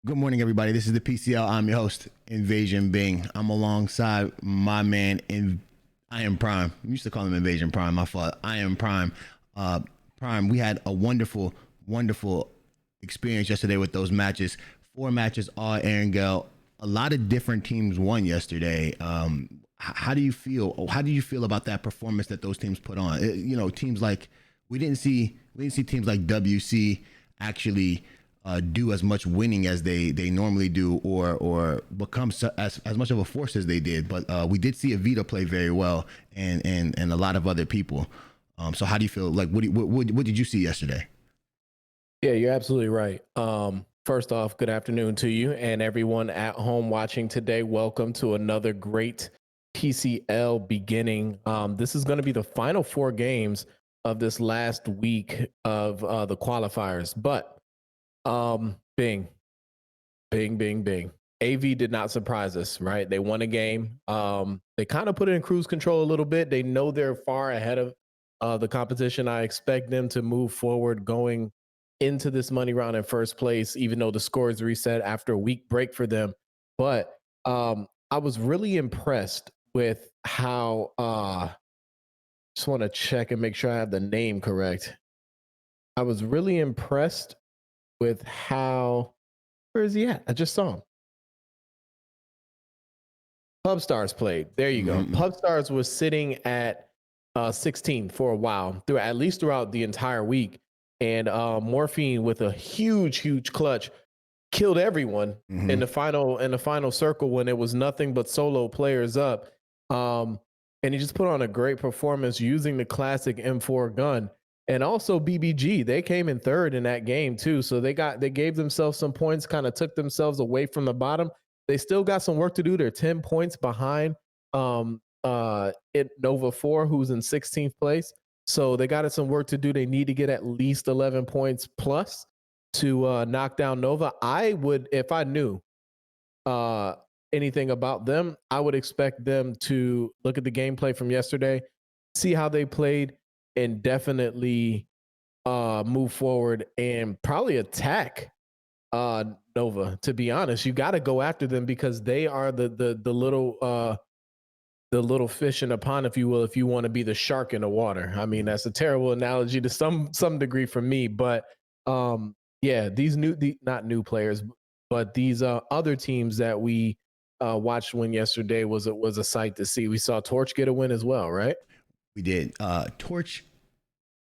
Good morning, everybody. This is the PCL. I'm your host, Invasion Bing. I'm alongside my man, I am Prime. I used to call him Invasion Prime. My fault. I am Prime. Prime. We had a wonderful, wonderful experience yesterday with those matches. 4 matches, all Erangel. A lot of different teams won yesterday. How do you feel? How do you feel about that performance that those teams put on? Teams like we didn't see teams like WC actually do as much winning as they normally do, or become as much of a force as they did. But we did see Avita play very well, and a lot of other people. So how do you feel? Like, what did you see yesterday? Yeah, you're absolutely right. First off, good afternoon to you and everyone at home watching today. Welcome to another great PCL beginning. This is going to be the final 4 games of this last week of the qualifiers. But Bing, Bing. AV did not surprise us, right? They won a game. They kind of put it in cruise control a little bit. They know they're far ahead of the competition. I expect them to move forward going into this money round in first place, even though the score is reset after a week break for them. But I was really impressed with how. Just want to check and make sure I have the name correct. I was really impressed with how. Where is he at? I just saw him. PubStars played. There you go. PubStars was sitting at 16 for a while, through at least throughout the entire week. And Morphine with a huge clutch killed everyone in the final circle when it was nothing but solo players up. And he just put on a great performance using the classic M4 gun. And also BBG, they came in third in that game too. So they gave themselves some points, kind of took themselves away from the bottom. They still got some work to do. They're 10 points behind Nova 4, who's in 16th place. So they got some work to do. They need to get at least 11 points plus to knock down Nova. I would, if I knew anything about them, I would expect them to look at the gameplay from yesterday, see how they played, and definitely move forward and probably attack Nova. To be honest, you got to go after them because they are the little fish in a pond, if you will, if you want to be the shark in the water. I mean, that's a terrible analogy to some degree for me, but yeah, these not new players, but these other teams that we watched win yesterday was a sight to see. We saw Torch get a win as well, right? We did. Torch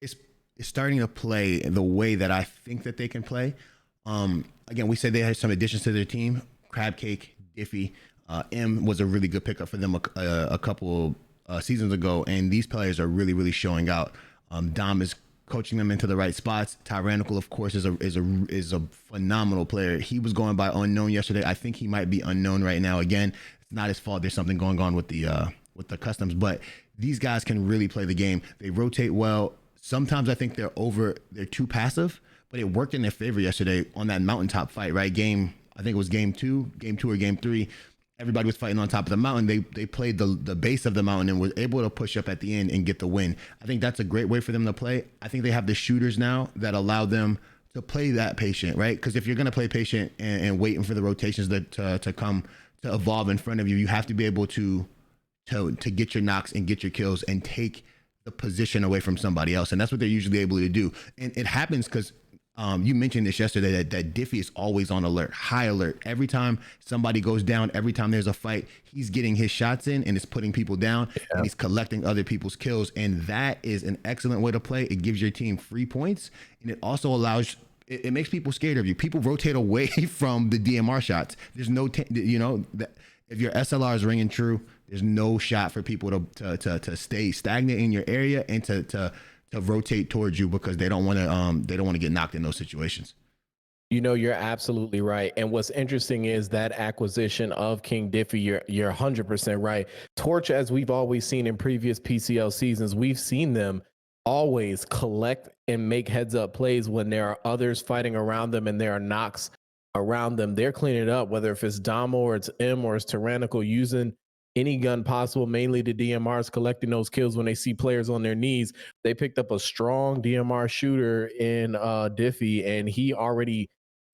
is starting to play the way that I think that they can play. Again, we said they had some additions to their team. Crabcake, Diffie, M was a really good pickup for them a couple seasons ago, and these players are really showing out. Dom is coaching them into the right spots. Tyrannical, of course, is a phenomenal player. He was going by unknown yesterday. I think he might be unknown right now. Again, it's not his fault. There's something going on with the customs, but these guys can really play the game. They rotate well. Sometimes I think they're too passive, but it worked in their favor yesterday on that mountaintop fight, right? I think it was game two or game three. Everybody was fighting on top of the mountain. They played the base of the mountain and was able to push up at the end and get the win. I think that's a great way for them to play. I think they have the shooters now that allow them to play that patient, right? Because if you're going to play patient and waiting for the rotations to come to evolve in front of you, you have to be able to get your knocks and get your kills and take the position away from somebody else. And that's what they're usually able to do. And it happens because you mentioned this yesterday that Diffie is always on alert, high alert. Every time somebody goes down, every time there's a fight, he's getting his shots in and is putting people down, and he's collecting other people's kills. And that is an excellent way to play. It gives your team free points, and it also allows it makes people scared of you. People rotate away from the DMR shots. There's no, if your SLR is ringing true, there's no shot for people to stay stagnant in your area and to rotate towards you because they don't want to get knocked in those situations. You know, you're absolutely right. And what's interesting is that acquisition of King Diffie. You're 100% right. Torch, as we've always seen in previous PCL seasons, we've seen them always collect and make heads up plays when there are others fighting around them and there are knocks around them. They're cleaning it up, whether if it's Damo or it's M or it's Tyrannical, using any gun possible, mainly the DMRs collecting those kills when they see players on their knees. They picked up a strong DMR shooter in Diffie, and he already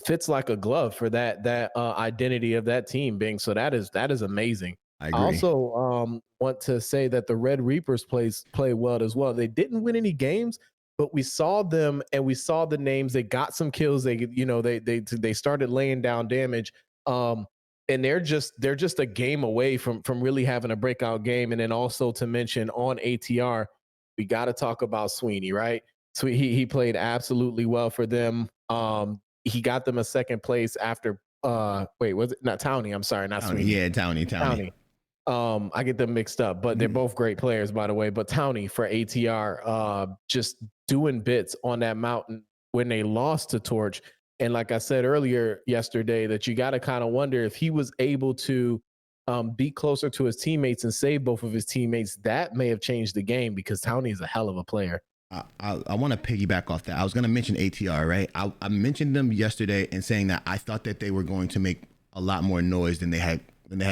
fits like a glove for that identity of that team being. So that is amazing. I I agree. also want to say that the Red Reapers play well as well. They didn't win any games, but we saw them and we saw the names. They got some kills. They started laying down damage. And they're just a game away from really having a breakout game. And then also to mention on ATR, we got to talk about Sweeney, right? So he played absolutely well for them. He got them a second place after wait, was it not Towney? I'm sorry, not Towney, Sweeney. yeah, Towney. Towney. I get them mixed up, but they're both great players, by the way. But Towney for ATR, just doing bits on that mountain when they lost to Torch. And like I said earlier yesterday, that you got to kind of wonder if he was able to be closer to his teammates and save both of his teammates. That may have changed the game because Towney is a hell of a player. I want to piggyback off that. I was going to mention ATR, right? I mentioned them yesterday and saying that I thought that they were going to make a lot more noise than they had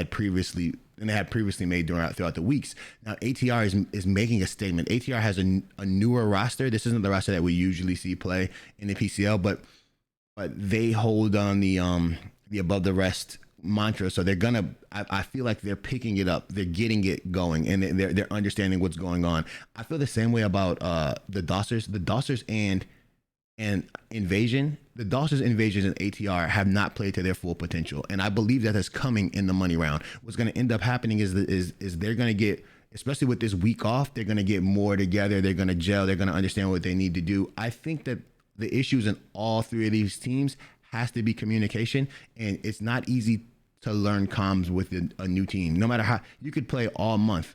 previously made throughout the weeks. Now ATR is making a statement. ATR has a newer roster. This isn't the roster that we usually see play in the PCL, but they hold on the above the rest mantra. So they're gonna. I feel like they're picking it up. They're getting it going, and they're understanding what's going on. I feel the same way about the Dossers and Invasion. The Dossers, Invasions, and ATR have not played to their full potential, and I believe that is coming in the money round. What's going to end up happening is they're going to get, especially with this week off, they're going to get more together. They're going to gel. They're going to understand what they need to do. I think that the issues in all three of these teams has to be communication, and it's not easy to learn comms with a new team. No matter how you could play all month,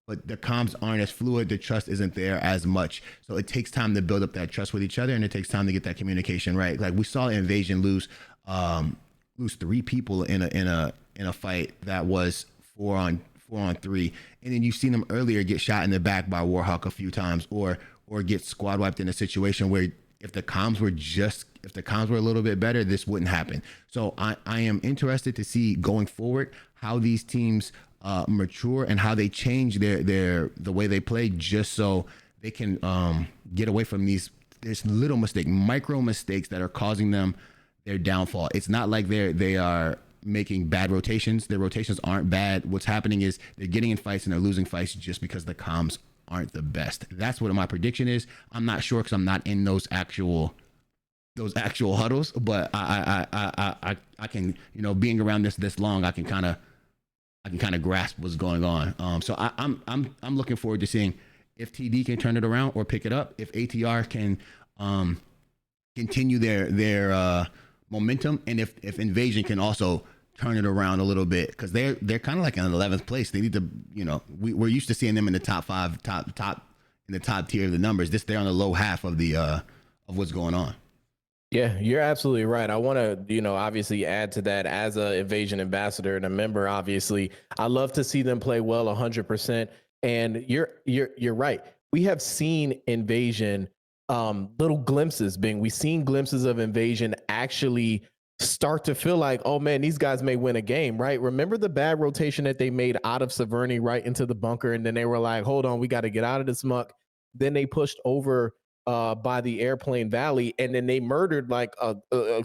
but the comms aren't as fluid. The trust isn't there as much. So it takes time to build up that trust with each other, and it takes time to get that communication right. Like we saw Invasion lose 3 people in a fight that was 4-on-3, and then you've seen them earlier get shot in the back by Warhawk a few times, or get squad wiped in a situation where if the comms were a little bit better, this wouldn't happen. So I am interested to see going forward how these teams mature and how they change the way they play, just so they can get away from these little micro mistakes that are causing them their downfall. It's not like they are making bad rotations. Their rotations aren't bad. What's happening is they're getting in fights and they're losing fights just because the comms aren't the best. That's what my prediction is. I'm not sure because I'm not in those actual huddles, but I can, being around this long, I can kind of grasp what's going on. So I'm looking forward to seeing if TD can turn it around or pick it up, if ATR can continue their momentum, and if Invasion can also turn it around a little bit, because they're kind of like in 11th place. They need to, we're used to seeing them in the top 5, top in the top tier of the numbers. They're on the low half of the of what's going on. Yeah, you're absolutely right. I want to, obviously add to that as a Invasion ambassador and a member. Obviously, I love to see them play well 100%. And you're right. We have seen Invasion little glimpses. We've seen glimpses of Invasion actually start to feel like, oh man, these guys may win a game, right? Remember the bad rotation that they made out of Severny right into the bunker, and then they were like, hold on, we got to get out of this muck. Then they pushed over by the airplane valley, and then they murdered like a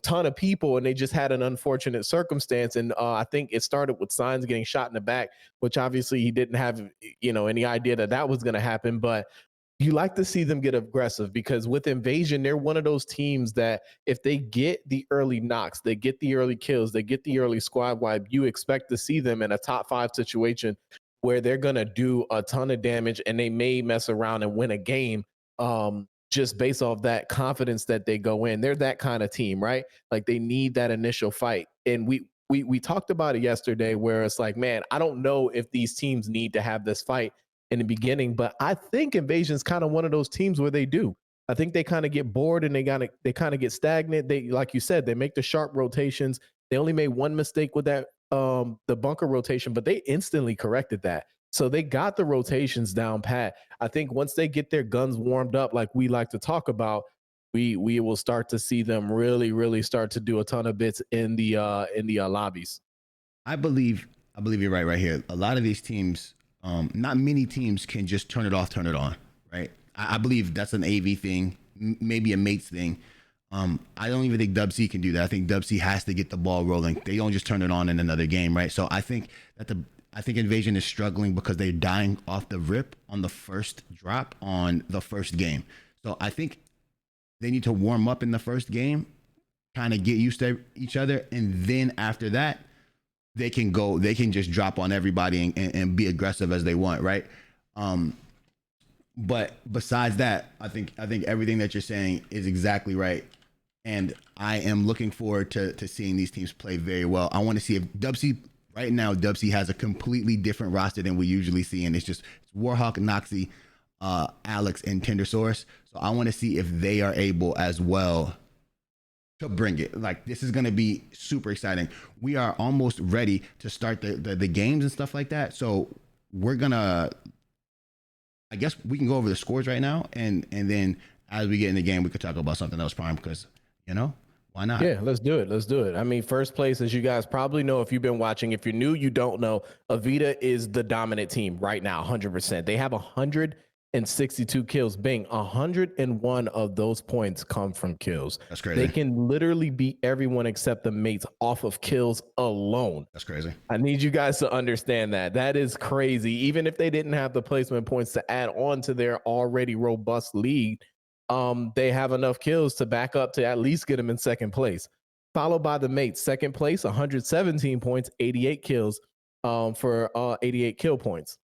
ton of people, and they just had an unfortunate circumstance. And I think it started with Signs getting shot in the back, which obviously he didn't have any idea that was going to happen. But you like to see them get aggressive, because with Invasion, they're one of those teams that if they get the early knocks, they get the early kills, they get the early squad wipe, you expect to see them in a top 5 situation where they're going to do a ton of damage, and they may mess around and win a game just based off that confidence that they go in. They're that kind of team, right? Like they need that initial fight. And we talked about it yesterday, where it's like, man, I don't know if these teams need to have this fight in the beginning, but I think Invasion's kind of one of those teams where they do. I think they kind of get bored and they kind of get stagnant. They, like you said, they make the sharp rotations. They only made one mistake with that the bunker rotation, but they instantly corrected that. So they got the rotations down pat. I think once they get their guns warmed up, like we like to talk about, we will start to see them really start to do a ton of bits in the lobbies. I believe you're right here. A lot of these teams, not many teams can just turn it off, turn it on, right? I believe that's an AV thing, maybe a mates thing. I don't even think Dub C can do that. I think Dub C has to get the ball rolling. They don't just turn it on in another game, right? So I think Invasion is struggling because they're dying off the rip on the first drop on the first game. So I think they need to warm up in the first game, kind of get used to each other, and then after that, they can just drop on everybody and be aggressive as they want, right? But besides that, I think everything that you're saying is exactly right. And I am looking forward to seeing these teams play very well. I want to see if right now, Dubsy has a completely different roster than we usually see. And it's Warhawk, Noxy, Alex, and Tendersource. So I want to see if they are able as well to bring it. Like, this is going to be super exciting. We are almost ready to start the games and stuff like that. So we're going to, I guess we can go over the scores right now. And then as we get in the game, we could talk about something else, Prime, because, why not? Yeah, let's do it. I mean, first place, as you guys probably know, if you've been watching, if you're new, you don't know, Avita is the dominant team right now, 100%. They have 162 kills. Bing, 101 of those points come from kills. That's crazy. They can literally beat everyone except the mates off of kills alone. That's crazy. I need you guys to understand that. That is crazy. Even if they didn't have the placement points to add on to their already robust league, they have enough kills to back up to at least get them in second place. Followed by the mates, second place, 117 points, 88 kills for 88 kill points.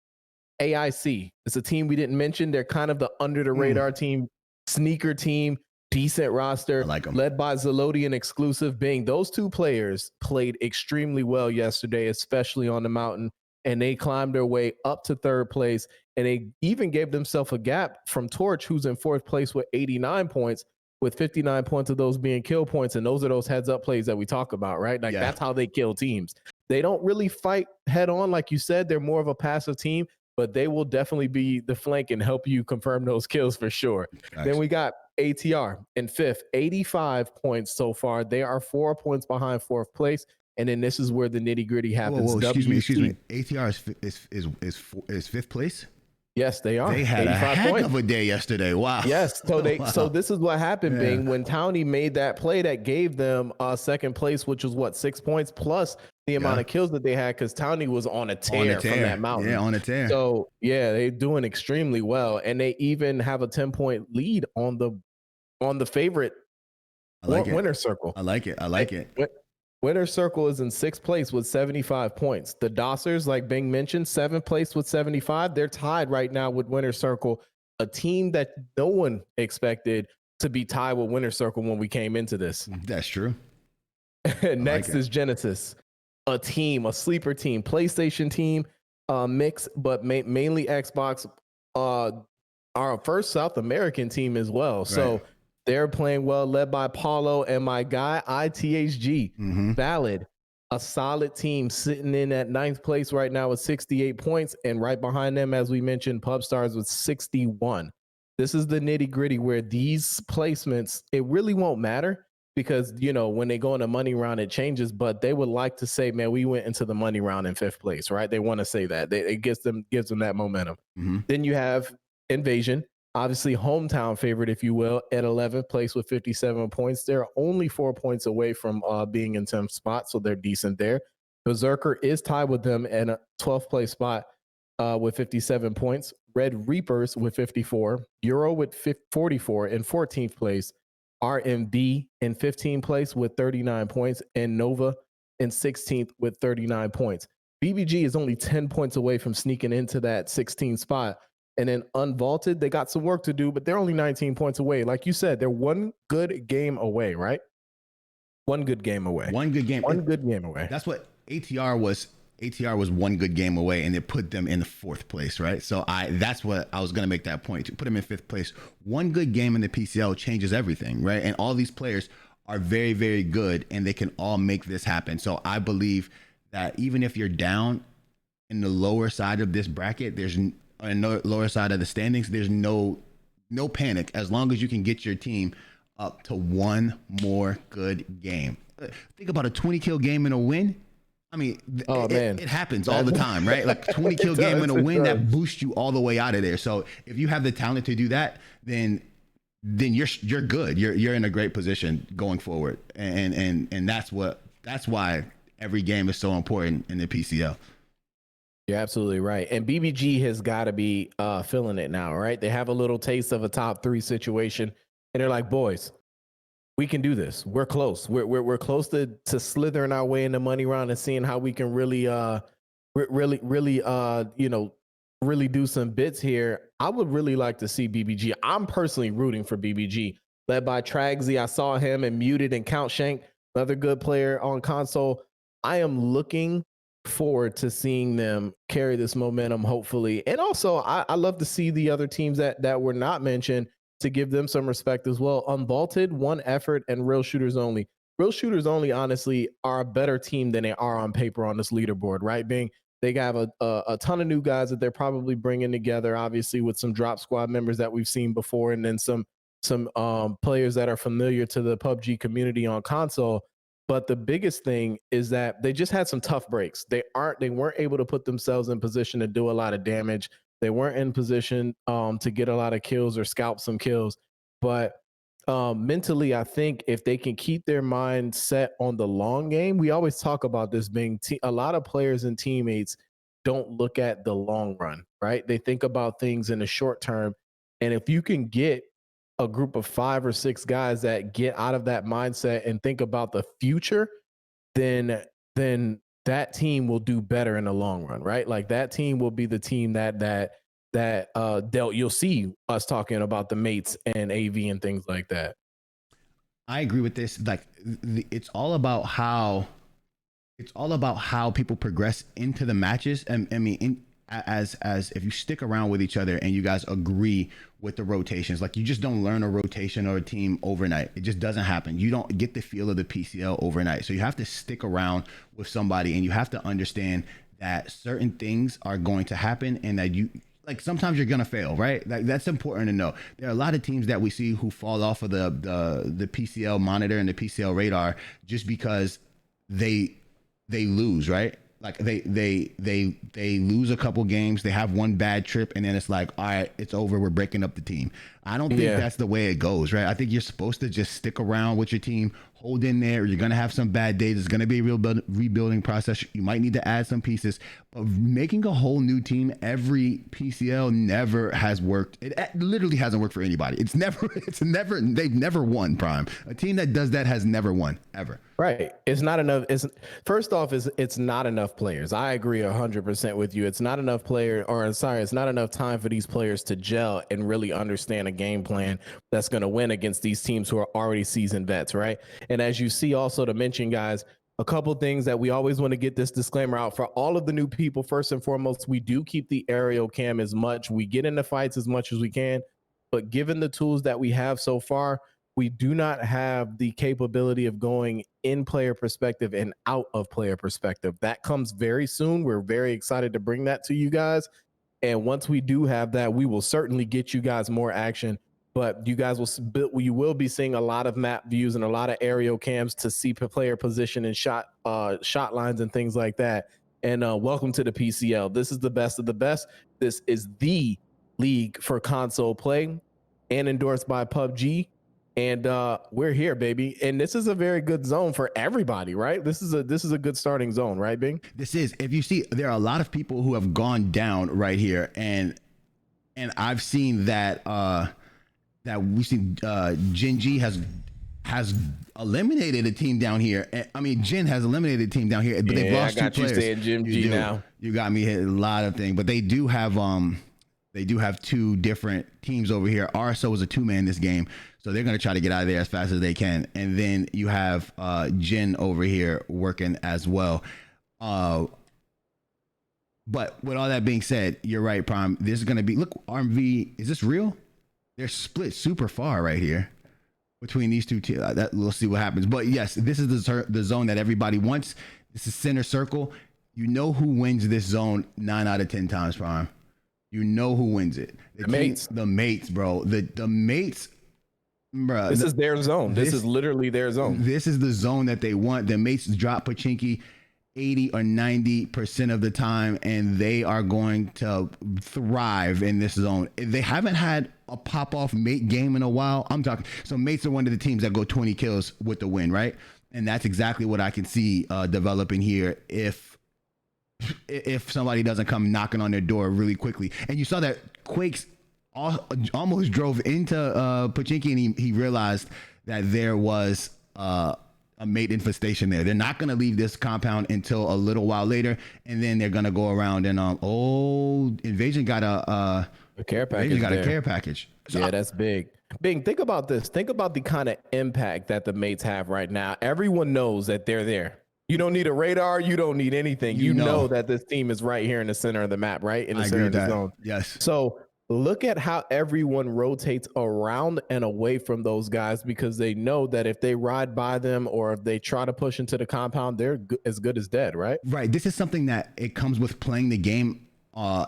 AIC, it's a team we didn't mention. They're kind of the under the radar team, sneaker team, decent roster, I like them. Led by Zelodian exclusive Bing. Those two players played extremely well yesterday, especially on the mountain, and they climbed their way up to third place. And they even gave themselves a gap from Torch, who's in fourth place with 89 points, with 59 points of those being kill points. And those are those heads up plays that we talk about, right? Like, that's how they kill teams. They don't really fight head on. Like you said, they're more of a passive team, but they will definitely be the flank and help you confirm those kills for sure. Nice. Then we got ATR in fifth, 85 points so far. They are 4 points behind fourth place. And then this is where the nitty gritty happens. Whoa, excuse me. ATR is fifth place? Yes, they are. They had a heck of a day yesterday. Wow. Yes. So this is what happened, Bing, when Townie made that play that gave them second place, which was 6 points plus the amount of kills that they had, because Townie was on a tear from that mountain. Yeah, on a tear. So they're doing extremely well, and they even have a 10-point lead on the favorite winner circle. I like it. Winner circle is in sixth place with 75 points. The Dossers, like Bing mentioned, seventh place with 75. They're tied right now with winner circle, a team that no one expected to be tied with winner circle when we came into this. That's true. Next is Genesis, a sleeper team, PlayStation team, mix, but mainly Xbox. Our first South American team as well. Right. So they're playing well, led by Paulo and my guy, ITHG. Valid, a solid team sitting in at ninth place right now with 68 points. And right behind them, as we mentioned, PubStars with 61. This is the nitty gritty where these placements, it really won't matter because, when they go in a money round, it changes. But they would like to say, man, we went into the money round in fifth place, right? They want to say that. It gives them that momentum. Then you have Invasion. Obviously, hometown favorite, if you will, at 11th place with 57 points. They're only 4 points away from being in 10th spot, so they're decent there. Berserker is tied with them at a 12th place spot with 57 points. Red Reapers with 54. Euro with 44 in 14th place. RMB in 15th place with 39 points. And Nova in 16th with 39 points. BBG is only 10 points away from sneaking into that 16th spot. And then Unvaulted, they got some work to do, but they're only 19 points away. Like you said, they're one good game away, right? One good game away. One good game away. That's what ATR was. ATR was one good game away, and it put them in the fourth place, right? So that's what I was going to make that point to put them in fifth place. One good game in the PCL changes everything, right? And all these players are very, very good, and they can all make this happen. So I believe that even if you're down in the lower side of this bracket, there's on the lower side of the standings, there's no panic as long as you can get your team up to one more good game. Think about a 20 kill game and a win. I mean, it happens all the time, right? Like 20 kill game and a win that boosts you all the way out of there. So if you have the talent to do that, then then you're good. You're in a great position going forward, and that's why every game is so important in the PCL. You're absolutely right. And BBG has got to be feeling it now, right? They have a little taste of a top 3 situation, and they're like, boys, we can do this. We're close. We're close to slithering our way in the money round and seeing how we can really really do some bits here. I would really like to see BBG. I'm personally rooting for BBG, led by Tragsy. I saw him and Muted and Count Shank, another good player on console. I am looking forward to seeing them carry this momentum, hopefully. And also, I love to see the other teams that were not mentioned, to give them some respect as well. Unvaulted, One Effort, and Real Shooters Only. Real Shooters Only, honestly, are a better team than they are on paper on this leaderboard, right? They have a ton of new guys that they're probably bringing together, obviously with some drop squad members that we've seen before, and then some players that are familiar to the PUBG community on console. But the biggest thing is that they just had some tough breaks. They weren't able to put themselves in position to do a lot of damage. They weren't in position to get a lot of kills or scalp some kills. But mentally, I think if they can keep their mind set on the long game, we always talk about this being a lot of players and teammates don't look at the long run, right? They think about things in the short term. And if you can get a group of 5 or 6 guys that get out of that mindset and think about the future, then that team will do better in the long run, right? Like that team will be the team that you'll see us talking about the mates and AV and things like that. I agree with this. Like it's all about how people progress into the matches. And I mean, as if you stick around with each other and you guys agree with the rotations, like you just don't learn a rotation or a team overnight. It just doesn't happen. You don't get the feel of the PCL overnight. So you have to stick around with somebody, and you have to understand that certain things are going to happen, and that like sometimes you're gonna fail, right? Like that's important to know. There are a lot of teams that we see who fall off of the PCL monitor and the PCL radar just because they lose, right? Like they lose a couple games, they have one bad trip, and then it's like, all right, it's over, we're breaking up the team. I don't think that's the way it goes, right? I think you're supposed to just stick around with your team, hold in there. You're gonna have some bad days. It's gonna be a real rebuilding process. You might need to add some pieces, but making a whole new team every PCL never has worked. It literally hasn't worked for anybody. They've never won, Prime. A team that does that has never won ever. Right. It's not enough. It's not enough players. I agree 100% with you. It's not enough it's not enough time for these players to gel and really understand a game plan that's going to win against these teams who are already seasoned vets, right? And as you see, also to mention, guys, a couple things that we always want to get this disclaimer out for all of the new people. First and foremost, we do keep the aerial cam as much. We get into fights as much as we can, but given the tools that we have so far, we do not have the capability of going in player perspective and out of player perspective. That comes very soon. We're very excited to bring that to you guys. And once we do have that, we will certainly get you guys more action. But you guys you will be seeing a lot of map views and a lot of aerial cams to see player position and shot lines and things like that. And welcome to the PCL. This is the best of the best. This is the league for console play and endorsed by PUBG. And we're here, baby. And this is a very good zone for everybody, right? This is a good starting zone, right, Bing? This is. If you see, there are a lot of people who have gone down right here, and I've seen that we see Jinji has eliminated a team down here. I mean, Jin has eliminated a team down here, but they've lost 2 players. You saying Jinji now. You got me hit a lot of things, but they do have 2 different teams over here. RSO is a 2-man this game, so they're going to try to get out of there as fast as they can. And then you have Jin over here working as well. But with all that being said, you're right, Prime. This is going to be, look, RMV, is this real? They're split super far right here between these 2 teams. We'll see what happens. But yes, this is the zone that everybody wants. This is center circle. You know who wins this zone 9 out of 10 times, Prime. You know who wins it. The mates, bro. The mates, bro. This is their zone. This is literally their zone. This is the zone that they want. The mates drop Pachinki, 80 or 90% of the time, and they are going to thrive in this zone. They haven't had a pop-off mate game in a while. I'm talking, so mates are one of the teams that go 20 kills with the win, right? And that's exactly what I can see developing here if somebody doesn't come knocking on their door really quickly. And you saw that Quakes almost drove into Pachinki, and he realized that there was a mate infestation there. They're not going to leave this compound until a little while later, and then they're going to go around and Invasion got a care package. Invasion got there. a care package. So, yeah, that's big. Bing, think about this. Think about the kind of impact that the mates have right now. Everyone knows that they're there. You don't need a radar. You don't need anything. You know that this team is right here in the center of the map, right? In the center of the zone. Yes. So look at how everyone rotates around and away from those guys, because they know that if they ride by them or if they try to push into the compound, they're as good as dead, right? Right. This is something that it comes with playing the game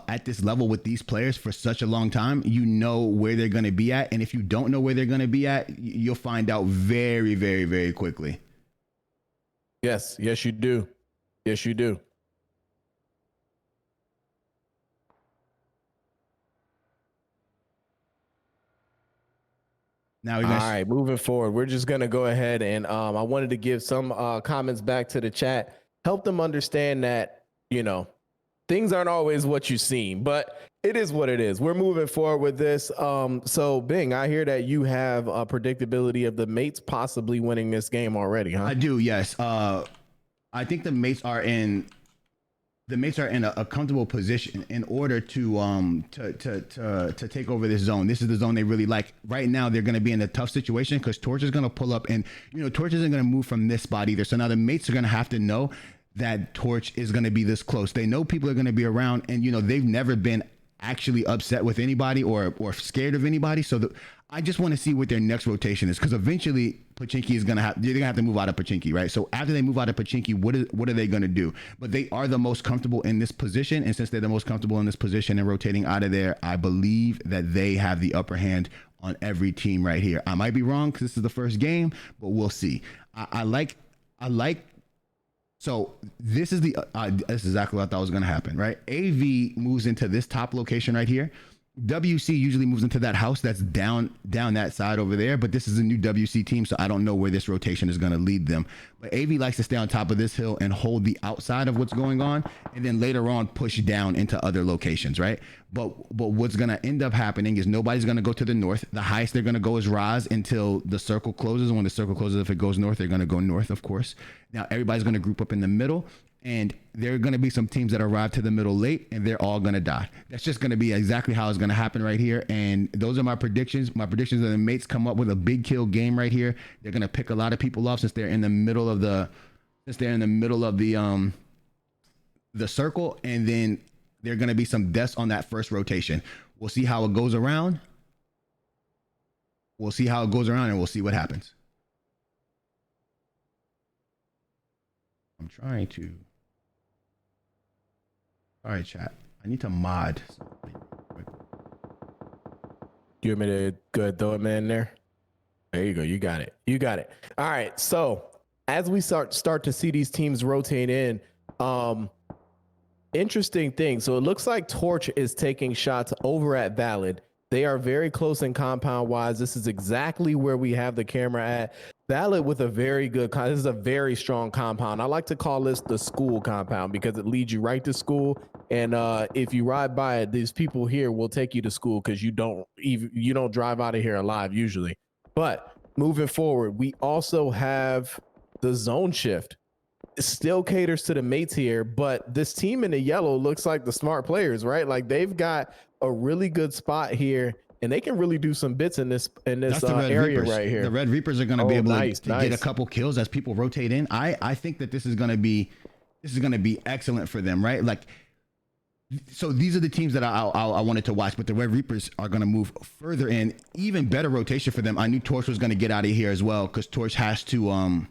at this level with these players for such a long time. You know where they're going to be at. And if you don't know where they're going to be at, you'll find out very, very, very quickly. Yes. Yes, you do. Yes, you do. Now all right, moving forward, we're just going to go ahead and I wanted to give some comments back to the chat, help them understand that, things aren't always what you seem, but it is what it is. We're moving forward with this. So Bing, I hear that you have a predictability of the mates possibly winning this game already, huh? I do, yes. I think the mates are in a comfortable position in order to take over this zone. This is the zone they really like. Right now, they're going to be in a tough situation because Torch is going to pull up, and Torch isn't going to move from this spot either. So now the mates are going to have to know that Torch is going to be this close. They know people are going to be around, and they've never been actually upset with anybody or scared of anybody. So I just want to see what their next rotation is, because eventually Pachinki is they're gonna have to move out of Pachinki, right? So after they move out of Pachinki, what are they gonna do? But they are the most comfortable in this position, and since they're the most comfortable in this position and rotating out of there, I believe that they have the upper hand on every team right here. I might be wrong because this is the first game, but we'll see. I like. So this is this is exactly what I thought was going to happen, right? AV moves into this top location right here. WC usually moves into that house that's down that side over there, but this is a new WC team, so I don't know where this rotation is going to lead them. But AV likes to stay on top of this hill and hold the outside of what's going on, and then later on push down into other locations, right? But what's going to end up happening is nobody's going to go to the north. The highest they're going to go is Raz until the circle closes. When the circle closes, if it goes north, they're going to go north, of course. Now everybody's going to group up in the middle, and there are going to be some teams that arrive to the middle late, and they're all going to die. That's just going to be exactly how it's going to happen right here. And those are my predictions. My predictions are the mates come up with a big kill game right here. They're going to pick a lot of people off since they're in the middle of the circle, and then there are going to be some deaths on that first rotation. We'll see how it goes around. And we'll see what happens. I'm trying to. All right, chat. I need to mod. You want me to go ahead, throw it in there? There you go. You got it. All right. So as we start to see these teams rotate in, interesting thing. So it looks like Torch is taking shots over at Valid. They are very close in compound wise. This is exactly where we have the camera at. Valid with a very good, this is a very strong compound. I like to call this the school compound because it leads you right to school. And if you ride by it, these people here will take you to school because you don't drive out of here alive usually. But moving forward, we also have the zone shift. It still caters to the mates here, but this team in the yellow looks like the smart players, right? Like they've got a really good spot here, and they can really do some bits in this area Reapers. right here. The Red Reapers are going to be able to nice. get a couple kills as people rotate in. I think that this is going to be excellent for them, right? Like, so these are the teams that I wanted to watch, but the Red Reapers are going to move further in. Even better rotation for them. I knew Torch was going to get out of here as well because Torch has to,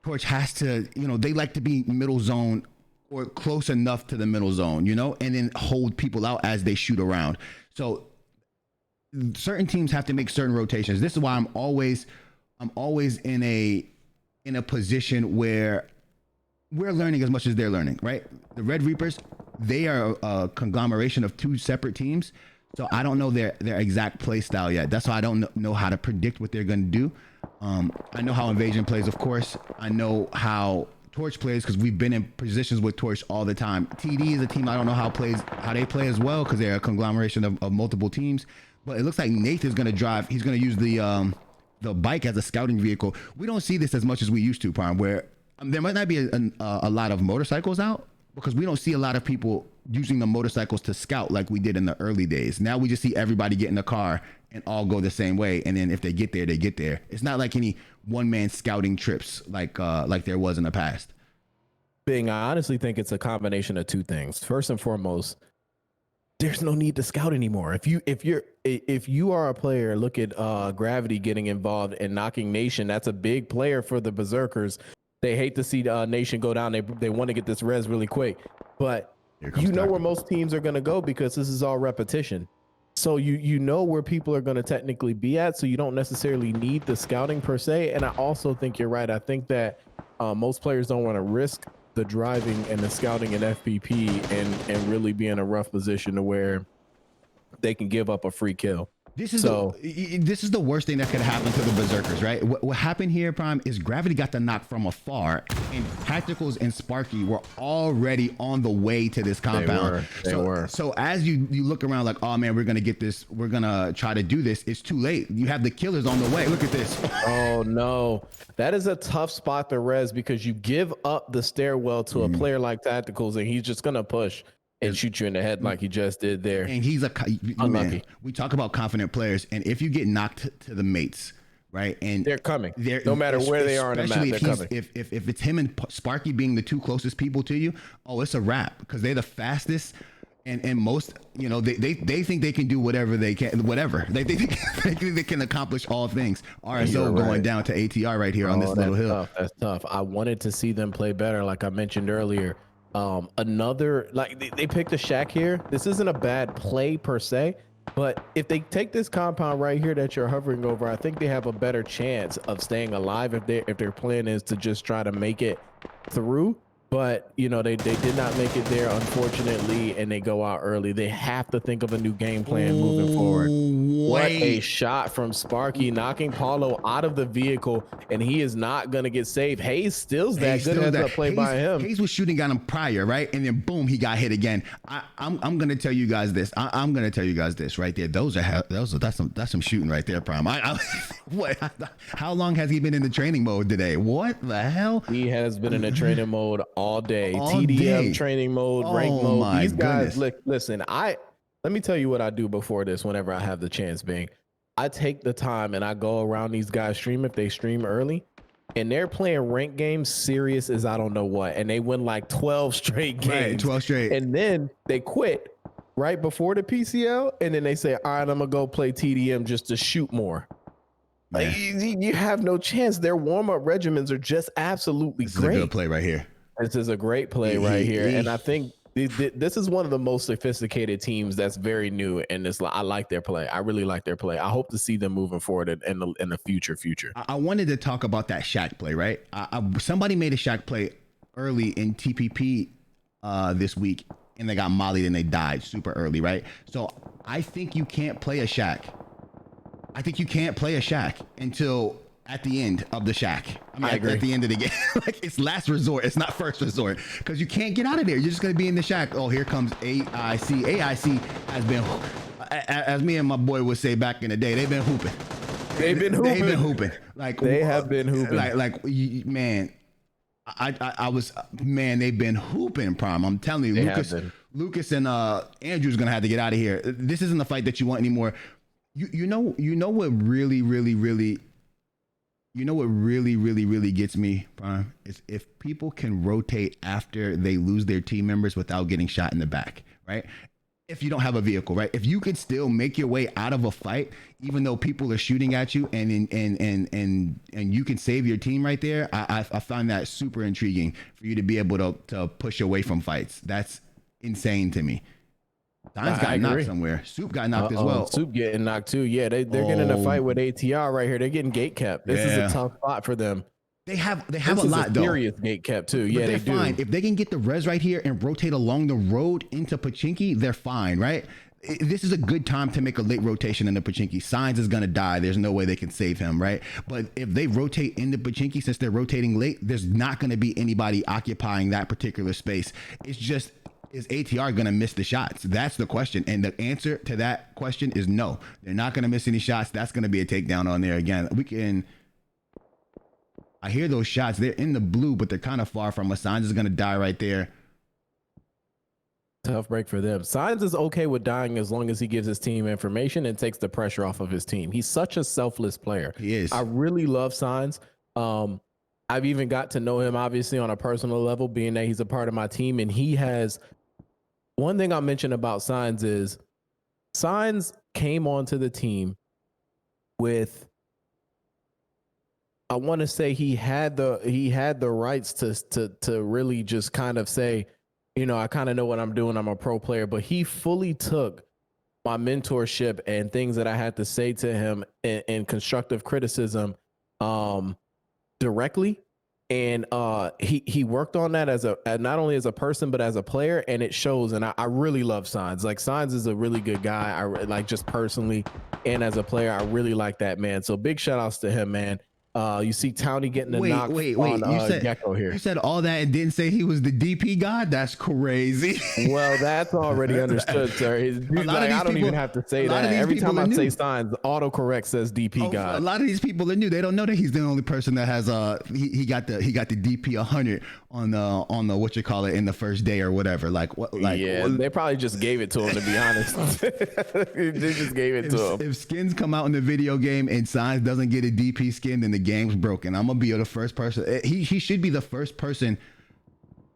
they like to be middle zone or close enough to the middle zone, and then hold people out as they shoot around. So certain teams have to make certain rotations. This is why I'm always in a position where we're learning as much as they're learning, right? The Red Reapers, they are a conglomeration of two separate teams. So I don't know their exact play style yet. That's why I don't know how to predict what they're going to do. I know how Invasion plays, of course. I know how Torch plays because we've been in positions with Torch all the time. TD is a team I don't know how they play as well because they're a conglomeration of multiple teams. But it looks like Nate is going to drive. He's going to use the bike as a scouting vehicle. We don't see this as much as we used to, Prime, where there might not be a lot of motorcycles out because we don't see a lot of people using the motorcycles to scout like we did in the early days. Now we just see everybody get in the car and all go the same way. And then if they get there, they get there. It's not like any one-man scouting trips like there was in the past. Bing, I honestly think it's a combination of two things. First and foremost, there's no need to scout anymore. If you are a player, look at Gravity getting involved and knocking Nation. That's a big player for the Berserkers. They hate to see Nation go down. They want to get this res really quick, but you know where most teams are going to go because this is all repetition. So you know where people are going to technically be at. So you don't necessarily need the scouting per se. And I also think you're right. I think that most players don't want to risk the driving and the scouting and FPP and really be in a rough position to where they can give up a free kill. This is the worst thing that could happen to the Berserkers, right? What happened here, Prime, is Gravity got the knock from afar, and Tacticals and Sparky were already on the way to this compound. They were. So as you look around like, oh man, we're gonna get this, we're gonna try to do this. It's too late. You have the killers on the way. Look at this. Oh no, that is a tough spot to res because you give up the stairwell to a player like Tacticals, and he's just gonna push and shoot you in the head like he just did there. And he's unlucky. Man, we talk about confident players, and if you get knocked to the mates, right, and they're coming. No matter where they are on the map, they're coming. If it's him and Sparky being the two closest people to you, oh, it's a wrap because they're the fastest. And most, you know, they think they can do whatever they can, whatever they think they can accomplish all things. RSO going down to ATR right here on this little hill. That's tough. I wanted to see them play better, like I mentioned earlier. Another, like they picked a shack here. This isn't a bad play per se, but if they take this compound right here that you're hovering over, I think they have a better chance of staying alive if their plan is to just try to make it through. But, you know, they did not make it there, unfortunately, and they go out early. They have to think of a new game plan moving forward. What a shot from Sparky, knocking Paulo out of the vehicle, and he is not going to get saved. Hayes steals that. Good heads up play by him. Hayes was shooting at him prior, right? And then, boom, he got hit again. I'm going to tell you guys this. I'm going to tell you guys this right there. That's some shooting right there, Prime. What? How long has he been in the training mode today? What the hell? He has been in the training mode all day. TDM training mode, rank mode. These guys, listen, let me tell you what I do before this whenever I have the chance, Bing. I take the time and I go around these guys stream if they stream early, and they're playing rank games serious as I don't know what, and they win like 12 straight games. Right, 12 straight. And then they quit right before the PCL, and then they say, all right, I'm gonna go play TDM just to shoot more. Like, you have no chance. Their warm-up regimens are just absolutely great. This is a good play right here. This is a great play right here. And I think this is one of the most sophisticated teams that's very new. And I like their play. I really like their play. I hope to see them moving forward in the future. I wanted to talk about that shack play, right? Somebody made a shack play early in TPP this week, and they got mollied and they died super early, right? So I think you can't play a shack. I think you can't play a shack until at the end of the shack. I agree. At the end of the game. Like, it's last resort. It's not first resort because you can't get out of there. You're just going to be in the shack. Oh, here comes AIC. AIC has been, as me and my boy would say back in the day, they've been hooping. They've been hooping. Like, they have been hooping. Man, they've been hooping, Prime. I'm telling you, Lucas and Andrew's going to have to get out of here. This isn't the fight that you want anymore. You know what really gets me, Prime, is if people can rotate after they lose their team members without getting shot in the back, right? If you don't have a vehicle, right? If you could still make your way out of a fight, even though people are shooting at you, and you can save your team right there, I find that super intriguing for you to be able to push away from fights. That's insane to me. Dimes got knocked somewhere. Soup got knocked as well. Soup getting knocked too. Yeah, they're getting in a fight with ATR right here. They're getting gate kept. This is a tough spot for them. They have This a is lot though. serious gate kept too. But Yeah, they're they do. fine. If they can get the res right here and rotate along the road into Pachinki, they're fine, right? This is a good time to make a late rotation into Pachinki. Signs is going to die. There's no way they can save him, right? But if they rotate into Pachinki, since they're rotating late, there's not going to be anybody occupying that particular space. It's just, is ATR going to miss the shots? That's the question. And the answer to that question is no. They're not going to miss any shots. That's going to be a takedown on there again. I hear those shots. They're in the blue, but they're kind of far from us. Signs is going to die right there. Tough break for them. Signs is okay with dying as long as he gives his team information and takes the pressure off of his team. He's such a selfless player. He is. I really love Signs. I've even got to know him obviously on a personal level, being that he's a part of my team. And he has one thing I mentioned about Signs is Signs came onto the team with, I want to say he had the rights to really just kind of say, you know, I kind of know what I'm doing. I'm a pro player, but he fully took my mentorship and things that I had to say to him in constructive criticism directly. And he worked on that as not only as a person, but as a player. And it shows. And I really love Signs. Like Signs is a really good guy. I like just personally and as a player, I really like that man. So big shout outs to him, man. You see Townie getting the knock on Gecko here. You said all that and didn't say he was the DP god? That's crazy. Well, that's already understood, sir. I don't even have to say that. Every time I say Signs, autocorrect says DP god. A lot of these people are new. They don't know that he's the only person that has he got the DP 100 on the what you call it in the first day or whatever. They probably just gave it to him, to be honest. They just gave it to him. If skins come out in the video game and Signs doesn't get a DP skin, then the game's broken. I'm gonna be the first person. He should be the first person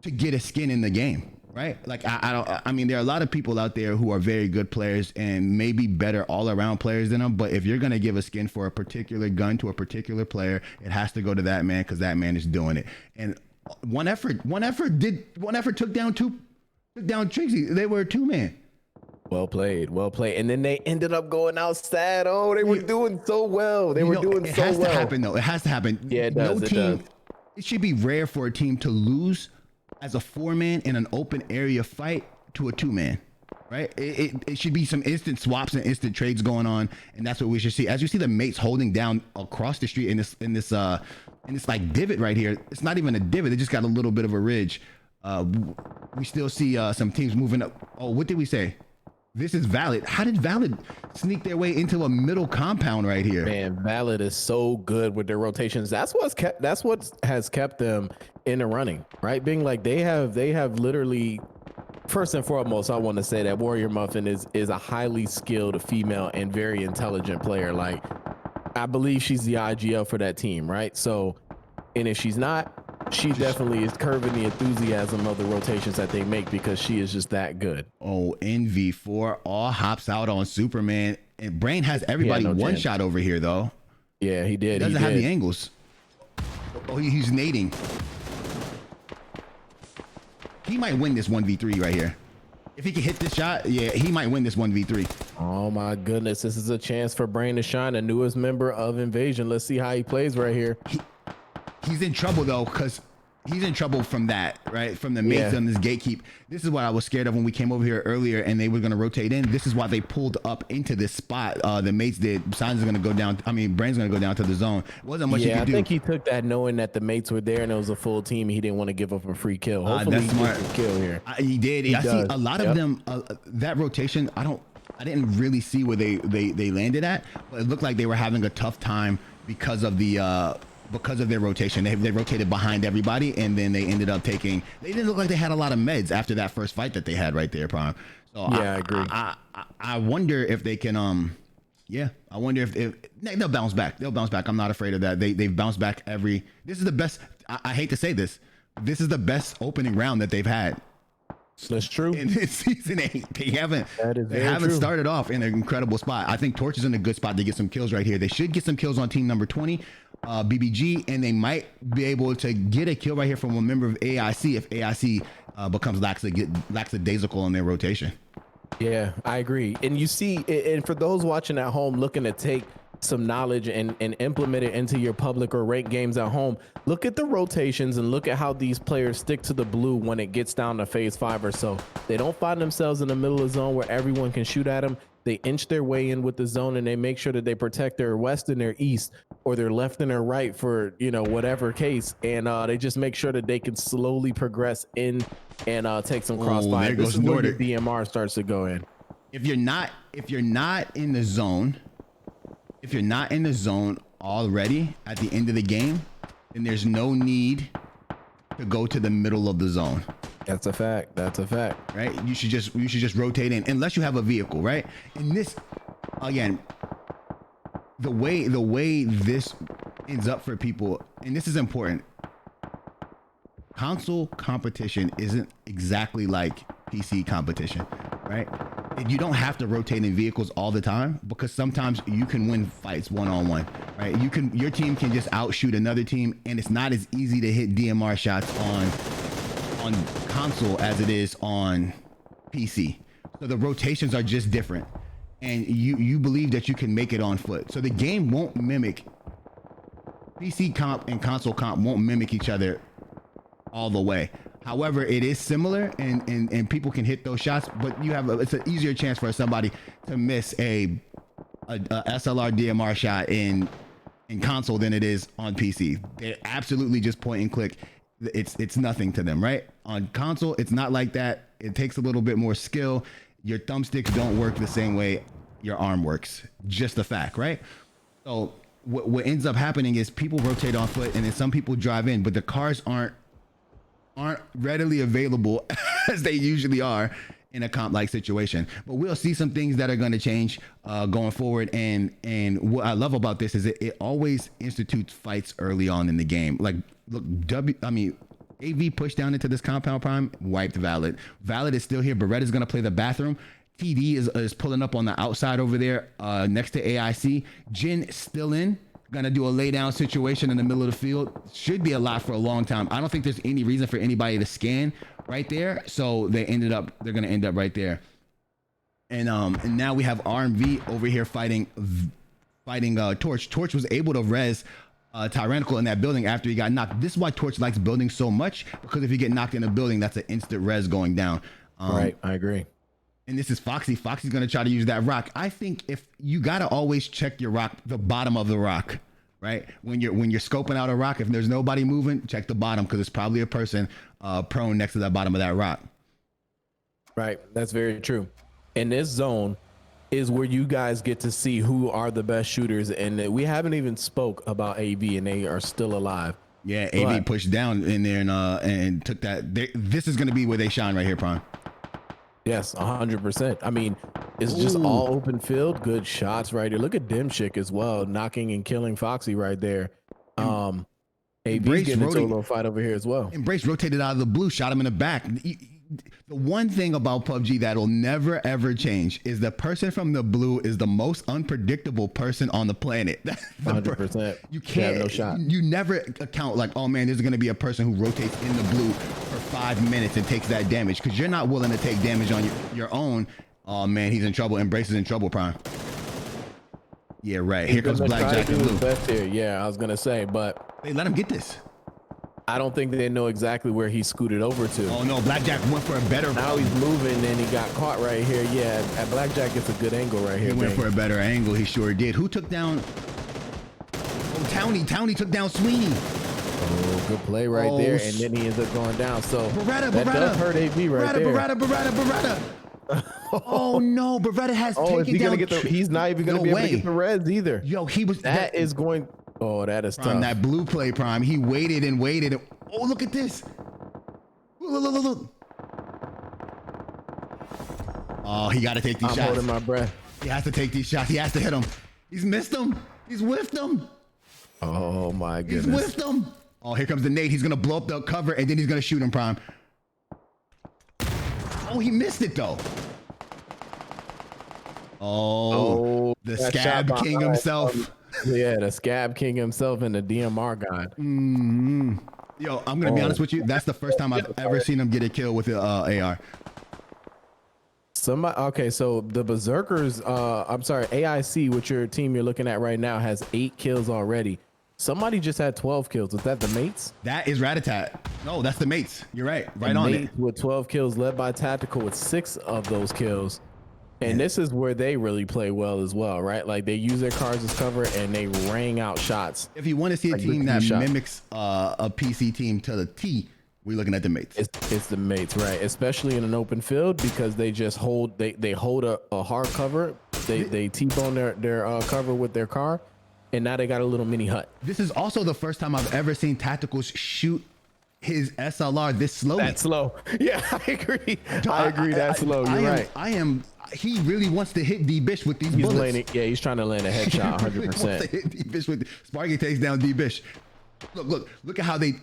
to get a skin in the game, right? Like I mean, there are a lot of people out there who are very good players and maybe better all around players than them. But if you're gonna give a skin for a particular gun to a particular player, it has to go to that man because that man is doing it. And one effort took down Trixie. They were a 2-man. Well played. And then they ended up going outside. Oh, they were doing so well. It has to happen, though. It has to happen. Yeah, it does. It should be rare for a team to lose as a 4-man in an open area fight to a 2-man, right? It should be some instant swaps and instant trades going on, and that's what we should see. As you see the mates holding down across the street in this like divot right here. It's not even a divot. It just got a little bit of a ridge. We still see some teams moving up. Oh, what did we say? This is Valid. How did Valid sneak their way into a middle compound right here? Man, Valid is so good with their rotations. That's what has kept them in the running, right? Being like they have literally, first and foremost, I want to say that Warrior Muffin is a highly skilled female and very intelligent player. Like I believe she's the IGL for that team, right? So, and if she's not, she definitely is curbing the enthusiasm of the rotations that they make because she is just that good. Oh, NV4 all hops out on Superman. And Brain has everybody one shot over here, though. Yeah, he did. He doesn't have the angles. Oh, he's nading. He might win this 1v3 right here. If he can hit this shot, yeah, he might win this 1v3. Oh, my goodness. This is a chance for Brain to shine, the newest member of Invasion. Let's see how he plays right here. He's in trouble though, because he's in trouble from that, right? From the mates on this gatekeep. This is what I was scared of when we came over here earlier and they were going to rotate in. This is why they pulled up into this spot. The mates did. Signs is going to go down. I mean, Brain's going to go down to the zone. It wasn't much he could do. I think he took that knowing that the mates were there and it was a full team. And he didn't want to give up a free kill. Hopefully he gets a kill here. He did. I see a lot of them. That rotation, I didn't really see where they landed at, but it looked like they were having a tough time because of their rotation. They rotated behind everybody, and then they ended up taking. They didn't look like they had a lot of meds after that first fight that they had right there, Prime. So yeah, I agree. I wonder if they can. I wonder if they'll bounce back. They'll bounce back. I'm not afraid of that. They've bounced back This is the best. I hate to say this. This is the best opening round that they've had. That's true. In season 8, they haven't started off in an incredible spot. I think Torch is in a good spot to get some kills right here. They should get some kills on team number 20, BBG, and they might be able to get a kill right here from a member of AIC if AIC becomes lackadaisical in their rotation. Yeah, I agree. And you see, and for those watching at home looking to take some knowledge and implement it into your public or ranked games at home, look at the rotations and look at how these players stick to the blue when it gets down to phase 5 or so. They don't find themselves in the middle of the zone where everyone can shoot at them. They inch their way in with the zone, and they make sure that they protect their west and their east, or their left and their right, for, you know, whatever case. And they just make sure that they can slowly progress in and take some crossfire. This is where the DMR starts to go in. If you're not in the zone, already at the end of the game, then there's no need to go to the middle of the zone. That's a fact. That's a fact. Right? You should just rotate in, unless you have a vehicle, right? And this, again, the way this ends up for people, and this is important. Console competition isn't exactly like PC competition, right? You don't have to rotate in vehicles all the time, because sometimes you can win fights one-on-one, right? Your team can just outshoot another team, and it's not as easy to hit DMR shots on console as it is on PC. So the rotations are just different, and you believe that you can make it on foot. So the game won't mimic, PC comp and console comp won't mimic each other all the way. However, it is similar, and people can hit those shots, but it's an easier chance for somebody to miss a SLR DMR shot in console than it is on PC. They're absolutely just point and click. It's nothing to them, right? On console, it's not like that. It takes a little bit more skill. Your thumbsticks don't work the same way your arm works. Just a fact, right? So what ends up happening is people rotate on foot, and then some people drive in, but the cars aren't readily available as they usually are in a comp like situation. But we'll see some things that are going to change going forward. And what I love about this is it always institutes fights early on in the game. Like, look, AV pushed down into this compound prime, wiped Valid. Valid is still here. Beretta's going to play the bathroom. TD is pulling up on the outside over there next to AIC. Jin still in. Gonna do a lay down situation in the middle of the field. Should be a lot for a long time. I don't think there's any reason for anybody to scan right there. So they're gonna end up right there. And now we have RMV over here fighting Torch. Torch was able to res Tyrannical in that building after he got knocked. This is why Torch likes building so much, because if you get knocked in a building, that's an instant res going down. Right, I agree. And this is Foxy. Foxy's going to try to use that rock. I think if you got to always check your rock, the bottom of the rock, right? When you're scoping out a rock, if there's nobody moving, check the bottom, because it's probably a person prone next to the bottom of that rock. Right. That's very true. In this zone is where you guys get to see who are the best shooters. And we haven't even spoke about AV, and they are still alive. Yeah, AV pushed down in there and took that. This is going to be where they shine right here, Prime. Yes, 100%. I mean, it's just all open field. Good shots right here. Look at Dimchick as well, knocking and killing Foxy right there. AV's getting into a little fight over here as well. Embrace rotated out of the blue, shot him in the back. The one thing about PUBG that'll never ever change is the person from the blue is the most unpredictable person on the planet. 100%. You can't. No shot. You never account like, oh man, there's going to be a person who rotates in the blue for 5 minutes and takes that damage, because you're not willing to take damage on your own. Oh man, he's in trouble. Embrace is in trouble, Prime. Yeah, right. Here comes Blackjack in blue. Best here. Yeah, I was gonna say, but they let him get this. I don't think they know exactly where he scooted over to. Oh no, Blackjack went for a better. Now he's moving and he got caught right here. Yeah, at Blackjack gets a good angle right here. He went for a better angle. He sure did. Who took down? Oh, Townie took down Sweeney. Oh, good play right there, and then he ends up going down. So Beretta does hurt AV right there. Beretta. Oh no, Beretta has taken down. He's not even going to be able to get the reds either. Yo, he was. That is going. Oh, that is Prime, tough. that blue play, Prime. He waited and waited. Oh, look at this. Look. Oh, he got to take these shots. I'm holding my breath. He has to take these shots. He has to hit them. He's missed them. He's whiffed them. Oh my goodness. He's whiffed them. Oh, here comes the nade. He's going to blow up the cover, and then he's going to shoot him, Prime. Oh, he missed it, though. Oh, the Scab King himself. Yeah, the Scab King himself and the DMR god. Yo, I'm going to be honest with you. That's the first time I've ever seen him get a kill with the AR. Somebody, okay, so the Berserkers, I'm sorry, AIC, which your team you're looking at right now, has 8 kills already. Somebody just had 12 kills. Was that the mates? That is Ratatat. No, that's the mates. You're right. Right the on mates it. with 12 kills, led by Tactical with 6 of those kills. And this is where they really play well as well, right? Like they use their cards as cover and they rang out shots. If you want to see a team that mimics a PC team to the T, we're looking at the mates. It's the mates, right? Especially in an open field because they just hold they hold a hard cover. They T-bone their cover with their car, and now they got a little mini hut. This is also the first time I've ever seen Tacticals shoot his SLR this slowly. That's slow. Yeah, I agree. I agree. That's slow. You're right. He really wants to hit D-Bish with these bullets. Landing, yeah, he's trying to land a headshot 100%. Wants to hit D-Bish with Sparky takes down D-Bish. Look at how they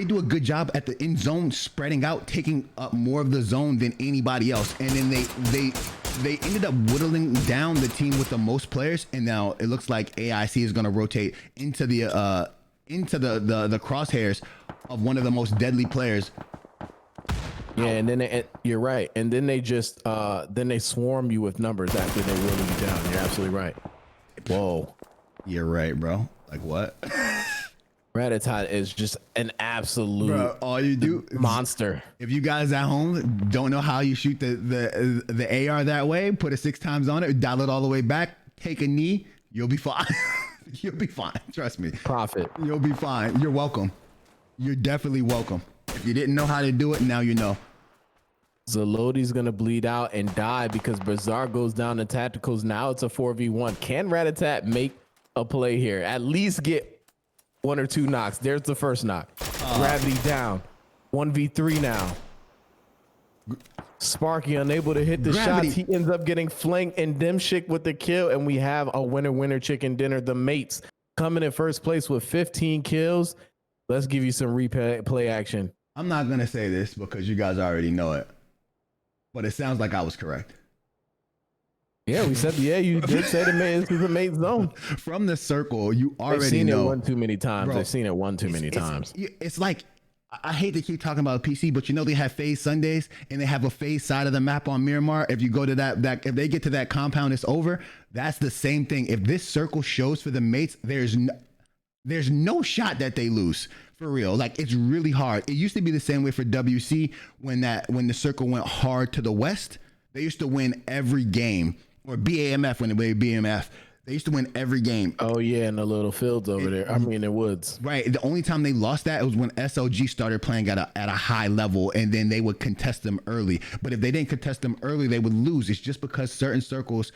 do a good job at the end zone, spreading out, taking up more of the zone than anybody else. And then they ended up whittling down the team with the most players. And now it looks like AIC is going to rotate into the crosshairs of one of the most deadly players. Yeah, and then you're right. And then they just then they swarm you with numbers after they whittle you down. You're absolutely right. Whoa. You're right, bro. Like what? Ratatat is just an absolute all you do monster. If you guys at home don't know how you shoot the AR that way, put a 6 times on it, dial it all the way back, take a knee, you'll be fine. You'll be fine. Trust me. Profit. You'll be fine. You're welcome. You're definitely welcome. If you didn't know how to do it, now you know. Zalodi's gonna bleed out and die because Bazaar goes down to Tacticals. Now it's a 4v1. Can Ratatat make a play here? At least get 1 or 2 knocks. There's the first knock. Gravity down. 1v3 now. Sparky unable to hit the shots. He ends up getting flanked and Dimshik with the kill. And we have a winner chicken dinner. The mates coming in first place with 15 kills. Let's give you some replay action. I'm not going to say this because you guys already know it, but it sounds like I was correct. Yeah, we said, yeah, you did say this is the mate zone. From the circle, you already know. They've seen it one too many times. Bro, they've seen it one too many times. It's like, I hate to keep talking about PC, but you know they have phase Sundays and they have a phase side of the map on Miramar. If you go to that if they get to that compound, it's over. That's the same thing. If this circle shows for the mates, there's no shot that they lose. For real. Like, it's really hard. It used to be the same way for WC when the circle went hard to the west. They used to win every game. Or BAMF when they played BAMF. They used to win every game. Oh, yeah, in the little fields over there. I mean, in woods. Right. The only time they lost that was when SLG started playing at a high level, and then they would contest them early. But if they didn't contest them early, they would lose. It's just because certain circles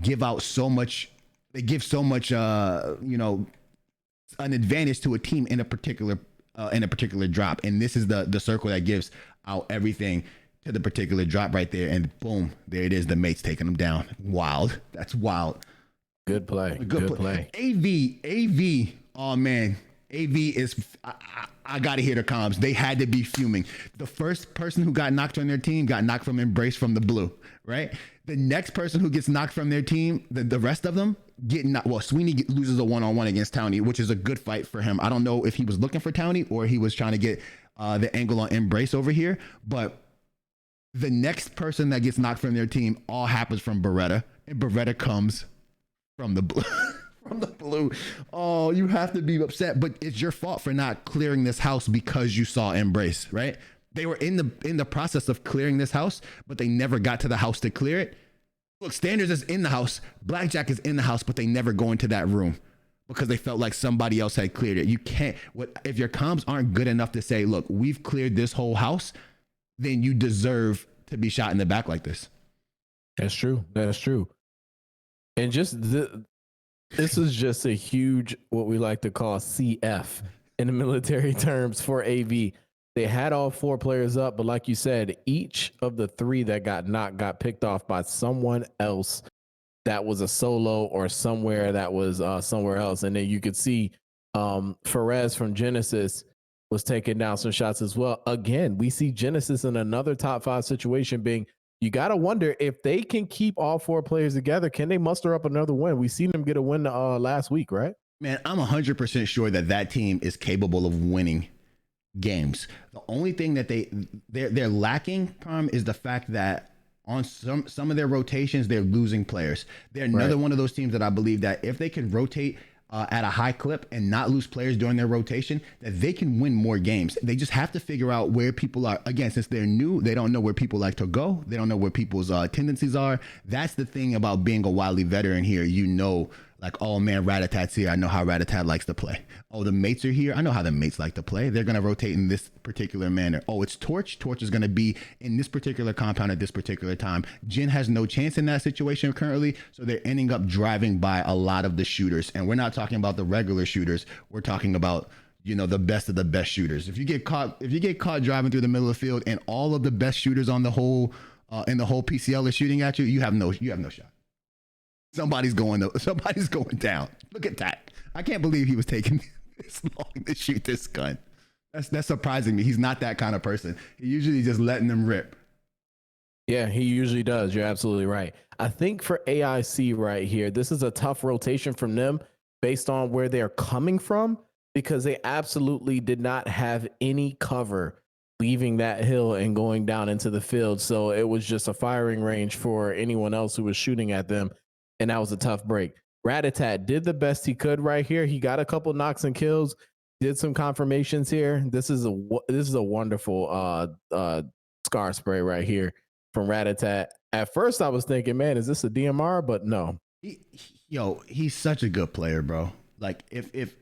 give out so much. They give so much, an advantage to a team in a particular drop. And this is the circle that gives out everything to the particular drop right there. And boom, there it is. The mates taking them down. Wild. That's wild. Good play. Good play. AV. Oh man. AV is, I got to hear the comms. They had to be fuming. The first person who got knocked on their team got knocked from Embrace from the blue, right? The next person who gets knocked from their team, the rest of them get knocked. Well, Sweeney loses a one-on-one against Townie, which is a good fight for him. I don't know if he was looking for Townie or he was trying to get the angle on Embrace over here, but the next person that gets knocked from their team all happens from Beretta, and Beretta comes from the blue. From the blue. Oh, you have to be upset, but it's your fault for not clearing this house because you saw Embrace, right? They were in the process of clearing this house, but they never got to the house to clear it. Look, Standards is in the house, Blackjack is in the house, but they never go into that room because they felt like somebody else had cleared it. You can't, if your comms aren't good enough to say, look, we've cleared this whole house, then you deserve to be shot in the back like this. That's true. That's true. And just this is just a huge, what we like to call CF in the military terms for AV. They had all 4 players up, but like you said, each of the 3 that got knocked got picked off by someone else that was a solo or somewhere that was somewhere else. And then you could see Perez from Genesis was taking down some shots as well. Again, we see Genesis in another top 5 situation being, you got to wonder if they can keep all 4 players together. Can they muster up another win? We seen them get a win last week, right? Man, I'm 100% sure that team is capable of winning games. The only thing that they're lacking from is the fact that on some of their rotations, they're losing players. They're another one of those teams that I believe that if they can rotate at a high clip and not lose players during their rotation, that they can win more games. They just have to figure out where people are. Again, since they're new, they don't know where people like to go. They don't know where people's tendencies are. That's the thing about being a wily veteran here. You know, like, oh man, Ratatat's here. I know how Ratatat likes to play. Oh, the mates are here. I know how the mates like to play. They're going to rotate in this particular manner. Oh, it's Torch. Torch is going to be in this particular compound at this particular time. Jin has no chance in that situation currently, so they're ending up driving by a lot of the shooters. And we're not talking about the regular shooters. We're talking about, you know, the best of the best shooters. If you get caught driving through the middle of the field and all of the best shooters on the whole in the whole PCL is shooting at you, you have no shot. Somebody's going down. Look at that. I can't believe he was taking this long to shoot this gun. That's surprising me. He's not that kind of person. He usually just letting them rip. Yeah, he usually does. You're absolutely right. I think for AIC right here, this is a tough rotation from them based on where they're coming from, because they absolutely did not have any cover leaving that hill and going down into the field. So it was just a firing range for anyone else who was shooting at them. And that was a tough break. Ratatat did the best he could right here. He got a couple knocks and kills, did some confirmations here. This is a wonderful scar spray right here from Ratatat. At first I was thinking, man, is this a DMR? But no. He's such a good player, bro. Like, if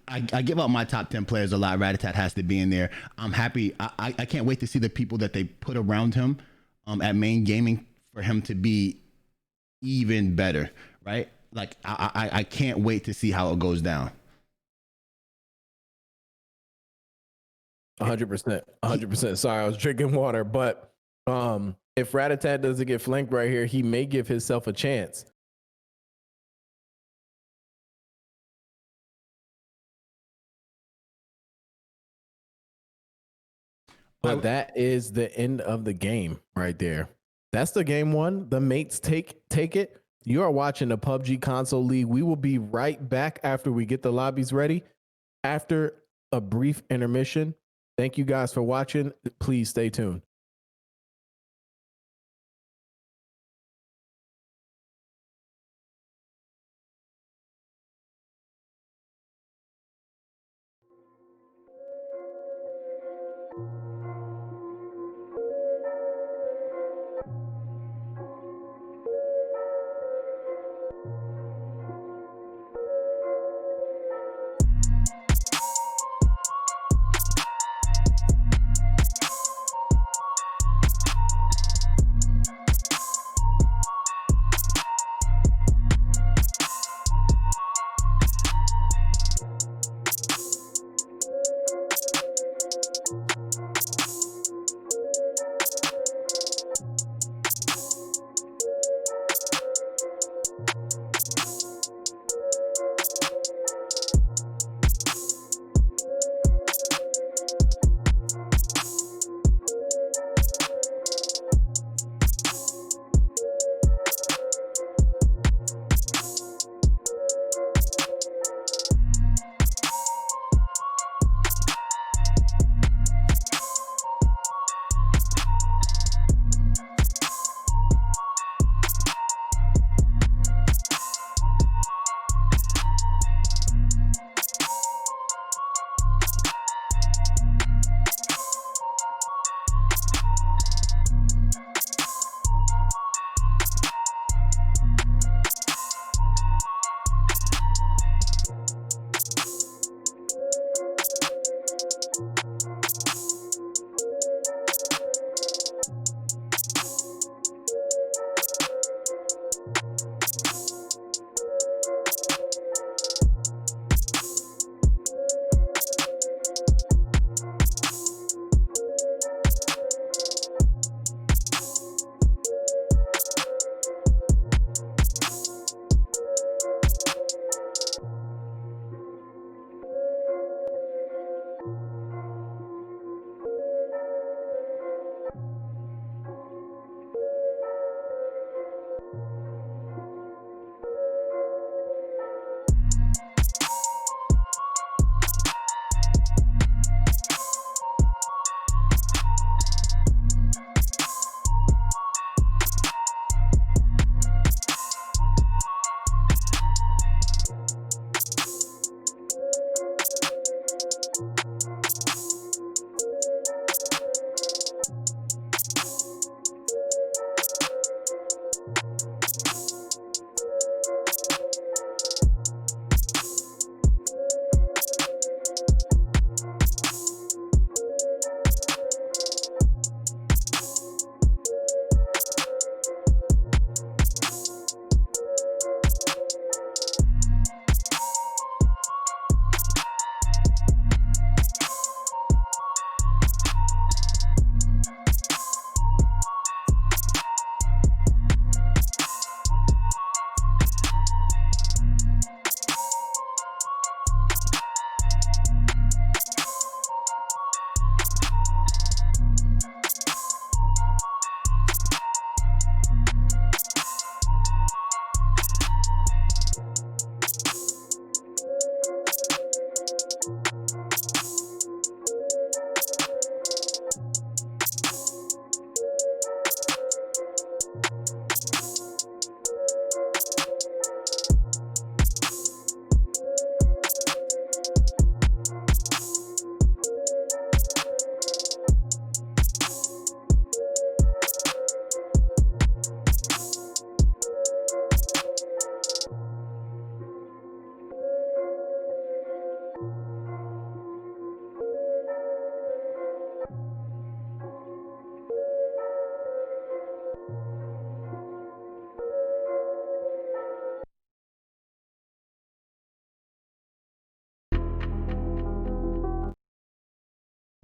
I give out my top 10 players a lot, Ratatat has to be in there. I'm happy. I can't wait to see the people that they put around him at Main Gaming for him to be even better, right? Like, I can't wait to see how it goes down. 100%. Sorry, I was drinking water. But if Ratatat doesn't get flanked right here, he may give himself a chance. But that is the end of the game right there. That's the game one. The mates take it. You are watching the PUBG Console League. We will be right back after we get the lobbies ready, after a brief intermission. Thank you guys for watching. Please stay tuned.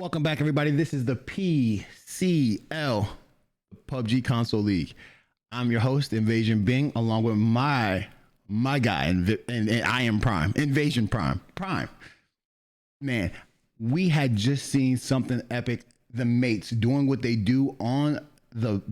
Welcome back, everybody. This is the PCL, PUBG Console League. I'm your host, Invasion Bing, along with my guy, and I am Prime, Invasion Prime. Man, we had just seen something epic. The mates doing what they do on in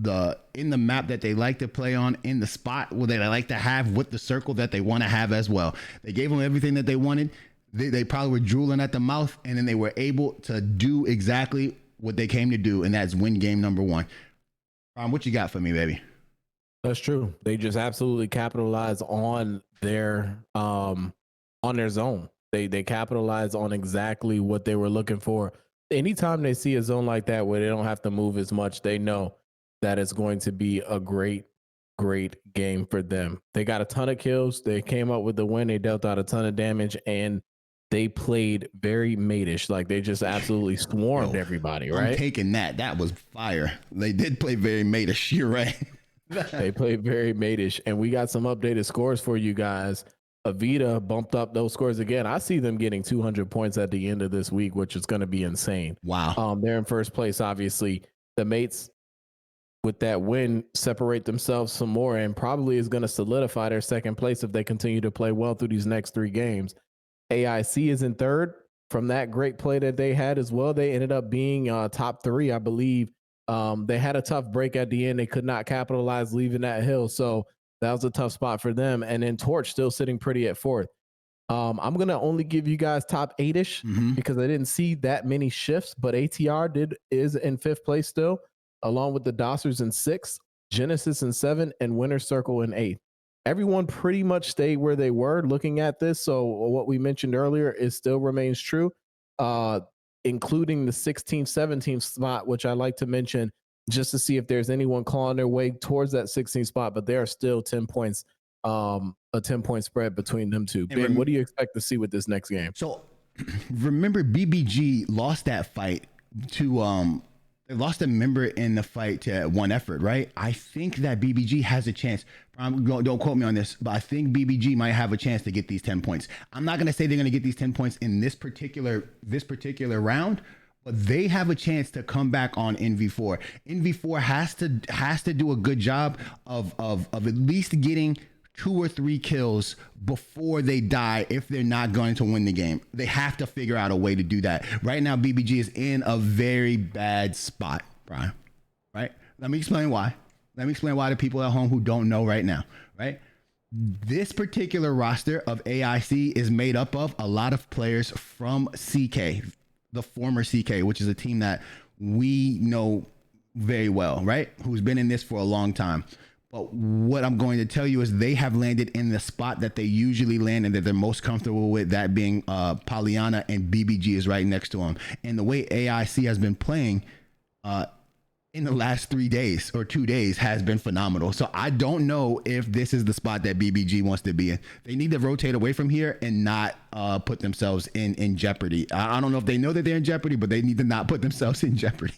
the map that they like to play on, in the spot where they like to have, with the circle that they want to have as well. They gave them everything that they wanted. They probably were drooling at the mouth, and then they were able to do exactly what they came to do, and that's win game number one. What you got for me, baby? That's true. They just absolutely capitalize on their zone. They capitalize on exactly what they were looking for. Anytime they see a zone like that where they don't have to move as much, they know that it's going to be a great game for them. They got a ton of kills. They came up with the win. They dealt out a ton of damage, and they played very mate-ish. Like, they just absolutely swarmed everybody, right? I'm taking that. That was fire. They did play very mate-ish. You're right. They played very mate-ish, and we got some updated scores for you guys. Avita bumped up those scores again. I see them getting 200 points at the end of this week, which is going to be insane. Wow. They're in first place, obviously. The mates, with that win, separate themselves some more, and probably is going to solidify their second place if they continue to play well through these next three games. AIC is in third from that great play that they had as well. They ended up being top three, I believe. They had a tough break at the end. They could not capitalize leaving that hill. So that was a tough spot for them. And then Torch still sitting pretty at fourth. I'm going to only give you guys top 8-ish because I didn't see that many shifts, but ATR is in fifth place still, along with the Dossers in sixth, Genesis in seventh, and Winner Circle in eighth. Everyone pretty much stayed where they were looking at this. So what we mentioned earlier is still remains true, including the 16th, 17th spot, which I like to mention just to see if there's anyone clawing their way towards that 16th spot. But there are still 10 points, a 10-point spread between them two. Ben, what do you expect to see with this next game? So remember, BBG lost that fight to they lost a member in the fight to one effort, right? I think that BBG has a chance. Don't quote me on this, but I think BBG might have a chance to get these 10 points. I'm not going to say they're going to get these 10 points in this particular round, but they have a chance to come back on NV4. NV4 has to do a good job of at least getting 2 or 3 kills before they die if they're not going to win the game. They have to figure out a way to do that. Right now, BBG is in a very bad spot, Brian. Right? Let me explain why. Let me explain why to people at home who don't know right now, right? This particular roster of AIC is made up of a lot of players from CK, the former CK, which is a team that we know very well, right? Who's been in this for a long time. But what I'm going to tell you is they have landed in the spot that they usually land and that they're most comfortable with, that being Pollyanna, and BBG is right next to them. And the way AIC has been playing in the last 3 days or 2 days has been phenomenal. So I don't know if this is the spot that BBG wants to be in. They need to rotate away from here and not put themselves in jeopardy. I don't know if they know that they're in jeopardy, but they need to not put themselves in jeopardy.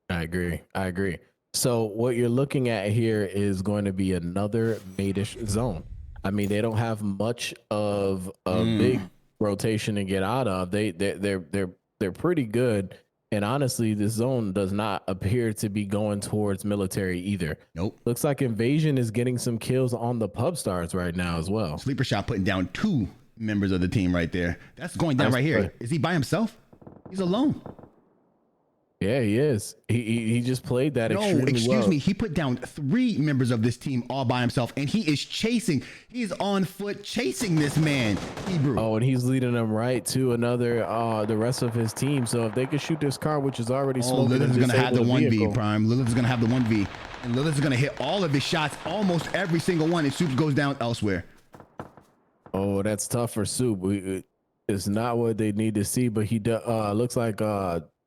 I agree. So what you're looking at here is going to be another mate-ish zone. I mean, they don't have much of a big rotation to get out of. They're pretty good. And honestly, this zone does not appear to be going towards military either. Nope. Looks like Invasion is getting some kills on the pub stars right now as well. Sleeper Shot putting down 2 members of the team right there. That's going down right here. Is he by himself? He's alone. Yeah, he is. He just played that extremely well. Excuse me. He put down 3 members of this team all by himself, and he is chasing. He's on foot chasing this man, Hebrew. Oh, and he's leading them right to another, the rest of his team. So if they could shoot this car, which is already smoking, Lilith's going to have the 1v, Prime. Lilith's going to have the 1v, and Lilith's going to hit all of his shots, almost every single one, and Soup goes down elsewhere. Oh, that's tough for Soup. It's not what they need to see, but he looks like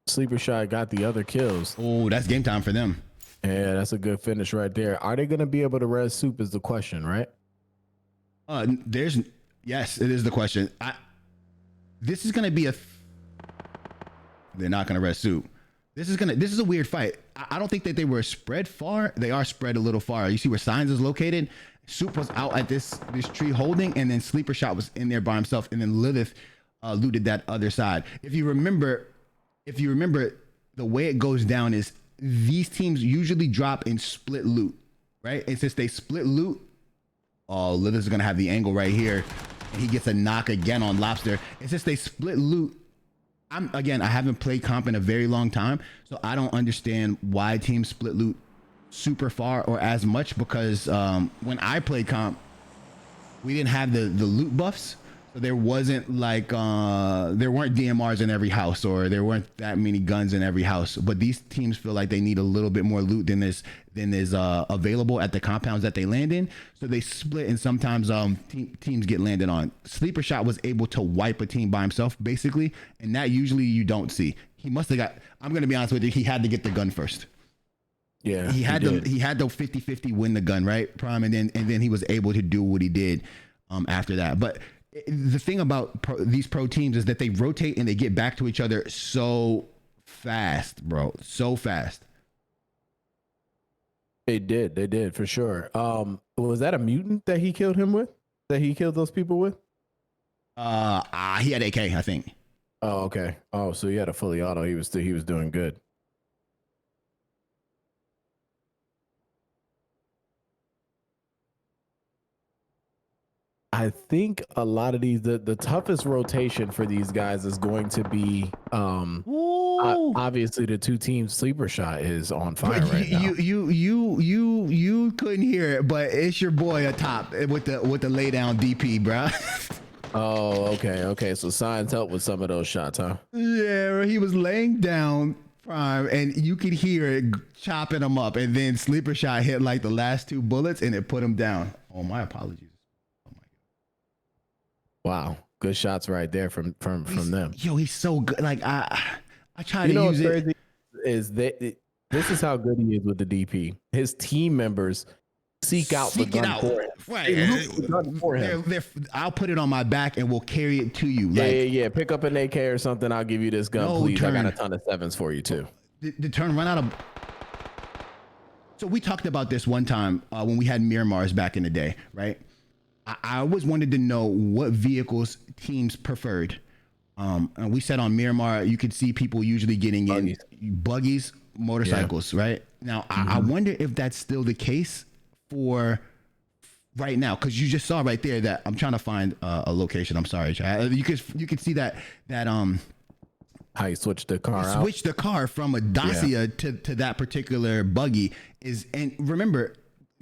Sleeper Shot got the other kills. Oh, that's game time for them. Yeah, that's a good finish right there. Are they going to be able to res Soup is the question, right? Yes, it is the question. This is going to be they're not going to res Soup. This is a weird fight. I don't think that they were spread far. They are spread a little far. You see where Signs is located? Soup was out at this tree holding, and then Sleeper Shot was in there by himself, and then Lilith looted that other side. If you remember, if you remember, the way it goes down is these teams usually drop in split loot, right? And since they split loot, oh, Lithers is gonna have the angle right here, and he gets a knock again on Lobster. And since they split loot, I haven't played comp in a very long time, so I don't understand why teams split loot super far or as much, because when I played comp, we didn't have the loot buffs. So there wasn't like there weren't DMRs in every house, or there weren't that many guns in every house. But these teams feel like they need a little bit more loot than is available at the compounds that they land in. So they split, and sometimes teams get landed on. Sleeper Shot was able to wipe a team by himself, basically, and that usually you don't see. He must have got. I'm gonna be honest with you. He had to get the gun first. Yeah, he had to 50-50 win the gun, right, Prime, and then he was able to do what he did after that. But the thing about these pro teams is that they rotate and they get back to each other so fast, bro. So fast. They did for sure. Was that a mutant that he killed him with? That he killed those people with? He had AK, I think. Oh, okay. Oh, so he had a fully auto. He was doing good. I think a lot of these, the toughest rotation for these guys is going to be obviously the two teams. Sleeper Shot is on fire right now. You couldn't hear it, but it's your boy atop with the lay down DP, bro. Oh, okay. So Signs helped with some of those shots, huh? Yeah, he was laying down Prime, and you could hear it chopping him up, and then Sleeper Shot hit like the last two bullets, and it put him down. Oh, my apologies. Wow, good shots right there from them. Yo, he's so good. Like I try to use what's it. Crazy is that this is how good he is with the DP. His team members seek out the gun for him. Right. I'll put it on my back and we'll carry it to you. Yeah. Pick up an AK or something. I'll give you this gun, please. I got a ton of 7s for you too. The turn run out of. So we talked about this one time when we had Miramars back in the day, right? I always wanted to know what vehicles teams preferred. And we said on Miramar, you could see people usually getting in buggies, motorcycles, right? Now, I wonder if that's still the case for right now, because you just saw right there that I'm trying to find a location. I'm sorry, Chad. You could see that how you switched the car out. Switched the car from a Dacia to that particular buggy and remember,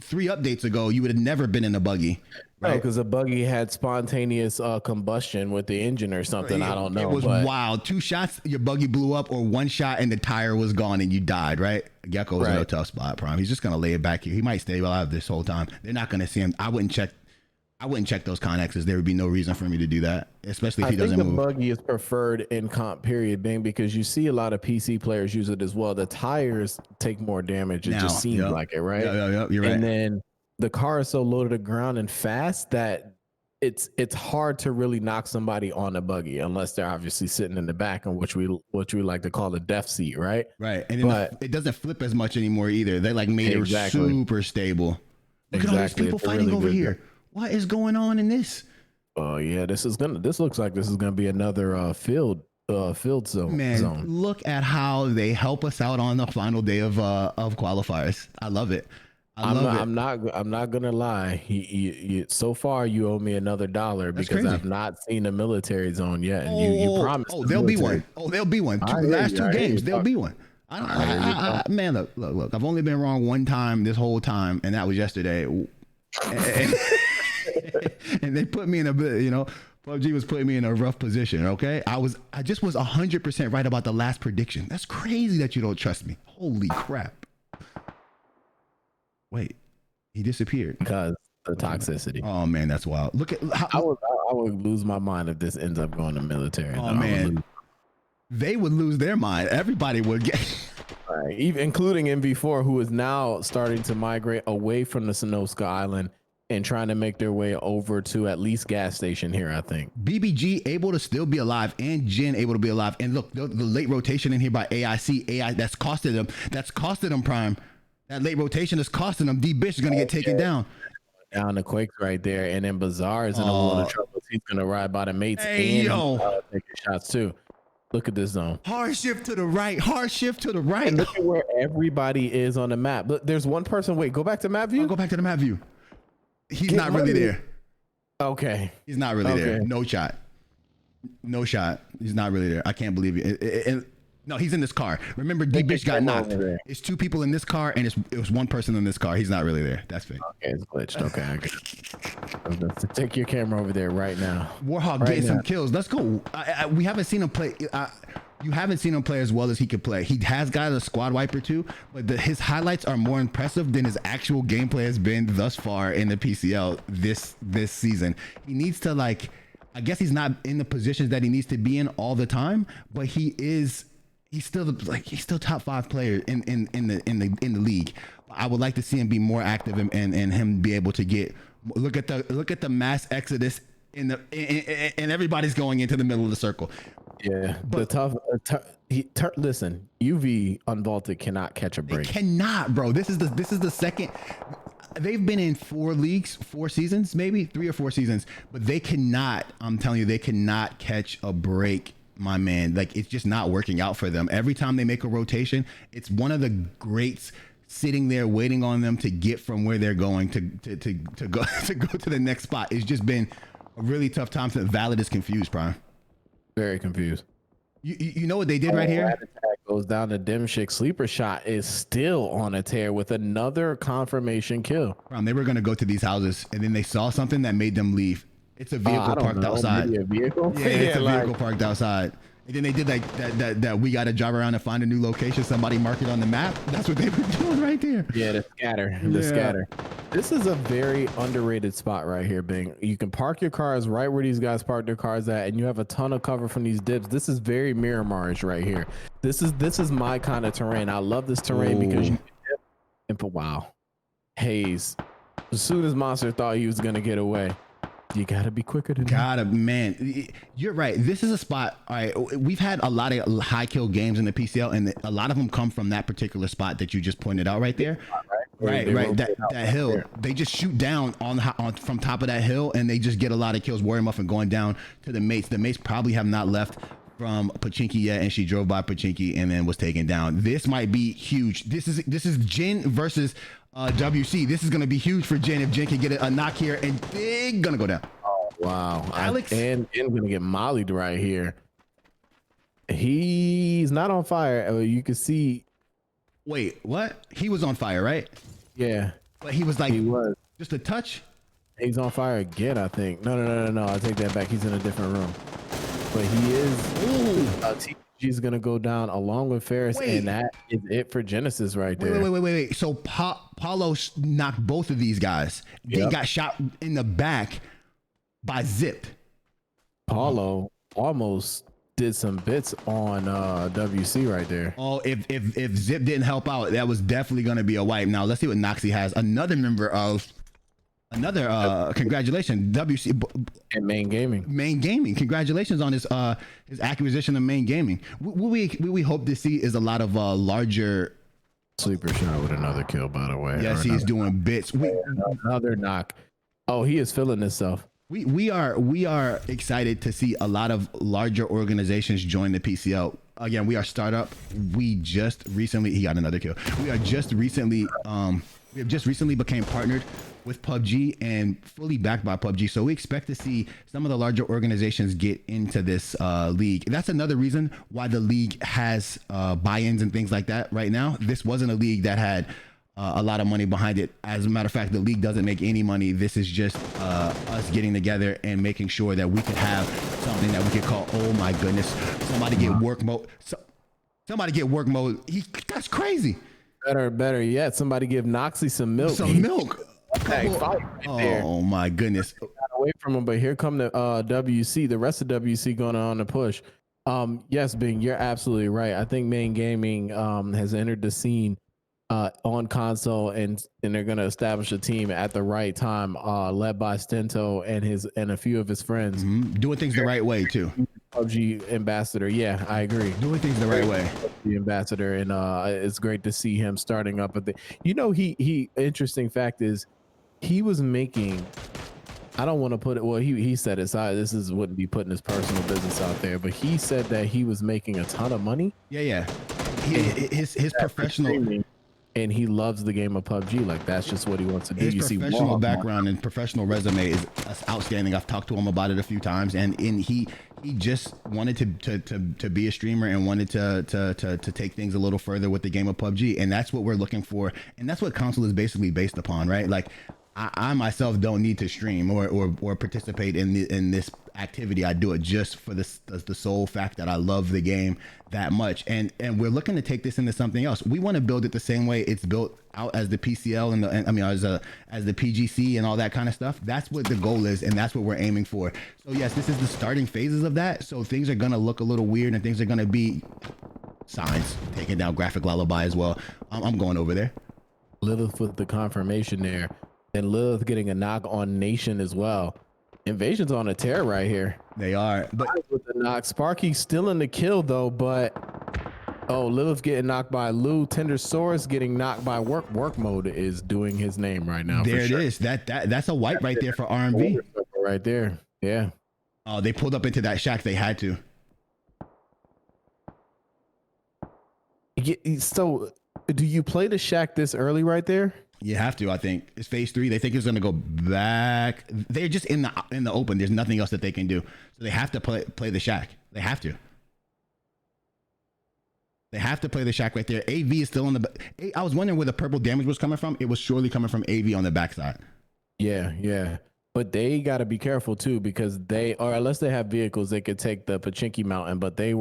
3 updates ago, you would have never been in a buggy. Right, because a buggy had spontaneous combustion with the engine or something. I don't know. It was wild. 2 shots, your buggy blew up, or 1 shot and the tire was gone and you died. Right? Gecko was in a tough spot. Prime. He's just gonna lay it back here. He might stay alive this whole time. They're not gonna see him. I wouldn't check those connexes. There would be no reason for me to do that, especially if he doesn't move. The buggy is preferred in comp period, Bing, because you see a lot of PC players use it as well. The tires take more damage. It just seems like it, right? Yeah, you're right. And then the car is so low to the ground and fast that it's hard to really knock somebody on a buggy unless they're obviously sitting in the back, and which we like to call the death seat, right? Right. And then it doesn't flip as much anymore either. They like made it super stable. Look at all these people fighting really over here. What is going on in this? Oh yeah, this looks like this is gonna be another field zone. Man, look at how they help us out on the final day of qualifiers. I love it. I'm not gonna lie. You so far you owe me another $1 because I've not seen a military zone yet, and you promised. There'll be one. There'll be one. Last 2 games, there'll be one. Man, look. I've only been wrong one time this whole time, and that was yesterday. And they put me in PUBG was putting me in a rough position. Okay, I just was 100% right about the last prediction. That's crazy that you don't trust me. Holy crap. Wait, he disappeared because the toxicity. Oh man, that's wild. Look at how I would lose my mind if this ends up going to military. Oh man, they would lose their mind. Everybody would get. Right, even including MV4, who is now starting to migrate away from the Sonoska Island and trying to make their way over to at least gas station here, I think. BBG able to still be alive, and Jin able to be alive. And look, the late rotation in here by AI that's costed them. That's costed them Prime. That late rotation is costing them. D Bish is gonna get taken down. Down the Quakes right there, and then Bazaar is in a world of trouble. He's gonna ride by the mates and taking shots too. Look at this zone. Hard shift to the right. Hard shift to the right. And look at where everybody is on the map. Look, there's one person. Wait, go back to map view. Go back to the map view. He's not really there. Okay. He's not really there. No shot. No shot. He's not really there. I can't believe it. No, he's in this car. Remember, D-Bitch got knocked. It's two people in this car, and it was one person in this car. He's not really there. That's fake. Okay, it's glitched. Okay, I get it. Take your camera over there right now. Warhawk getting some kills. Let's go. We haven't seen him play. You haven't seen him play as well as he could play. He has got a squad wiper too, but his highlights are more impressive than his actual gameplay has been thus far in the PCL this season. He needs to I guess he's not in the positions that he needs to be in all the time, but he's still top 5 player in the league. I would like to see him be more active and him be able to get look at the mass exodus and everybody's going into the middle of the circle. Yeah, but listen, UV unvaulted cannot catch a break. They cannot, bro. This is the second. They've been in 4 leagues, 4 seasons, maybe 3 or 4 seasons, but they cannot. I'm telling you, they cannot catch a break, my man. It's just not working out for them. Every time they make a rotation, it's one of the greats sitting there waiting on them to get from where they're going to go to the next spot. It's just been a really tough time. Valid is confused, Prime. Very confused. You know what they did right here? Attack goes down to Dimshik. Sleeper shot is still on a tear with another confirmation kill. They were going to go to these houses, and then they saw something that made them leave. It's a vehicle parked outside. Maybe a vehicle? Yeah, it's a vehicle parked outside. And then they did that we got to drive around and find a new location. Somebody mark it on the map. That's what they were doing right there. Yeah, the scatter. This is a very underrated spot right here, Bing. You can park your cars right where these guys park their cars at, and you have a ton of cover from these dips. This is very Miramarish right here. This is my kind of terrain. I love this terrain because you can dip and put, wow. Haze. As soon as Monster thought he was gonna get away, you gotta be quicker than man. You're right. This is a spot. All right, we've had a lot of high kill games in the PCL, and a lot of them come from that particular spot that you just pointed out right there. Right. That hill. There. They just shoot down on from top of that hill, and they just get a lot of kills. Worry Muffin going down to the mates. The mates probably have not left from Pachinki yet, and she drove by Pachinki and then was taken down. This might be huge. This is Jin versus WC. This is going to be huge for Jin if Jin can get a knock here, and they're going to go down. Oh, wow. Alex. And going to get mollied right here. He's not on fire. You can see. Wait, what? He was on fire, right? Yeah. But he was just a touch? He's on fire again, I think. No. I take that back. He's in a different room. But he is. TPG's going to go down along with Ferris, and that is it for Genesis right there. Wait. So Paulo knocked both of these guys. They got shot in the back by Zip. Paulo almost did some bits on WC right there. Oh, if Zip didn't help out, that was definitely going to be a wipe. Now let's see what Noxie has. Another congratulations, WC and Main Gaming. Congratulations on his acquisition of Main Gaming. What we hope to see is a lot of larger. Sleeper shot with another kill, by the way. Yes, he's doing bits. Another knock. Oh, he is feeling himself. We are excited to see a lot of larger organizations join the PCL. Again, we are startup. He got another kill. We have just recently became partnered with PUBG and fully backed by PUBG. So we expect to see some of the larger organizations get into this league. That's another reason why the league has buy-ins and things like that right now. This wasn't a league that had a lot of money behind it. As a matter of fact, the league doesn't make any money. This is just us getting together and making sure that we could have something that we could call, oh my goodness, somebody get work mode. Somebody get work mode. That's crazy. Better yet, somebody give Noxie some milk. Oh my goodness. Got away from him, but here come the WC. The rest of WC going on the push. Yes, Bing, you're absolutely right. I think Main Gaming has entered the scene on console, and they're going to establish a team at the right time, led by Stento and a few of his friends. Doing things the right way too. PUBG ambassador. Yeah, I agree. Doing things the right way. The ambassador, and it's great to see him starting up. He interesting fact is he was making I don't want to put it. Well, he said it. So this is wouldn't be putting his personal business out there, but he said that he was making a ton of money. Yeah. His professional, and he loves the game of PUBG. Like that's just what he wants to do. his professional background and professional resume is outstanding. I've talked to him about it a few times, and he just wanted to be a streamer and wanted to take things a little further with the game of PUBG, and that's what we're looking for, and that's what console is basically based upon, right? Like I myself don't need to stream or participate in this activity. I do it just for the sole fact that I love the game that much, and we're looking to take this into something else. We want to build it the same way it's built out as the PCL and as the PGC and all that kind of stuff. That's what the goal is, and that's what we're aiming for. So yes, this is the starting phases of that. So things are gonna look a little weird, and things are gonna be signs taking down graphic lullaby as well. I'm going over there. Lilith with the confirmation there, and Lilith getting a knock on Nation as well. Invasion's on a tear right here. They are, but with the knock, Sparky still in the kill though. But Lilith getting knocked by Lou. Tendersaurus getting knocked by Work Mode is doing his name right now. There it is. That's a wipe right there for RMV. Right there. Yeah. Oh, they pulled up into that shack. They had to. So, do you play the shack this early right there? You have to. I think it's phase 3. They think it's going to go back. They're just in the open. There's nothing else that they can do. So they have to play the shack. They have to. They have to play the shack right there. AV is still on the. I was wondering where the purple damage was coming from. It was surely coming from AV on the backside. Yeah. But they got to be careful too, because or unless they have vehicles, they could take the Pachinki Mountain. But they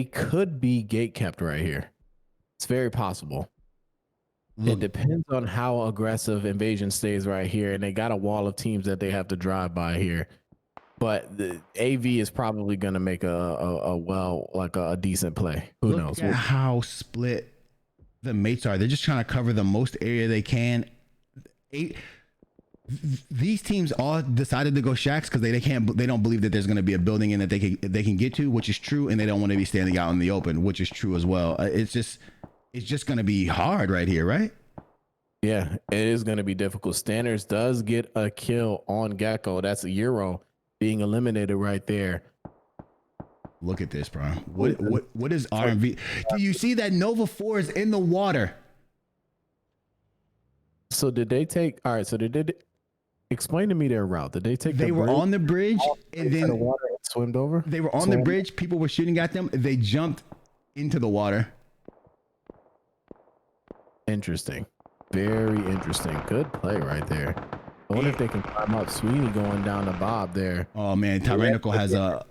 could be gate kept right here. It's very possible. It depends on how aggressive Invasion stays right here, and they got a wall of teams that they have to drive by here. But the AV is probably going to make a decent play. Who knows? Look at how split the mates are. They're just trying to cover the most area they can. These teams all decided to go shacks because they don't believe that there's going to be a building in that they can get to, which is true, and they don't want to be standing out in the open, which is true as well. It's just going to be hard right here, right? Yeah, it is going to be difficult. Standards does get a kill on Gecko. That's a Euro being eliminated right there. Look at this, bro. What is RMV? Do you see that Nova 4 is in the water? So did they take? All right. So they did. Explain to me their route. Did they take? They were on the bridge and then the water and swimmed over. They were on the bridge. People were shooting at them. They jumped into the water. Interesting. Very interesting. Good play right there. I wonder if they can climb up. Sweeney going down to Bob there. Oh man, Tyrannical has a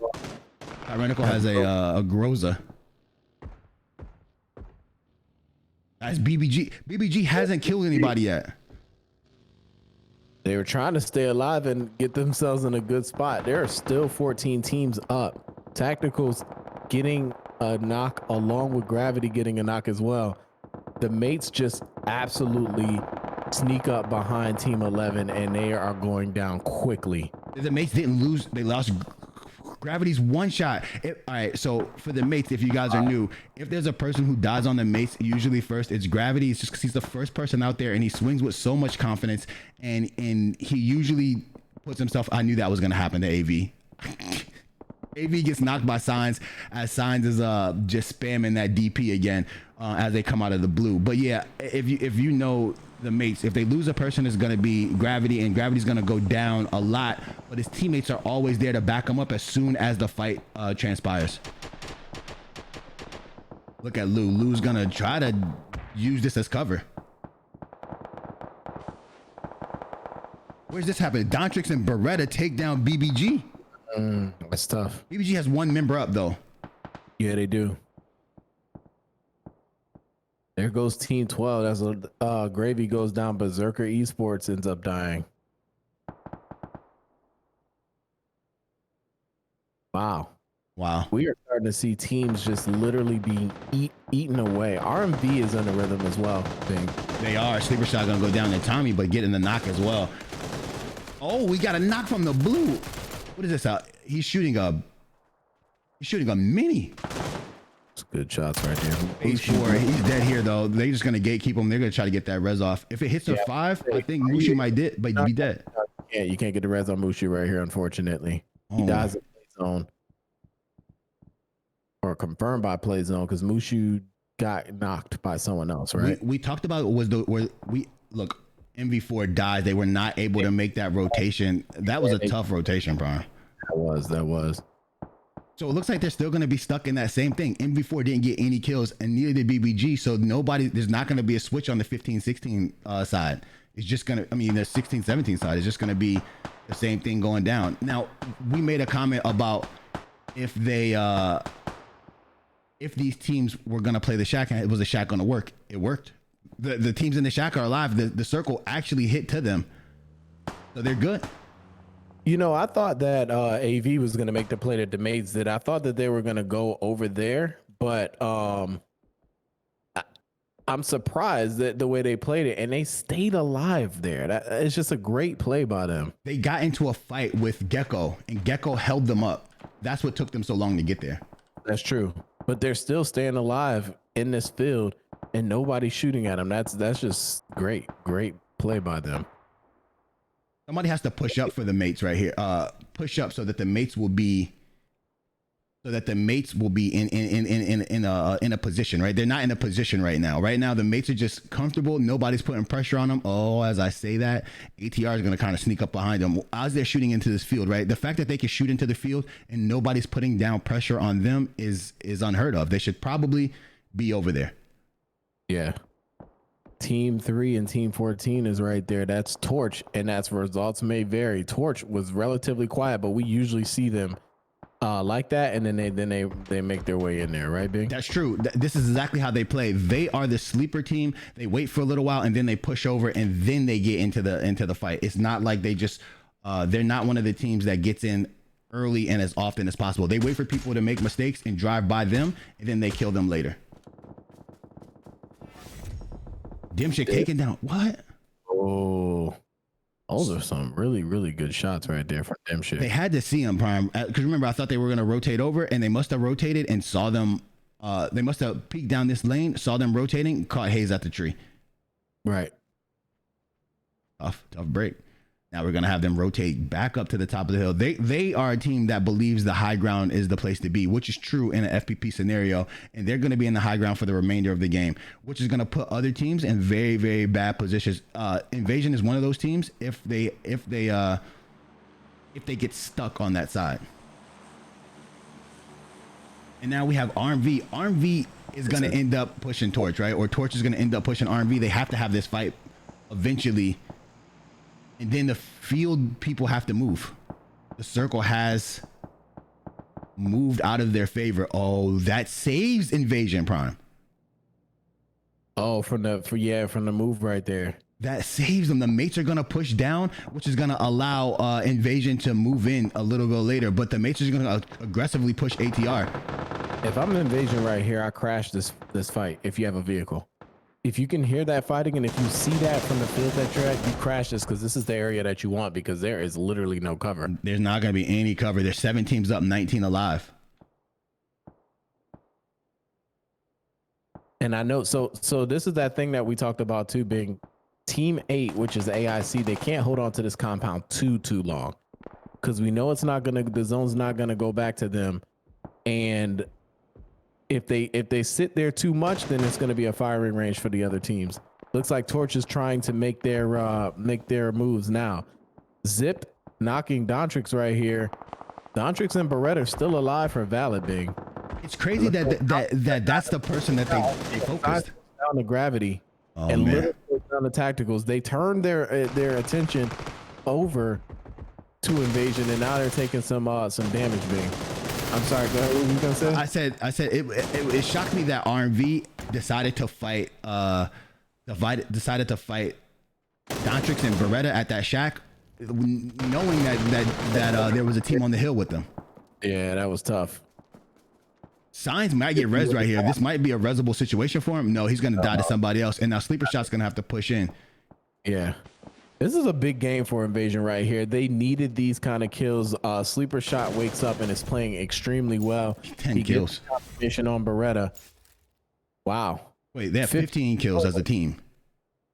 Groza. That's BBG. BBG hasn't killed anybody yet. They were trying to stay alive and get themselves in a good spot. There are still 14 teams up. Tacticals getting a knock along with Gravity getting a knock as well. The mates just absolutely sneak up behind Team 11 and they are going down quickly. The mates didn't lose. They lost. Gravity's one shot. All right, so for the mates, if you guys are new, if there's a person who dies on the mates, usually first it's Gravity. It's just because he's the first person out there and he swings with so much confidence, and he usually puts himself. I knew that was gonna happen to AV. AV gets knocked by Signs, as Signs is just spamming that DP again as they come out of the blue. But yeah, if you know the mates, if they lose a person, it's going to be Gravity, and Gravity's going to go down a lot, but his teammates are always there to back him up as soon as the fight transpires. Look at Lou. Lou's going to try to use this as cover. Where's this happening? Dontrix and Beretta take down BBG. That's tough. BBG has one member up though. Yeah, they do. There goes Team 12. That's Gravy goes down. Berserker Esports ends up dying. Wow. We are starting to see teams just literally being eaten away. RMV is in the rhythm as well. They are. Sleeper Shot gonna go down to Tommy, but getting the knock as well. Oh, we got a knock from the blue. What is this? He's shooting a mini. good shots right there. Phase 4, he's dead here though. They're just gonna gatekeep him. They're gonna try to get that res off. If it hits a 5, I think Mushi might be dead. Yeah, you can't get the res on Mushi right here, unfortunately. He dies in play zone. Or confirmed by play zone because Mushu got knocked by someone else, right? We talked about look, MV4 died. They were not able to make that rotation. That was a tough rotation, Brian. That was. So it looks like they're still going to be stuck in that same thing. MV4 didn't get any kills, and neither did BBG. So there's not going to be a switch on the 15-16 side. It's just going to, the 16-17 side is just going to be the same thing going down. Now, we made a comment about if these teams were going to play the shack, and was the shack going to work? It worked. The teams in the shack are alive. The circle actually hit to them. So they're good. I thought that AV was going to make the play that the Maids did. I thought that they were going to go over there, but I'm surprised that the way they played it, and they stayed alive there. It's just a great play by them. They got into a fight with Gecko, and Gecko held them up. That's what took them so long to get there. That's true. But they're still staying alive in this field, and nobody's shooting at them. That's just great play by them. Somebody has to push up for the mates right here. Push up so that the mates will be in a position, right? They're not in a position right now. Right now, the mates are just comfortable. Nobody's putting pressure on them. Oh, as I say that, ATR is going to kind of sneak up behind them as they're shooting into this field, right? The fact that they can shoot into the field and nobody's putting down pressure on them is unheard of. They should probably be over there. Yeah. Team 3 and Team 14 is right there. That's Torch, and that's results may vary. Torch was relatively quiet, but we usually see them like that, and then they make their way in there, right, Bing? That's true. This is exactly how they play. They are the sleeper team. They wait for a little while, and then they push over, and then they get into the fight. It's not like they just they're not one of the teams that gets in early and as often as possible. They wait for people to make mistakes and drive by them, and then they kill them later. Dim shit taken down. What? Oh, those are some really, really good shots right there from Dim shit. They had to see him, Prime. Because remember, I thought they were going to rotate over, and they must have rotated and saw them. They must have peeked down this lane, saw them rotating, caught Hayes at the tree. Right. Tough break. Now we're going to have them rotate back up to the top of the hill. They are a team that believes the high ground is the place to be, which is true in an FPP scenario. And they're going to be in the high ground for the remainder of the game, which is going to put other teams in very, very bad positions. Invasion is one of those teams if they get stuck on that side. And now we have RMV. RMV is going to end up pushing Torch, right? Or Torch is going to end up pushing RMV. They have to have this fight eventually. And then the field people have to move. The circle has moved out of their favor. Oh, that saves Invasion, Prime. Oh, from the move right there. That saves them. The mates are going to push down, which is going to allow Invasion to move in a little bit later. But the mates are going to aggressively push ATR. If I'm Invasion right here, I crash this fight if you have a vehicle. If you can hear that fighting and if you see that from the field that you're at, you crash this because this is the area that you want because there is literally no cover. There's not going to be any cover. There's 7 teams up, 19 alive. And I know, so this is that thing that we talked about too, being Team 8, which is AIC. They can't hold on to this compound too long because we know the zone's not going to go back to them. And if they sit there too much, then it's going to be a firing range for the other teams. Looks like Torch is trying to make their moves now. Zip knocking Dontrix right here. Dontrix and Beretta are still alive for Valid Bing. It's crazy that's the person that they focused down the gravity and literally down the tacticals. They turned their attention over to Invasion, and now they're taking some damage. Bing. I'm sorry. Go ahead. What were you gonna say? I said it shocked me that RMV decided to fight Dontrix and Beretta at that shack, knowing that there was a team on the hill with them. Yeah, that was tough. Signs might get res right here. This might be a resable situation for him. No, he's gonna die to somebody else, and now Sleeper Shot's gonna have to push in. Yeah. This is a big game for Invasion right here. They needed these kind of kills. Sleeper Shot wakes up and is playing extremely well. 10 kills. Mission on Beretta. Wow. Wait, they have 15 kills as a team.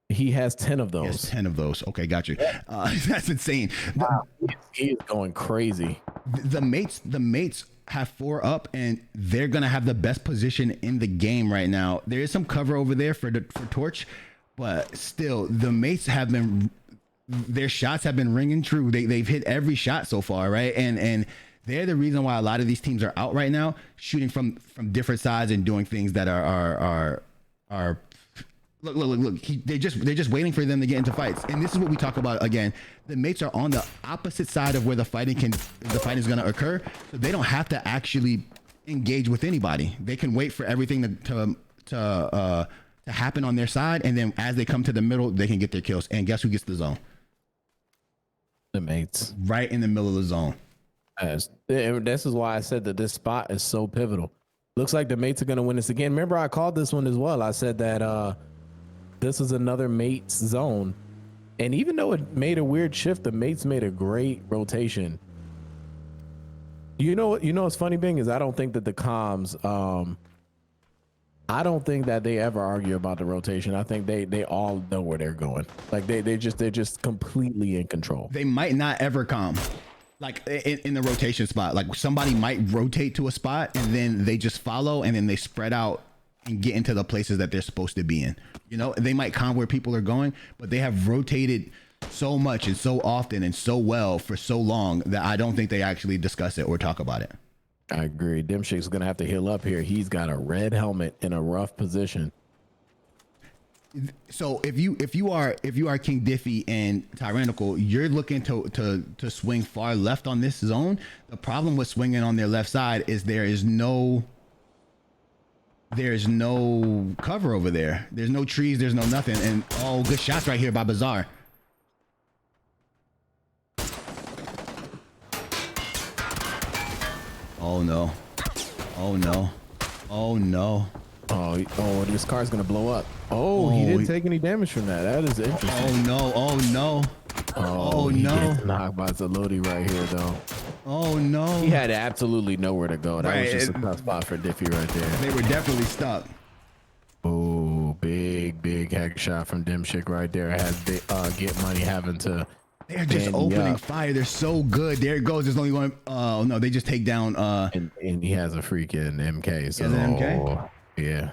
He has 10 of those. He has 10 of those. Okay, got you. That's insane. Wow. He is going crazy. The mates have 4 up, and they're gonna have the best position in the game right now. There is some cover over there for Torch, but still, the mates have been. Their shots have been ringing true. They've hit every shot so far, right? And they're the reason why a lot of these teams are out right now, shooting from different sides and doing things that are look. They're just waiting for them to get into fights. And this is what we talk about again. The mates are on the opposite side of where the fight is going to occur, so they don't have to actually engage with anybody. They can wait for everything to happen on their side, and then as they come to the middle, they can get their kills. And guess who gets the zone? The mates. Right in the middle of the zone. This is why I said that this spot is so pivotal. Looks like the mates are going to win this again. Remember, I called this one as well. I said that this is another mates zone. And even though it made a weird shift, the mates made a great rotation. You know what's funny, Bing, is I don't think that the comms, I don't think that they ever argue about the rotation. I think they all know where they're going. Like they're just completely in control. They might not ever come. Like in the rotation spot, like somebody might rotate to a spot and then they just follow and then they spread out and get into the places that they're supposed to be in. You know, they might come where people are going, but they have rotated so much and so often and so well for so long that I don't think they actually discuss it or talk about it. I agree. Dimshik's gonna have to heal up here. He's got a red helmet in a rough position. So if you are King Diffie and Tyrannical, you're looking to swing far left on this zone. The problem with swinging on their left side is there is no cover over there. There's no trees. There's no nothing. And good shots right here by Bazaar. Oh no. Oh no. Oh no. Oh, this car's gonna blow up. Oh, he didn't take any damage from that. That is interesting. Oh no. Oh no. Oh no. Knocked by Zalodi right here though. Oh no. He had absolutely nowhere to go. That was just a tough spot for Diffie right there. They were definitely stuck. Oh, big heck shot from Dimshik right there. Had Get Money having to. They're just opening fire. They're so good. There it goes. There's only one. Oh no, they just take down. And he has a freaking MK. So MK? Yeah.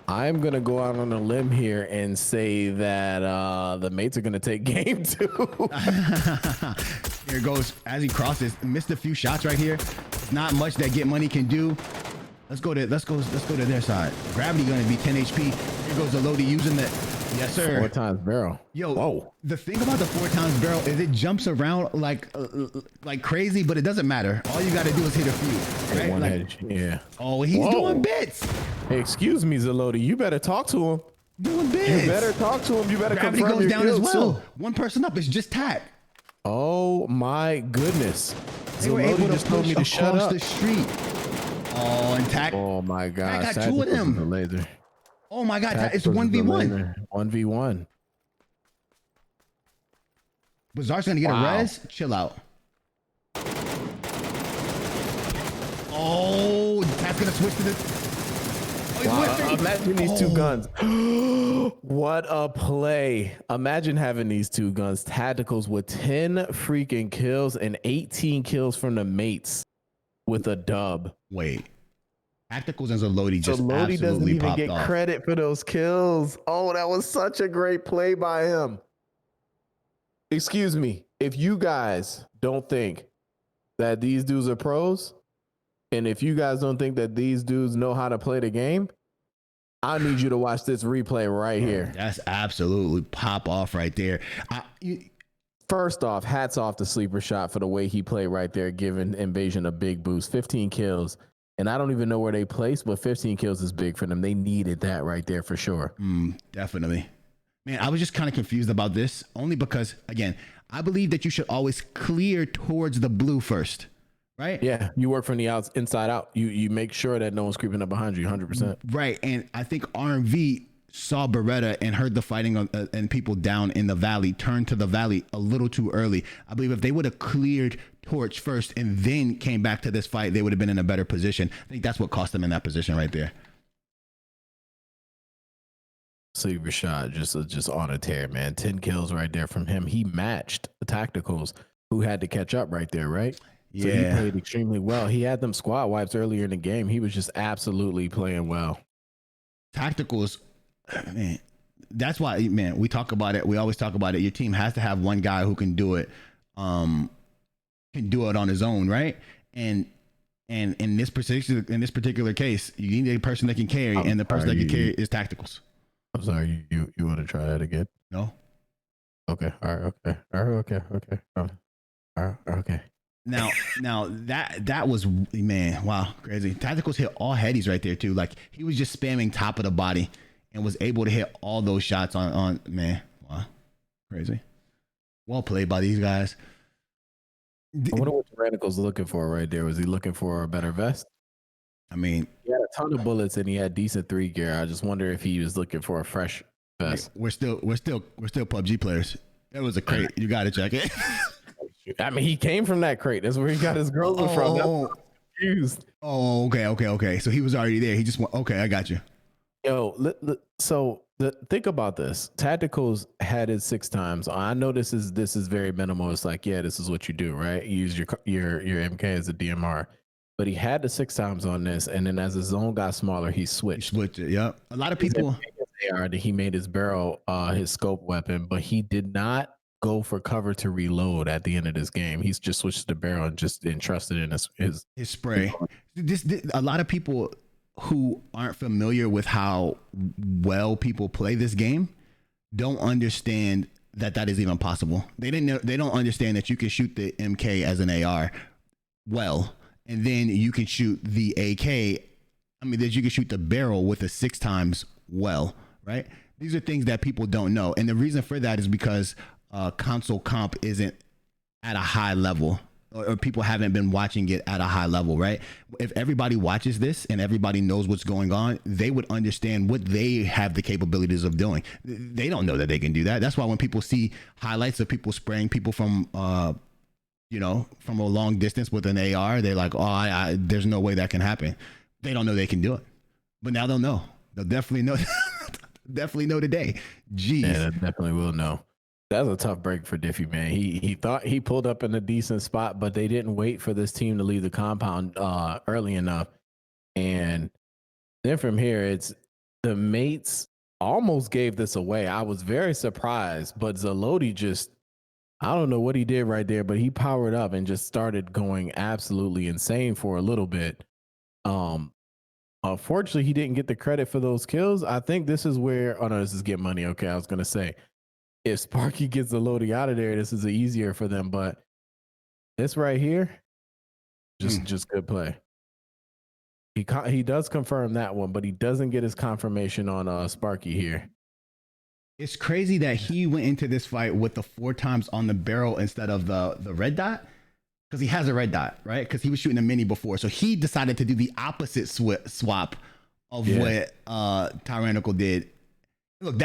I'm gonna go out on a limb here and say that the mates are gonna take game 2. Here it goes as he crosses. Missed a few shots right here. Not much that Get Money can do. Let's go to their side. Gravity gonna be 10 HP. Here goes the Lodi using the. Yes, sir. 4 times barrel. Yo, whoa. The thing about the 4 times barrel is it jumps around like crazy, but it doesn't matter. All you got to do is hit a few. Right? One edge. Yeah. Oh, he's doing bits. Hey, excuse me, Zalodi. You better talk to him. Doing bits. You better talk to him. You better Gravity confirm goes your down as well. Too. One person up. It's just Tack. Oh my goodness. They were able to just told me to shut up. The street. Oh, and Tack. Oh my gosh. Tack got 2 of them. The laser. Oh my God. It's 1v1. 1v1. Bazaar's gonna get a res. Chill out. Oh, Tack's gonna switch to this. Imagine these 2 guns. What a play. Imagine having these 2 guns. Tacticals with 10 freaking kills and 18 kills from the mates with a dub. Wait. Tacticals and Zalodi just Zalodi doesn't even get off. credit for those kills. Oh, that was such a great play by him. Excuse me. If you guys don't think that these dudes are pros, and if you guys don't think that these dudes know how to play the game, I need you to watch this replay right here. That's absolutely pop off right there. First off, hats off to Sleeper Shot for the way he played right there, giving Invasion a big boost. 15 kills. And I don't even know where they placed, but 15 kills is big for them. They needed that right there for sure. Definitely. Man, I was just kind of confused about this only because, again, I believe that you should always clear towards the blue first, right? Yeah, you work from the inside out. You make sure that no one's creeping up behind you 100%. Right, and I think RMV saw Beretta and heard the fighting and people down in the valley, turned to the valley a little too early. I believe if they would have cleared Torch first and then came back to this fight, they would have been in a better position. I think that's what cost them in that position right there. See Rashad just on a tear, man. 10 kills right there from him. He matched the Tacticals, who had to catch up right there, right? So he played extremely well. He had them squad wipes earlier in the game. He was just absolutely playing well. Tacticals, man, that's why, man, we talk about it. We always talk about it. Your team has to have one guy who can do it on his own, right? And in this particular case, you need a person that can carry, and the person that can carry is Tacticals. I'm sorry, you want to try that again? No. Okay. All right. Okay. All right. Okay. Okay. All right. Okay. Now that was, man, wow, crazy. Tacticals hit all headies right there too. Like, he was just spamming top of the body and was able to hit all those shots on man. Wow, crazy. Well played by these guys. I wonder what Tyrannical's looking for right there. Was he looking for a better vest? I mean, he had a ton of bullets and he had decent 3 gear. I just wonder if he was looking for a fresh vest. We're still PUBG players. That was a crate. You got to check it. I mean, he came from that crate. That's where he got his girls from. That's confused. Oh, okay. So he was already there. He just went. Okay, I got you. Yo, think about this. Tacticals had it 6 times. I know this is very minimal. It's like, yeah, this is what you do, right? You use your MK as a DMR. But he had the 6 times on this, and then as his zone got smaller, he switched. He switched it. Yep. A lot of people. He made his barrel his scope weapon, but he did not go for cover to reload at the end of this game. He's just switched the barrel and just entrusted in his spray. This a lot of people who aren't familiar with how well people play this game don't understand that is even possible. They don't understand that you can shoot the MK as an AR well, and then you can shoot the AK. I mean, that you can shoot the barrel with a 6 times well, right? These are things that people don't know, and the reason for that is because console comp isn't at a high level, or people haven't been watching it at a high level, right? If everybody watches this and everybody knows what's going on, they would understand what they have the capabilities of doing. They don't know that they can do that. That's why when people see highlights of people spraying people from from a long distance with an AR, they're like, oh, there's no way that can happen. They don't know they can do it, but now they'll know. They'll definitely know. Definitely know today. Jeez. Yeah, they definitely will know. That's a tough break for Diffie, man. He thought he pulled up in a decent spot, but they didn't wait for this team to leave the compound early enough. And then from here, it's the mates almost gave this away. I was very surprised, but Zaloti just, I don't know what he did right there, but he powered up and just started going absolutely insane for a little bit. Unfortunately, he didn't get the credit for those kills. I think this is where, oh no, this is Get Money. Okay, I was going to say, if Sparky gets the loading out of there, this is easier for them. But this right here, just good play. He does confirm that one, but he doesn't get his confirmation on Sparky here. It's crazy that he went into this fight with the 4 times on the barrel instead of the red dot, because he has a red dot, right? Because he was shooting a mini before, so he decided to do the opposite swap of what Tyrannical did. Look,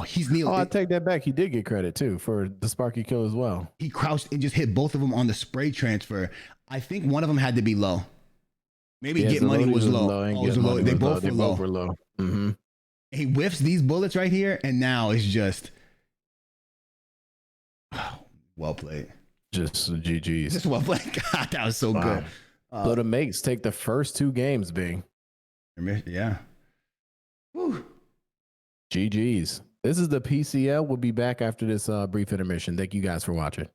he's kneeling. Oh, I take that back. He did get credit too for the Sparky kill as well. He crouched and just hit both of them on the spray transfer. I think one of them had to be low. Maybe Get Money was low. They both were low. Mm-hmm. He whiffs these bullets right here, and now it's just well played. Just GG's. Just well played. God, that was so good. So the mates take the first 2 games, Bing. Yeah. Whew. GG's. This is the PCL. We'll be back after this brief intermission. Thank you guys for watching.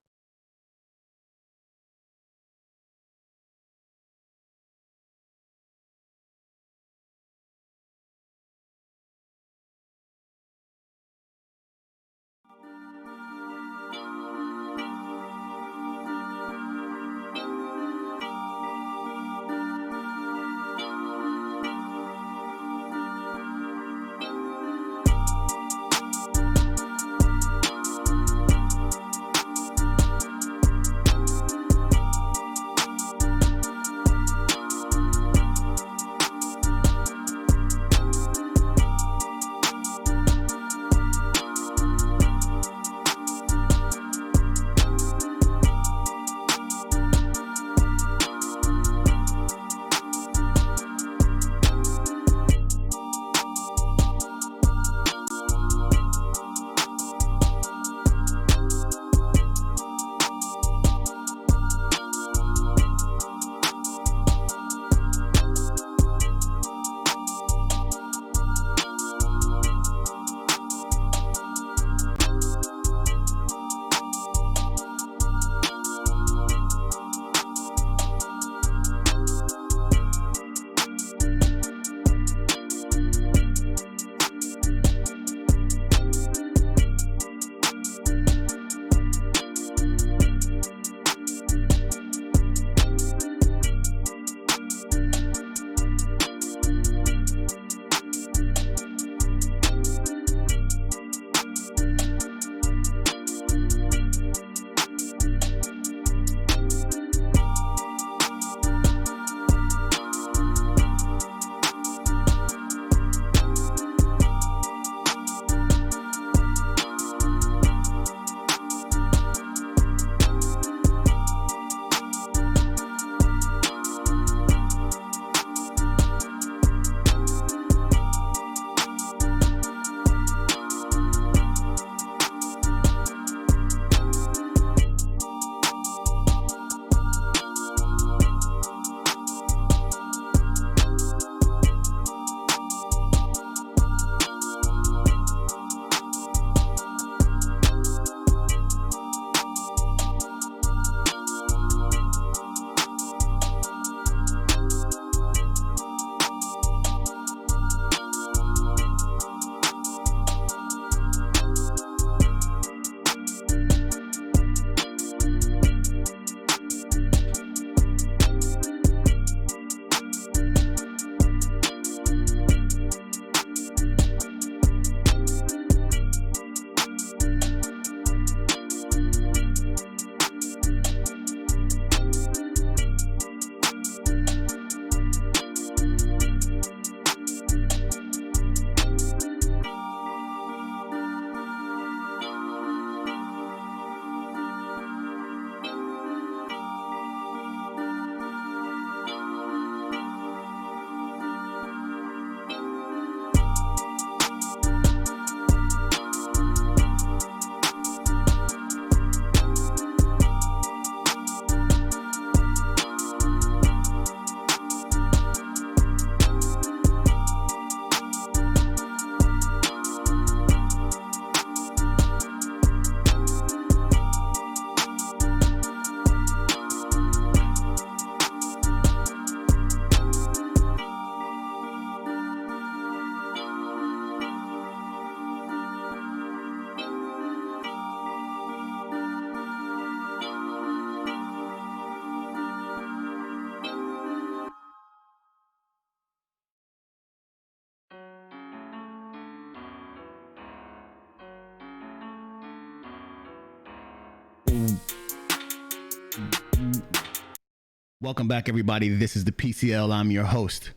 Welcome back, everybody. This is the PCL. I'm your host,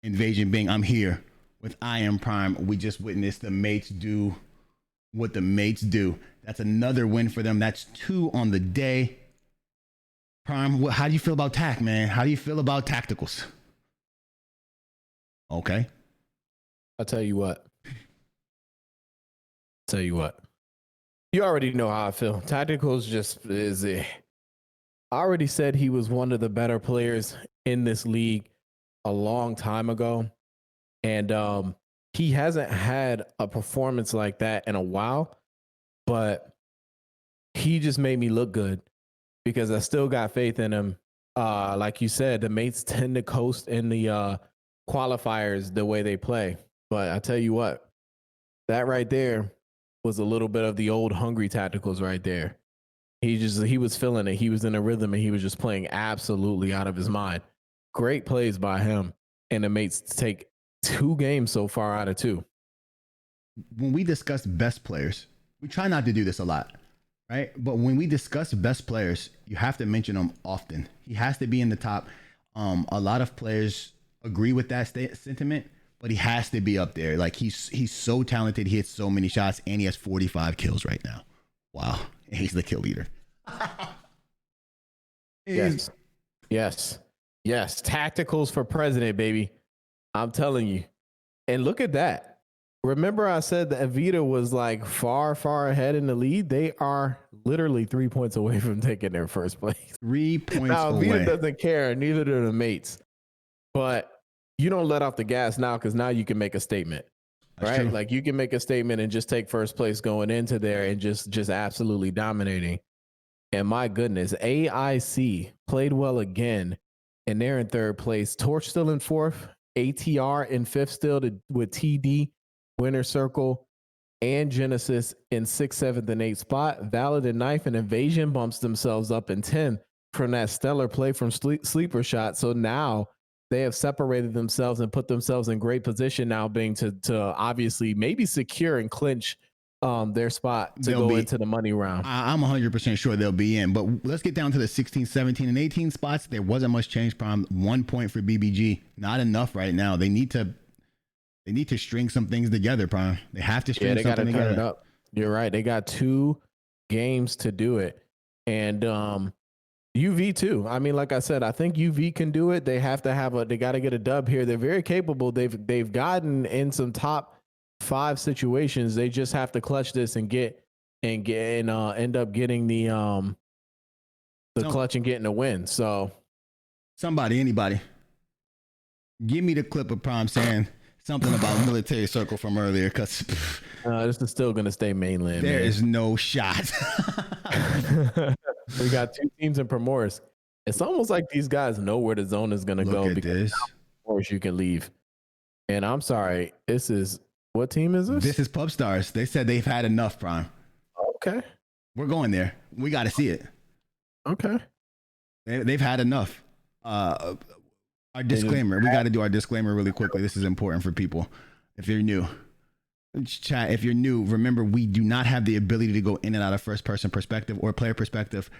Invasion Bing. I'm here with I Am Prime. We just witnessed the mates do what the mates do. That's another win for them. That's 2 on the day. Prime, how do you feel about TAC, man? How do you feel about tacticals? Okay. I'll tell you what. You already know how I feel. Tacticals just is I already said he was one of the better players in this league a long time ago. And he hasn't had a performance like that in a while, but he just made me look good because I still got faith in him. Like you said, the mates tend to coast in the qualifiers the way they play. But I tell you what, that right there was a little bit of the old hungry tacticals right there. He was feeling it. He was in a rhythm and he was just playing absolutely out of his mind. Great plays by him and the mates take 2 games so far out of 2. When we discuss best players, we try not to do this a lot, right? But when we discuss best players, you have to mention them often. He has to be in the top. A lot of players agree with that sentiment, but he has to be up there. Like he's so talented. He hits so many shots and he has 45 kills right now. Wow. He's the kill leader. Yes. Tacticals for president, baby. I'm telling you. And look at that. Remember I said that Avita was like far ahead in the lead? They are literally 3 points away from taking their first place. 3 points now, away. Avita doesn't care, neither do the mates. But you don't let off the gas now because now you can make a statement. That's right? true. Like you can make a statement and just take first place going into there and just absolutely dominating. And my goodness, AIC played well again and they're in 3rd place. Torch still in 4th, ATR in 5th still with TD, Winner Circle, and Genesis in 6th, 7th, and 8th spot. Valid and Knife and Invasion bumps themselves up in 10th from that stellar play from Sleeper Shot. So now they have separated themselves and put themselves in great position now, being to obviously maybe secure and clinch their spot to go into the money round. I'm 100% sure they'll be in, but let's get down to the 16, 17, and 18 spots. There wasn't much change. Prime 1 point for BBG. Not enough right now. They need to string some things together, Prime. They have to string something together. Turn it up. You're right. They got 2 games to do it. And UV too. I mean, like I said, I think UV can do it. They have to they got to get a dub here. They're very capable. They've gotten in some top 5 situations. They just have to clutch this and end up getting the clutch and getting a win. So anybody, give me the clip of Prime saying something about military circle from earlier, because this is still going to stay mainland. There is no shot. We got 2 teams in Primoris. It's almost like these guys know where the zone is going to go because Primoris you can leave. And I'm sorry, what team is this? This is Pub Stars. They said they've had enough, Prime. Okay. We're going there. We got to see it. Okay. They've had enough. Our disclaimer. We got to do our disclaimer really quickly. This is important for people. If you're new, chat, if you're new, remember we do not have the ability to go in and out of first person perspective or player perspective.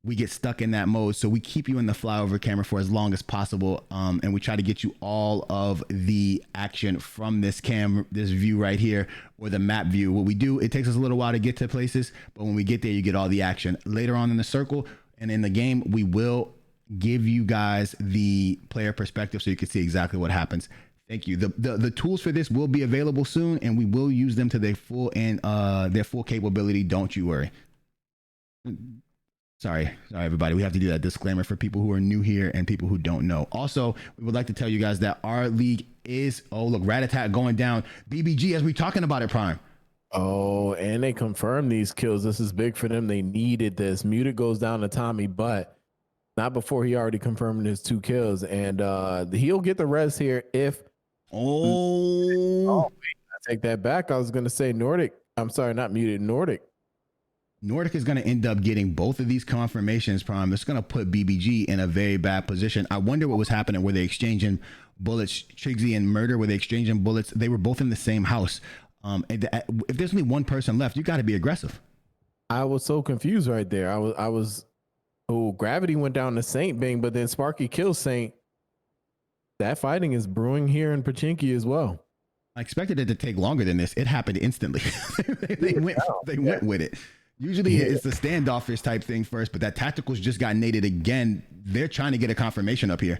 We get stuck in that mode, so we keep you in the flyover camera for as long as possible, and we try to get you all of the action from this view right here, or the map view. What we do, it takes us a little while to get to places, but when we get there, you get all the action. Later on in the circle and in the game, we will give you guys the player perspective so you can see exactly what happens. Thank you. The tools for this will be available soon, and we will use them to their full capability. Don't you worry. Sorry, everybody. We have to do that disclaimer for people who are new here and people who don't know. Also, we would like to tell you guys that our league is, Rat Attack going down. BBG, as we talking about it, Prime. Oh, and they confirmed these kills. This is big for them. They needed this. Muted goes down to Tommy, but not before he already confirmed his 2 kills. And he'll get the rest here if... Oh, wait, I take that back. I was going to say Nordic. I'm sorry, not Muted. Nordic is going to end up getting both of these confirmations, Prime. It's going to put BBG in a very bad position. I wonder what was happening. Were they exchanging bullets? Triggsy and Murder, were they exchanging bullets? They were both in the same house. If there's only one person left, you got to be aggressive. I was so confused right there. I was Oh, Gravity went down to Saint Bing, but then Sparky kills Saint. That fighting is brewing here in Pachinki as well. I expected it to take longer than this. It happened instantly. they went with it. Usually it's the standoffish type thing first, but that tacticals just got nated again. They're trying to get a confirmation up here.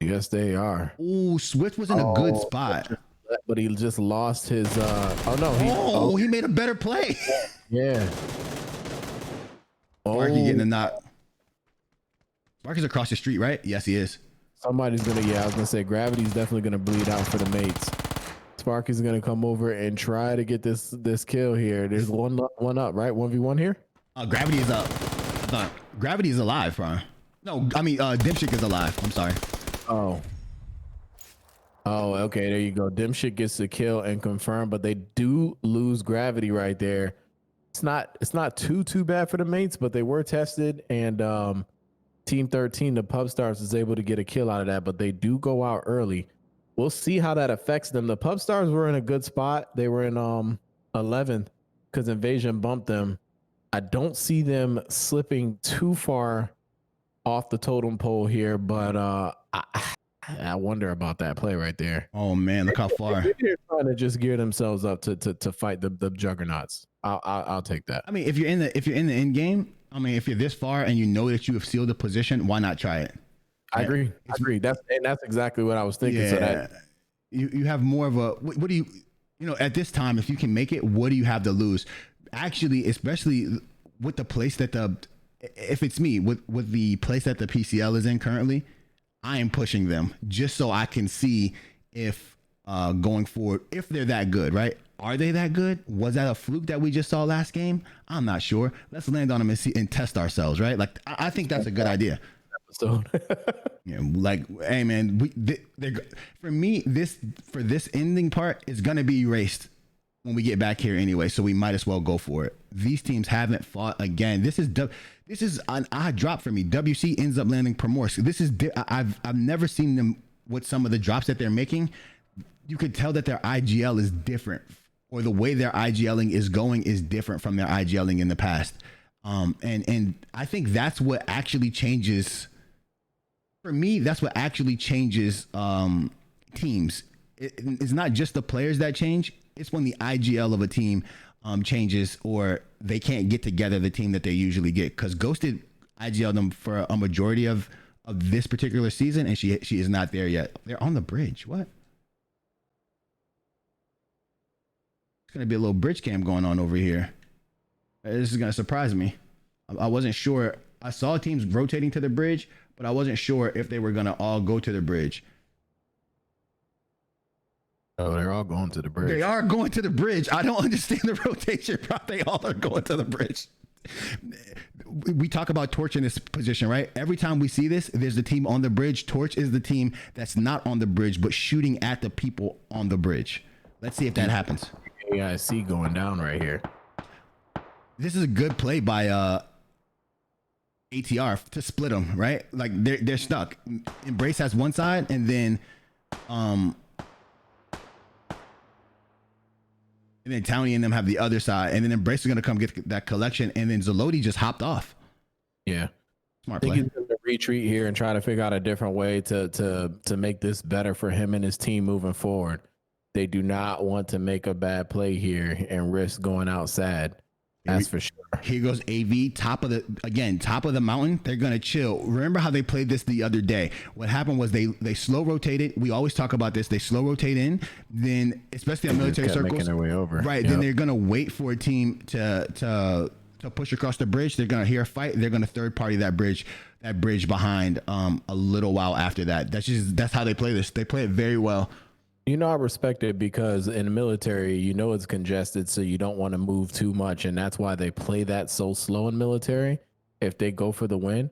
Yes, they are. Ooh, Swift was in a good spot. But he just lost his he made a better play. Yeah. Sparky getting a knock. Sparky's across the street, right? Yes, he is. Somebody's gonna, I was gonna say Gravity's definitely gonna bleed out for the mates. Sparky's gonna come over and try to get this kill here. There's one up, right? 1v1 here. Gravity is up. Gravity is alive, bro. No, I mean Dipshit is alive. I'm sorry. Oh, okay. There you go. Dipshit gets the kill and confirm, but they do lose Gravity right there. It's not too bad for the mates, but they were tested, and Team 13, the Pub Stars, is able to get a kill out of that, but they do go out early. We'll see how that affects them. The Pub Stars were in a good spot. They were in 11th because Invasion bumped them. I don't see them slipping too far off the totem pole here, but I wonder about that play right there. Oh man, look how far. They're trying to just gear themselves up to fight the juggernauts. I'll take that. I mean, if you're in the end game, I mean, if you're this far and you know that you have sealed the position, why not try it? I agree. That's exactly what I was thinking. Yeah, so that you have more of a what do you at this time, if you can make it, what do you have to lose? Actually, especially with the place that if it's me with the place that the PCL is in currently, I am pushing them just so I can see if going forward, if they're that good, right? Are they that good? Was that a fluke that we just saw last game? I'm not sure. Let's land on them and see and test ourselves, right? Like I think that's a good idea. So, like, hey man, for me, this ending part is gonna be erased when we get back here anyway. So we might as well go for it. These teams haven't fought again. This is an odd drop for me. WC ends up landing Primorsk. This is I've never seen them with some of the drops that they're making. You could tell that their IGL is different, or the way their IGLing is going is different from their IGLing in the past. And I think that's what actually changes. For me, that's what actually changes teams. It's not just the players that change. It's when the IGL of a team changes, or they can't get together the team that they usually get. Because Ghosted IGL them for a majority of this particular season, and she is not there yet. They're on the bridge. What? It's gonna be a little bridge cam going on over here. This is gonna surprise me. I wasn't sure. I saw teams rotating to the bridge, but I wasn't sure if they were gonna all go to the bridge. Oh, they're all going to the bridge. They are going to the bridge. I don't understand the rotation, bro. They all are going to the bridge. We talk about Torch in this position, right? Every time we see this, there's the team on the bridge. Torch is the team that's not on the bridge, but shooting at the people on the bridge. Let's see if that happens. Yeah, I see going down right here. This is a good play by ATR to split them, right? Like they're stuck. Embrace has one side, and then Townie and them have the other side, and then Embrace is gonna come get that collection, and then Zelodi just hopped off. Yeah, smart play. I think play. he's gonna retreat here and try to figure out a different way to make this better for him and his team moving forward. They do not want to make a bad play here and risk going out sad. That's for sure. Here goes AV, top of the mountain. They're gonna chill. Remember how they played this the other day? What happened was they slow rotated. We always talk about this. They slow rotate in, then especially on military circles, making their way over. Right. Yep. Then they're gonna wait for a team to push across the bridge. They're gonna hear a fight. They're gonna third party that bridge behind a little while after that. That's how they play this. They play it very well. You know, I respect it because in the military, you know, it's congested, so you don't want to move too much. And that's why they play that so slow in military. If they go for the win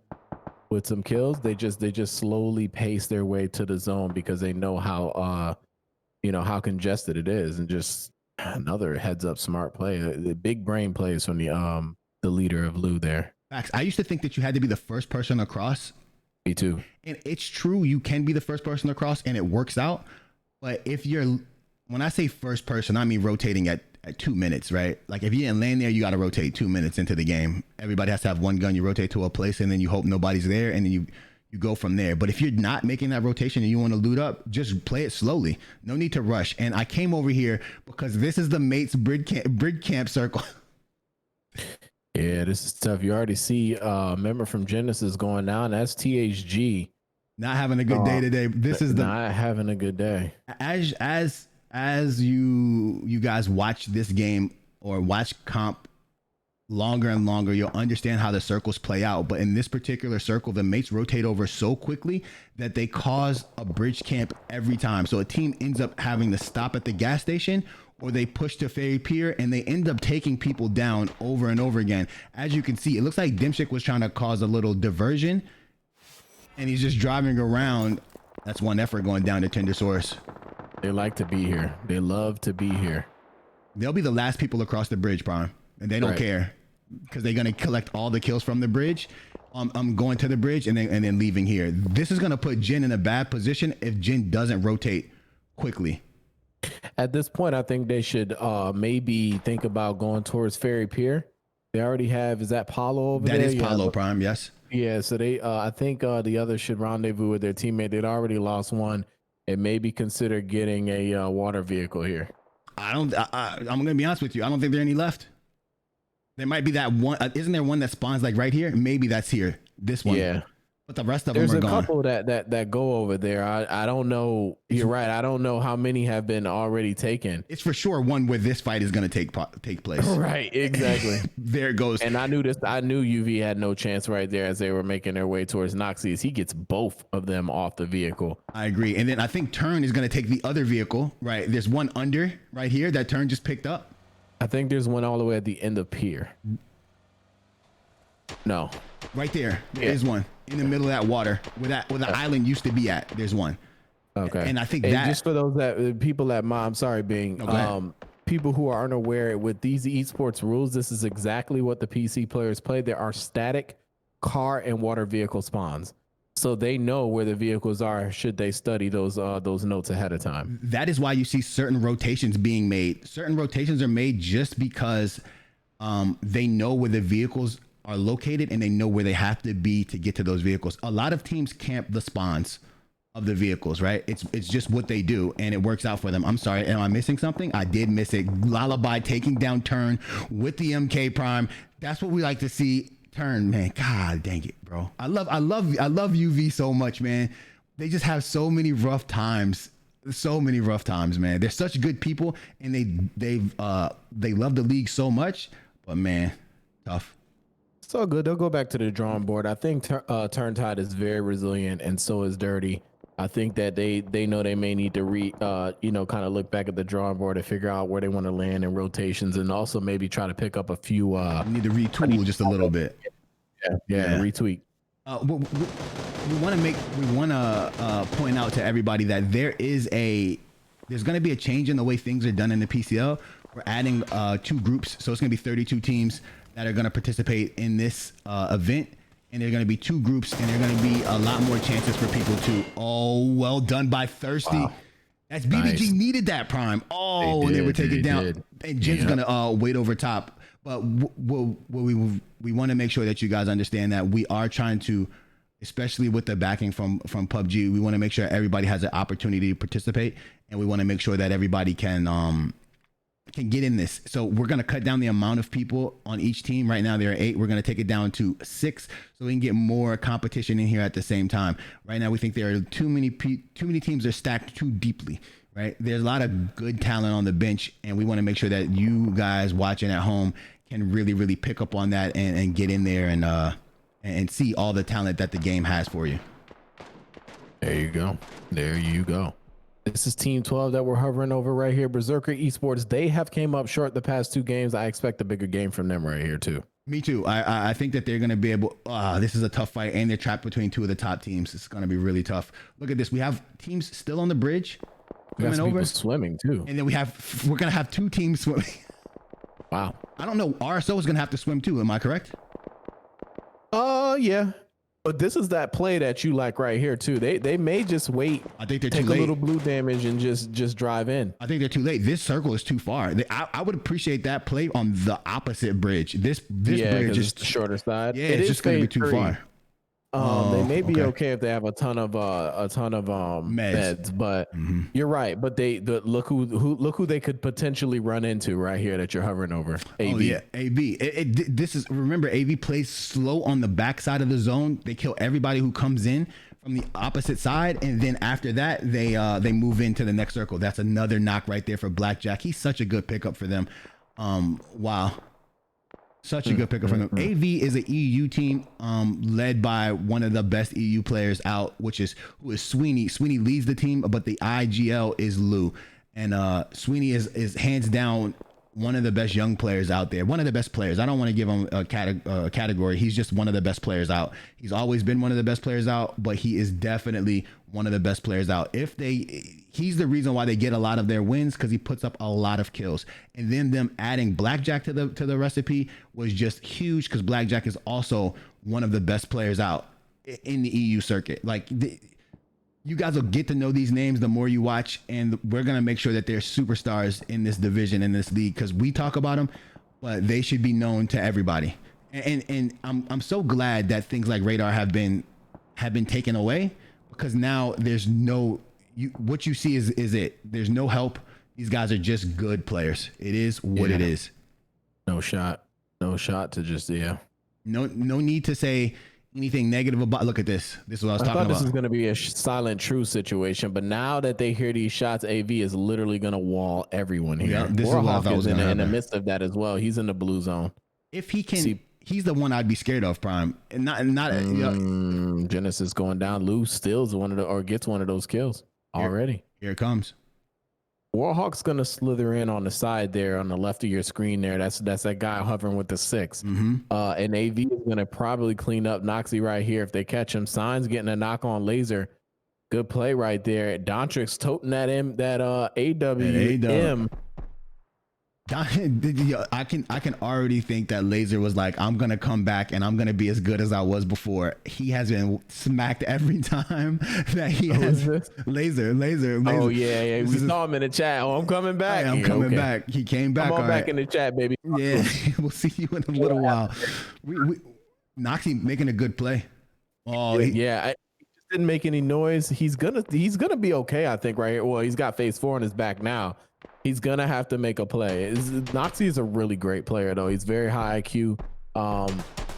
with some kills, they just slowly pace their way to the zone because they know how congested it is. And just another heads up smart play. The big brain plays from the leader of Lou there. Facts. I used to think that you had to be the first person across. Me too. And it's true. You can be the first person across and it works out. But when I say first person, I mean rotating at at 2 minutes, right? Like if you didn't land there, you got to rotate 2 minutes into the game. Everybody has to have one gun. You rotate to a place and then you hope nobody's there, and then you go from there. But if you're not making that rotation and you want to loot up, just play it slowly. No need to rush. And I came over here because this is the mates bridge camp circle. Yeah, this is tough. You already see member from Genesis going down. That's THG. Not having a good day today. This is not having a good day. As you guys watch this game or watch comp longer and longer, you'll understand how the circles play out. But in this particular circle, the mates rotate over so quickly that they cause a bridge camp every time. So a team ends up having to stop at the gas station, or they push to ferry pier, and they end up taking people down over and over again. As you can see, it looks like Dimshik was trying to cause a little diversion, and he's just driving around. That's one effort going down to Tendersaurus. They like to be here. They love to be here. They'll be the last people across the bridge, Prime. And they don't care because they're going to collect all the kills from the bridge. I'm going to the bridge and then leaving here. This is going to put Jin in a bad position if Jin doesn't rotate quickly. At this point, I think they should maybe think about going towards Ferry Pier. They already have, is that Paulo over there? That is Paulo, Prime, yes. Yeah, so they, I think the others should rendezvous with their teammate. They'd already lost one and maybe consider getting a water vehicle here. I'm going to be honest with you. I don't think there are any left. There might be that one. Isn't there one that spawns like right here? Maybe that's here. This one. Yeah. But the rest of them are gone. There's a couple that go over there. I don't know. You're right. I don't know how many have been already taken. It's for sure one where this fight is going to take place. Right. Exactly. There it goes. And I knew this. I knew UV had no chance right there as they were making their way towards Noxious. He gets both of them off the vehicle. I agree. And then I think Turn is going to take the other vehicle. Right. There's one under right here that Turn just picked up. I think there's one all the way at the end of pier. No. Right there. There's one in the middle of that water where the island used to be at. There's one. Okay. And I think and that just for those that people that I'm sorry, Bing, people who are unaware with these esports rules, this is exactly what the PC players play. There are static car and water vehicle spawns. So they know where the vehicles are should they study those notes ahead of time. That is why you see certain rotations being made. Certain rotations are made just because they know where the vehicles are located and they know where they have to be to get to those vehicles. A lot of teams camp the spawns of the vehicles, right? It's just what they do and it works out for them. I'm sorry, am I missing something? I did miss it. Lullaby taking down Turn with the MK Prime. That's what we like to see. Turn, man. God dang it, bro. I love UV so much, man. They just have so many rough times. So many rough times, man. They're such good people and they love the league so much, but man, tough. So good. They'll go back to the drawing board. I think Turntide is very resilient and so is Dirty. I think that they know they may need to kind of look back at the drawing board and figure out where they want to land in rotations, and also maybe try to pick up a few. Need to retool just a little bit. Yeah. Retweak. We want to point out to everybody that there's going to be a change in the way things are done in the PCL. We're adding 2 groups, so it's going to be 32 teams that are going to participate in this event. And there are going to be 2 groups, and there are going to be a lot more chances for people to. Oh, well done by Thirsty. Wow. That's BBG needed that Prime. Oh, they were taken down. And Jin's going to wait over top. But we want to make sure that you guys understand that we are trying to, especially with the backing from PUBG, we want to make sure everybody has an opportunity to participate, and we want to make sure that everybody can get in this. So we're going to cut down the amount of people on each team. Right now there are 8. We're going to take it down to 6 so we can get more competition in here at the same time. Right now we think there are too many teams are stacked too deeply, right? There's a lot of good talent on the bench, and we want to make sure that you guys watching at home can really pick up on that and get in there and see all the talent that the game has for you. There you go. This is Team 12 that we're hovering over right here. Berserker Esports, they have came up short the past 2 games. I expect a bigger game from them right here too. Me too. I think that they're going to be able. This is a tough fight, and they're trapped between 2 of the top teams. It's going to be really tough. Look at this. We have teams still on the bridge. We got some people swimming too. And then we're going to have 2 teams swimming. Wow. I don't know. RSO is going to have to swim too. Am I correct? Yeah. But this is that play that you like right here too. They may just wait. I think they're take too late. a little blue damage and just drive in. I think they're too late. This circle is too far. I would appreciate that play on the opposite bridge. This bridge is Yeah, it's just going to be too far. They may be okay if they have a ton of meds, but you're right. But look who they could potentially run into right here that you're hovering over. AV. Oh yeah, AV. This is, remember, AV plays slow on the backside of the zone. They kill everybody who comes in from the opposite side, and then after that they move into the next circle. That's another knock right there for Blackjack. He's such a good pickup for them. Wow. Such a good pickup for them. AV is an EU team led by one of the best EU players out, who is Sweeney. Sweeney leads the team, but the IGL is Lou. And Sweeney is hands down one of the best young players out there. One of the best players. I don't want to give him a category. He's just one of the best players out. He's always been one of the best players out, but he is definitely one of the best players out. He's the reason why they get a lot of their wins, because he puts up a lot of kills. And then them adding Blackjack to the recipe was just huge, because Blackjack is also one of the best players out in the EU circuit. Like, you guys will get to know these names the more you watch, and we're going to make sure that they're superstars in this division, in this league, because we talk about them, but they should be known to everybody. And I'm so glad that things like Radar have been taken away, because now there's what you see is it. There's no help. These guys are just good players. It is what it is. No shot to just, No need to say anything negative about. Look at this. This is what I was talking about. This is going to be a silent true situation, but now that they hear these shots, AV is literally going to wall everyone here. Yeah, this is what I thought was in the midst of that as well. He's in the blue zone. If he can, he's the one I'd be scared of, Prime. And not Genesis going down. Lou steals gets one of those kills already. Here it comes. Warhawk's gonna slither in on the side there on the left of your screen there. That's that guy hovering with the 6. And AV is gonna probably clean up Noxy right here if they catch him. Signs getting a knock on Laser. Good play right there. Dontrix toting that AWM. I can already think that Laser was like, I'm gonna come back and I'm gonna be as good as I was before. He has been smacked every time that he has. Laser. Oh yeah. We saw him in the chat. Oh, I'm coming back. I'm coming back. He came back. Come on back in the chat, baby. Yeah, we'll see you in a little while. Noxy making a good play. Oh he just didn't make any noise. He's gonna be okay, I think, right here. Well, he's got phase 4 on his back now. He's gonna have to make a play. Noxy is a really great player, though. He's very high IQ.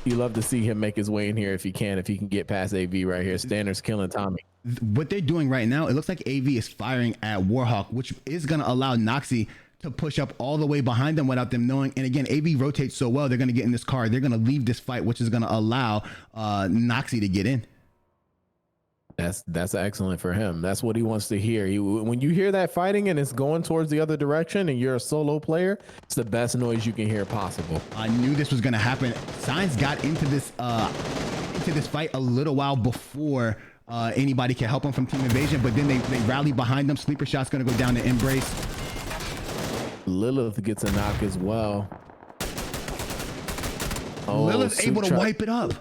You love to see him make his way in here if he can get past AV right here. Standards killing Tommy. What they're doing right now, it looks like AV is firing at Warhawk, which is gonna allow Noxy to push up all the way behind them without them knowing. And again, AV rotates so well, they're gonna get in this car. They're gonna leave this fight, which is gonna allow Noxy to get in. That's excellent for him. That's what he wants to hear. When you hear that fighting and it's going towards the other direction and you're a solo player, it's the best noise you can hear possible. I knew this was going to happen. Signs got into this fight a little while before anybody can help him from Team Invasion, but then they rally behind them. Sleeper shot's going to go down to Embrace. Lilith gets a knock as well. Lilith's able to wipe it up.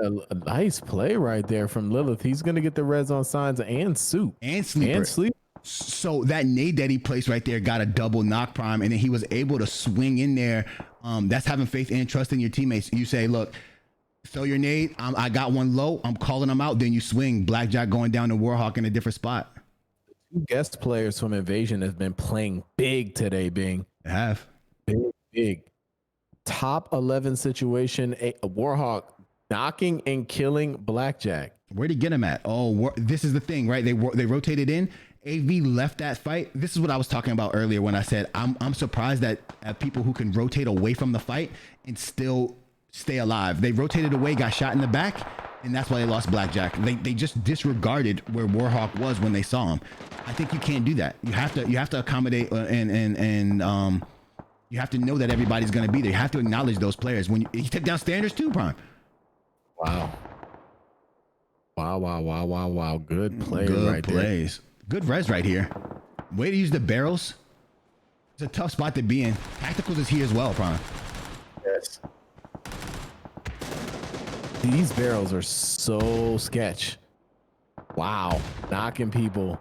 Yeah, a nice play right there from Lilith. He's going to get the res on Signs and Soup. And Sleeper. So that nade that he placed right there got a double knock, Prime, and then he was able to swing in there. That's having faith and trust in your teammates. You say, look, throw your nade. I got one low. I'm calling them out. Then you swing. Blackjack going down to Warhawk in a different spot. Two guest players from Invasion have been playing big today, Bing. They have. Big. Top 11 situation. Warhawk knocking and killing Blackjack. Where'd he get him at? Oh, this is the thing, right? They rotated in. AV left that fight. This is what I was talking about earlier when I said I'm surprised at people who can rotate away from the fight and still stay alive. They rotated away, got shot in the back, and that's why they lost Blackjack. They just disregarded where Warhawk was when they saw him. I think you can't do that. You have to accommodate and you have to know that everybody's going to be there. You have to acknowledge those players. When you take down Standards too, Prime. Wow. Good play. Good plays. There. Good res right here. Way to use the barrels. It's a tough spot to be in. Tacticals is here as well, Prime. Yes. These barrels are so sketch. Wow, knocking people.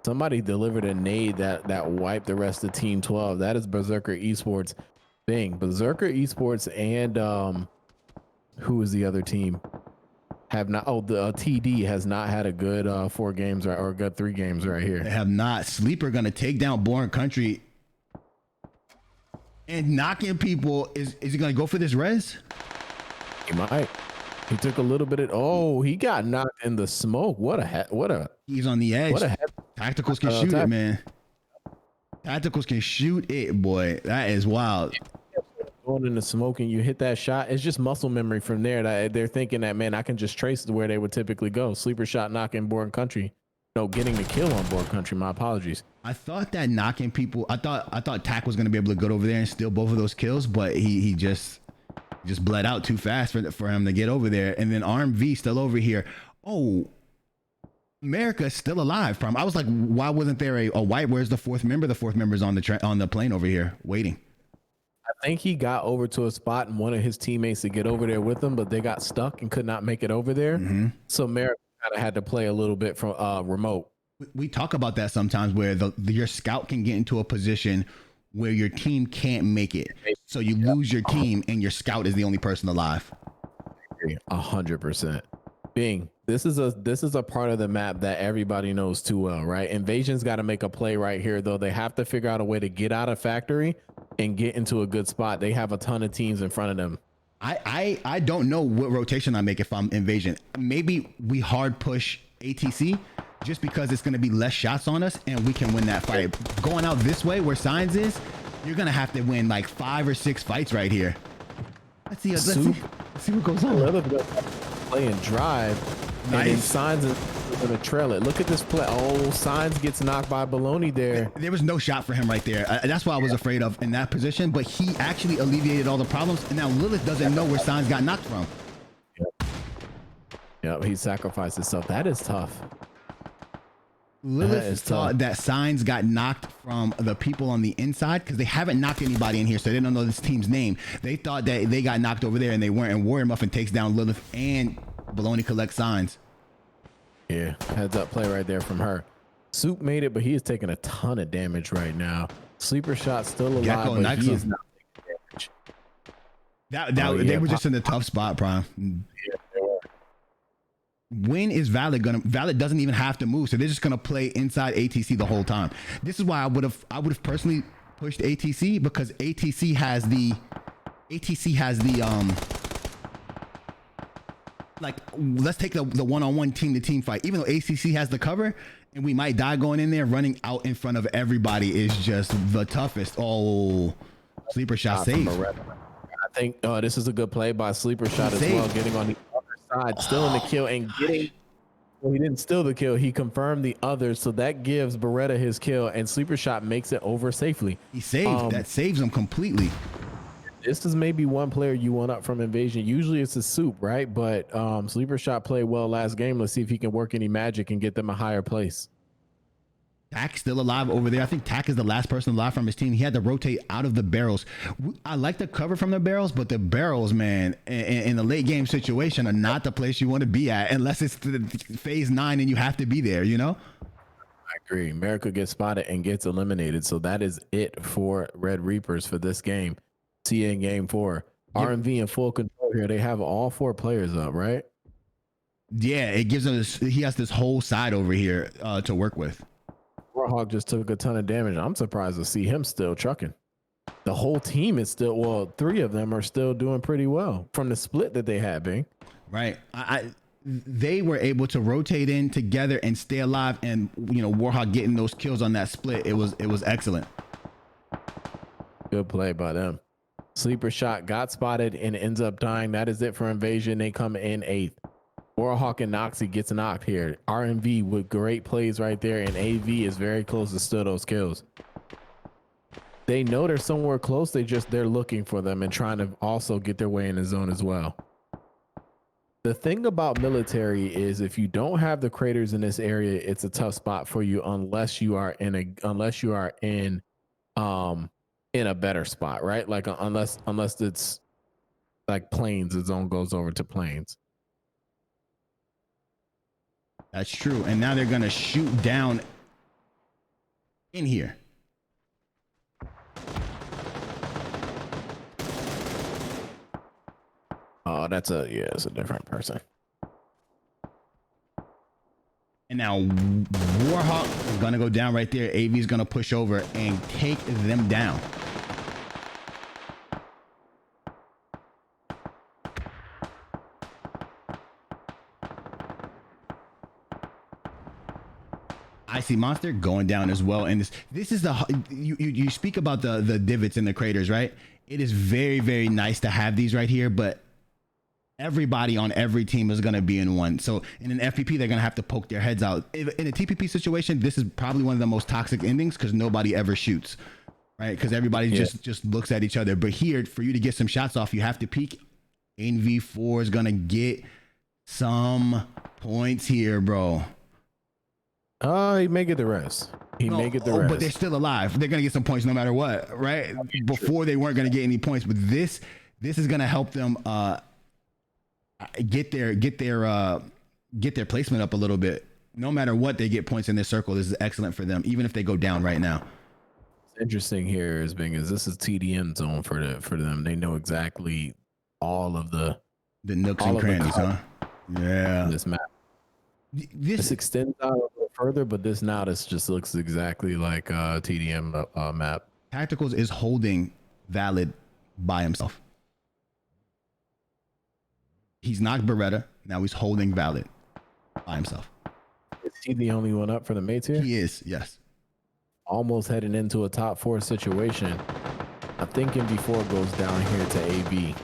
Somebody delivered a nade that wiped the rest of Team 12. That is Berserker Esports. Bing, Berserker Esports and who is the other team? Have not. Oh, the TD has not had a good 4 games or a good 3 games right here. They have not. Sleeper gonna take down Born Country and knocking people. Is he gonna go for this res? He might. He took a little bit of. Oh, he got knocked in the smoke. What a. He's on the edge. What a. Tacticals can shoot it, man. Tacticals can shoot it, boy. That is wild. Going in the smoke and you hit that shot, it's just muscle memory from there. That they're thinking that, man, I can just trace where they would typically go. Sleeper shot knocking Born Country. No, getting the kill on Born Country. My apologies. I thought that knocking people. I thought Tac was gonna be able to go over there and steal both of those kills, but he just bled out too fast for him to get over there. And then RMV still over here. Oh, America's still alive. Prime. I was like, why wasn't there a white? Where's the 4th member? The 4th member's on the plane over here waiting. I think he got over to a spot and wanted his teammates to get over there with him, but they got stuck and could not make it over there. Mm-hmm. So Merrick kind of had to play a little bit from remote. We talk about that sometimes where your scout can get into a position where your team can't make it. So you lose your team and your scout is the only person alive. 100%. Bing, this is a part of the map that everybody knows too well, right? Invasion's got to make a play right here, though. They have to figure out a way to get out of factory and get into a good spot. They have a ton of teams in front of them. I don't know what rotation I make if I'm Invasion. Maybe we hard push ATC just because it's going to be less shots on us and we can win that fight. Going out this way where Signs is, you're going to have to win like 5 or 6 fights right here. Let's see what goes on. Play and drive. Nice. And then Signs is going to trail it. Look at this play. Oh, Signs gets knocked by Baloney there. There was no shot for him right there. That's what I was afraid of in that position, but he actually alleviated all the problems. And now Lilith doesn't know where Signs got knocked from. Yep, he sacrificed himself. That is tough. Lilith thought that Signs got knocked from the people on the inside because they haven't knocked anybody in here, so they don't know this team's name. They thought that they got knocked over there and they weren't, and Warrior Muffin takes down Lilith and Baloney collects Signs. Yeah, heads up play right there from her. Soup made it, but he is taking a ton of damage right now. Sleeper shot still alive, Gecko but he is not taking damage. They were just in a tough spot, Prime. Yeah, they were. When is Valid Valid doesn't even have to move, so they're just gonna play inside ATC the whole time. This is why I would have personally pushed ATC, because ATC has the like, let's take the one-on-one team-to-team fight. Even though ACC has the cover and we might die going in there, running out in front of everybody is just the toughest. Oh, Sleeper shot saved. I think this is a good play by Sleeper shot as well, getting on the other side, still in the kill and getting. Well, he didn't steal the kill. He confirmed the others, so that gives Beretta his kill, and Sleeper shot makes it over safely. He saved. That saves him completely. This is maybe one player you want up from Invasion. Usually it's a Soup, right? But Sleeper shot played well last game. Let's see if he can work any magic and get them a higher place. Tac still alive over there. I think Tac is the last person alive from his team. He had to rotate out of the barrels. I like the cover from the barrels, but the barrels, man, in the late game situation are not the place you want to be at unless it's phase 9 and you have to be there, you know? I agree. America gets spotted and gets eliminated. So that is it for Red Reapers for this game. See you in game 4. Yep. RMV in full control here. They have all 4 players up, right? Yeah, it gives him he has this whole side over here to work with. Warhawk just took a ton of damage. I'm surprised to see him still trucking. The whole team is still, well, 3 of them are still doing pretty well from the split that they had, Bing. Right. They were able to rotate in together and stay alive, and Warhawk getting those kills on that split, it was excellent. Good play by them. Sleeper shot got spotted and ends up dying. That is it for Invasion. They come in 8th. Warhawk and Noxy gets knocked here. RMV with great plays right there, and AV is very close to steal those kills. They know they're somewhere close. They're looking for them and trying to also get their way in the zone as well. The thing about military is if you don't have the craters in this area, it's a tough spot for you unless you are in a better spot, right? Like unless it's like plains, the zone goes over to plains. That's true. And now they're gonna shoot down in here. Oh, it's a different person. And now Warhawk is gonna go down right there. AV is gonna push over and take them down. I see Monster going down as well. And this is you speak about the divots in the craters, right? It is very, very nice to have these right here, but everybody on every team is going to be in one. So in an FPP, they're going to have to poke their heads out. In a TPP situation, this is probably one of the most toxic endings because nobody ever shoots, right? Because everybody just looks at each other. But here, for you to get some shots off, you have to peek. NV4 is going to get some points here, bro. He may get the rest. May get the rest. But they're still alive. They're going to get some points no matter what, right? Before they weren't going to get any points. But this is going to help them get their placement up a little bit. No matter what, they get points in this circle. This is excellent for them, even if they go down right now. What's interesting here is this is TDM zone for them. They know exactly all of the nooks and crannies, huh? Yeah. This map. This extends out a little further, but this just looks exactly like TDM map. Tacticals is holding Valid by himself. He's knocked Beretta. Now he's holding Valid by himself. Is he the only one up for the mates here? He is, yes. Almost heading into a top 4 situation. I'm thinking before it goes down here to AB.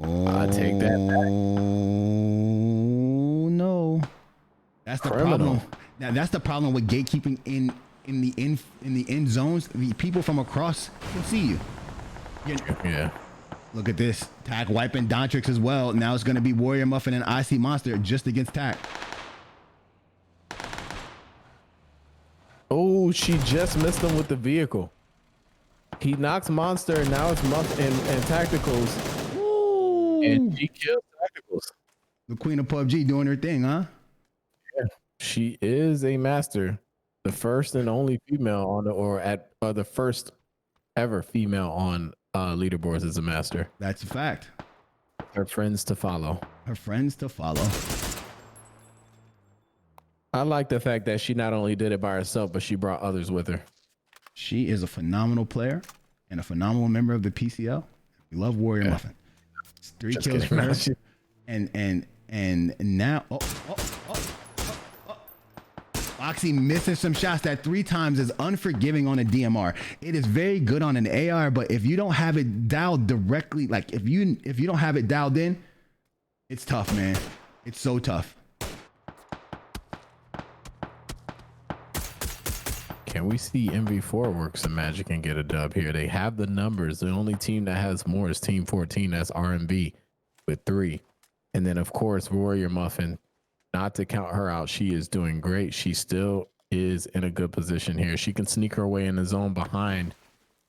I take that back. Oh no. That's the problem. Now that's the problem with gatekeeping in the end zones. The people from across can see you. Yeah. Look at this. Tack wiping Dontrix as well. Now it's going to be Warrior Muffin and IC Monster just against Tack. Oh, she just missed him with the vehicle. He knocks Monster, and now it's Muffin and Tacticals. Ooh. And she kills Tacticals. The queen of PUBG doing her thing, huh? Yeah. She is a master. The first and only female on the first ever female on leaderboards as a master. That's a fact. Her friends to follow. Her friends to follow. I like the fact that she not only did it by herself, but she brought others with her. She is a phenomenal player and a phenomenal member of the PCL. We love Warrior Muffin. It's 3 Just kills kidding. for her. And now Foxy missing some shots. That 3 times is unforgiving on a DMR. It is very good on an AR, but if you don't have it dialed directly, like if you don't have it dialed in, it's tough, man. It's so tough. Can we see MV4 work some magic and get a dub here? They have the numbers. The only team that has more is Team 14. That's RMB with 3. And then, of course, Warrior Muffin. Not to count her out, she is doing great. She still is in a good position here. She can sneak her way in the zone behind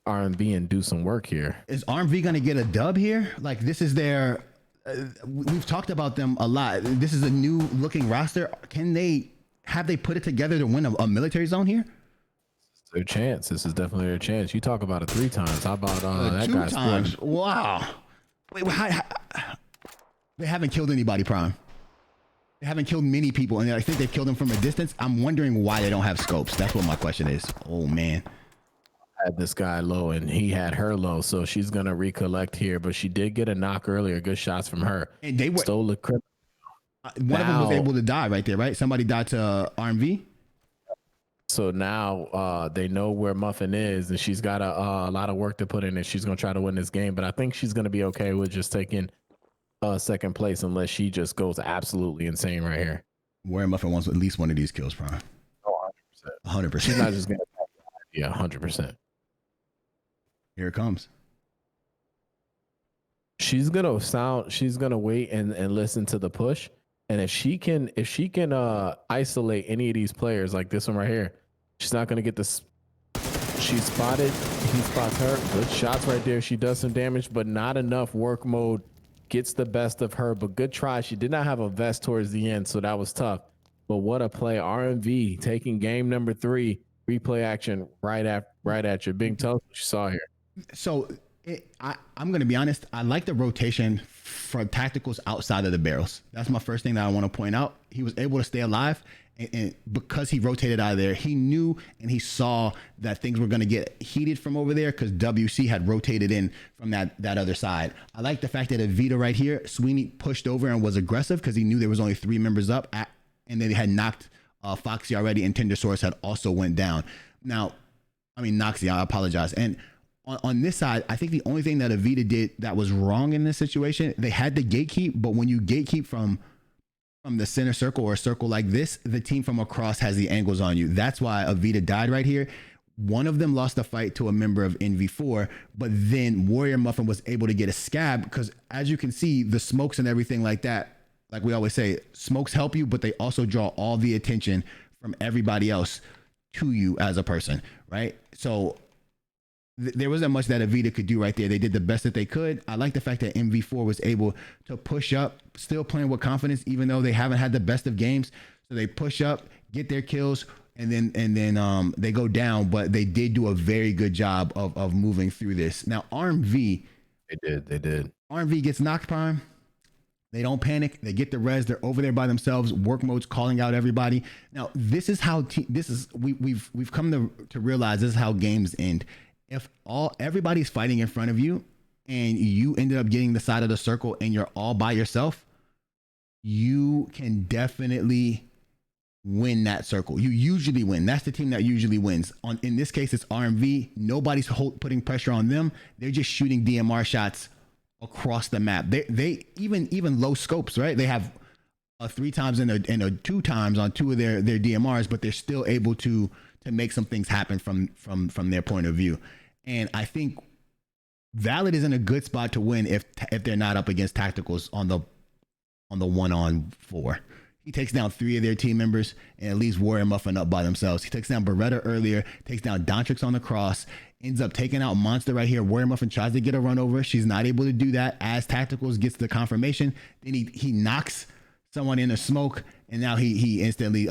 RMB and do some work here. Is RMV going to get a dub here? Like, this is their... we've talked about them a lot. This is a new looking roster. Have they put it together to win a military zone here? Their chance. This is definitely their chance. You talk about it 3 times. How about that 2 guy's times? Wow. Wait, they haven't killed anybody, Prime. They haven't killed many people, and I think they've killed them from a distance. I'm wondering why they don't have scopes. That's what my question is. Oh, man. I had this guy low, and he had her low, so she's going to recollect here. But she did get a knock earlier. Good shots from her. And they were... Stole the crib. One of them was able to die right there, right? Somebody died to RMV? So now they know where Muffin is, and she's got a lot of work to put in, and she's going to try to win this game. But I think she's going to be okay with just taking second place unless she just goes absolutely insane right here. Warrior Muffin wants at least one of these kills, Prime. Oh, 100%. 100%. She's not just going to... Yeah, 100%. Here it comes. She's gonna wait and listen to the push. And if she can isolate any of these players like this one right here, she's not gonna get this. She's spotted. He spots her. Good shots right there. She does some damage, but not enough. Work mode gets the best of her, but good try. She did not have a vest towards the end, so that was tough. but what a play. RMV taking game number 3, replay action right at you. Bing, tell us what you saw here. So I'm going to be honest. I like the rotation for tacticals outside of the barrels. That's my first thing that I want to point out. He was able to stay alive, and because he rotated out of there, he knew and he saw that things were going to get heated from over there because WC had rotated in from that other side. I like the fact that Evita right here, Sweeney pushed over and was aggressive because he knew there was only 3 members up, and then they had knocked Foxy already, and Tendersaurus had also went down. Now, I mean, Noxy, I apologize. And on this side, I think the only thing that Evita did that was wrong in this situation, they had the gatekeep, but when you gatekeep from the center circle or a circle like this, the team from across has the angles on you. That's why Evita died right here. One of them lost the fight to a member of NV4, but then Warrior Muffin was able to get a scab because, as you can see, the smokes and everything like that, like we always say, smokes help you, but they also draw all the attention from everybody else to you as a person, right? So there wasn't much that Evita could do right there. They did the best that they could. I like the fact that MV4 was able to push up, still playing with confidence, even though they haven't had the best of games. So they push up, get their kills, and then they go down. But they did do a very good job of moving through this. Now RMV, they did. RMV gets knocked prime. They don't panic. They get the res. They're over there by themselves. Work mode's calling out everybody. Now this is how we've come to realize this is how games end. If everybody's fighting in front of you and you ended up getting the side of the circle and you're all by yourself, you can definitely win that circle. You usually win. That's the team that usually wins. In this case, it's RMV. Nobody's putting pressure on them. They're just shooting DMR shots across the map. They even low scopes, right? They have 3 times and a 2 times on 2 of their DMRs, but they're still able to make some things happen from their point of view. And I think Valid is in a good spot to win if they're not up against Tacticals on the 1-on-4. He takes down 3 of their team members and leaves Warrior Muffin up by themselves. He takes down Beretta earlier, takes down Dontrix on the cross, ends up taking out Monster right here. Warrior Muffin tries to get a run over. She's not able to do that as Tacticals gets the confirmation. Then he knocks someone in a smoke, and now he instantly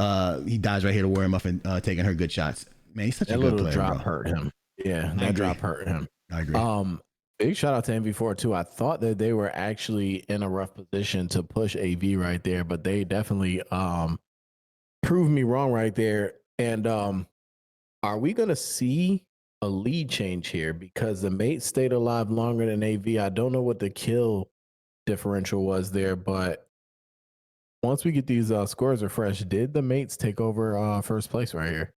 he dies right here to Warrior Muffin taking her good shots. Man, he's such a good player, drop bro. hurt him. Yeah, that drop hurt him. I agree. Big shout out to MV4 too. I thought that they were actually in a rough position to push AV right there, but they definitely proved me wrong right there. And are we gonna see a lead change here? Because the mate stayed alive longer than AV. I don't know what the kill differential was there, but once we get these scores refreshed, did the mates take over first place right here?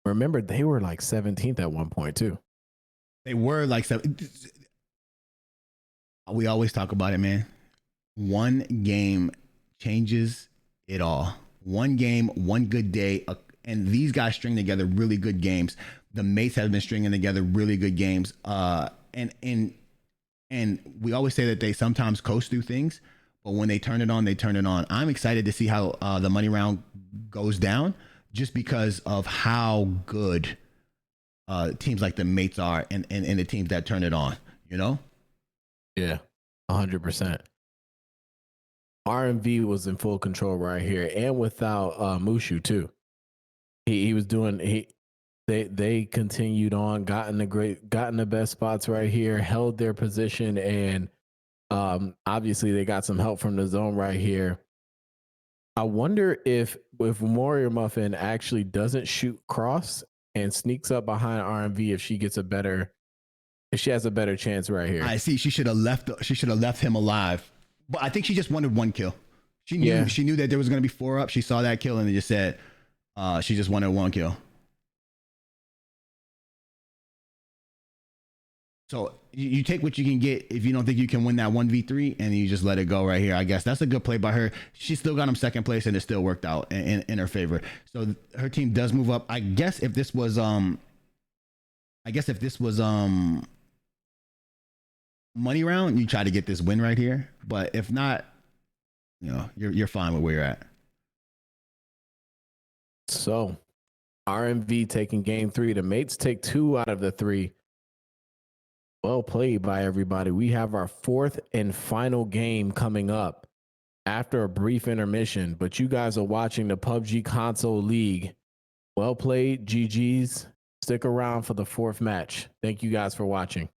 Remember, they were like 17th at one point too. They were like 7. We always talk about it, man. One game changes it all. One game, one good day, and these guys string together really good games. The mates have been stringing together really good games. And we always say that they sometimes coast through things, but when they turn it on, they turn it on. I'm excited to see how the money round goes down, just because of how good teams like the mates are and the teams that turn it on, you know? Yeah, 100%. RMV was in full control right here, and without Mushu too. He was doing they continued on, got in the best spots right here, held their position, and obviously they got some help from the zone right here. I wonder if Warrior Muffin actually doesn't shoot cross and sneaks up behind RMV, if she has a better chance right here. I see. She should have left him alive, but I think she just wanted one kill. She knew that there was going to be 4 up. She saw that kill and they just said she just wanted one kill. So you take what you can get if you don't think you can win that 1v3, and you just let it go right here. I guess that's a good play by her. She still got him second place, and it still worked out in her favor. So her team does move up. I guess if this was money round, you try to get this win right here. But if not, you know, you're fine with where you're at. So RMV taking game 3. The mates take 2 out of the 3. Well played by everybody. We have our 4th and final game coming up after a brief intermission, but you guys are watching the PUBG Console League. Well played, GG's. Stick around for the fourth match. Thank you guys for watching.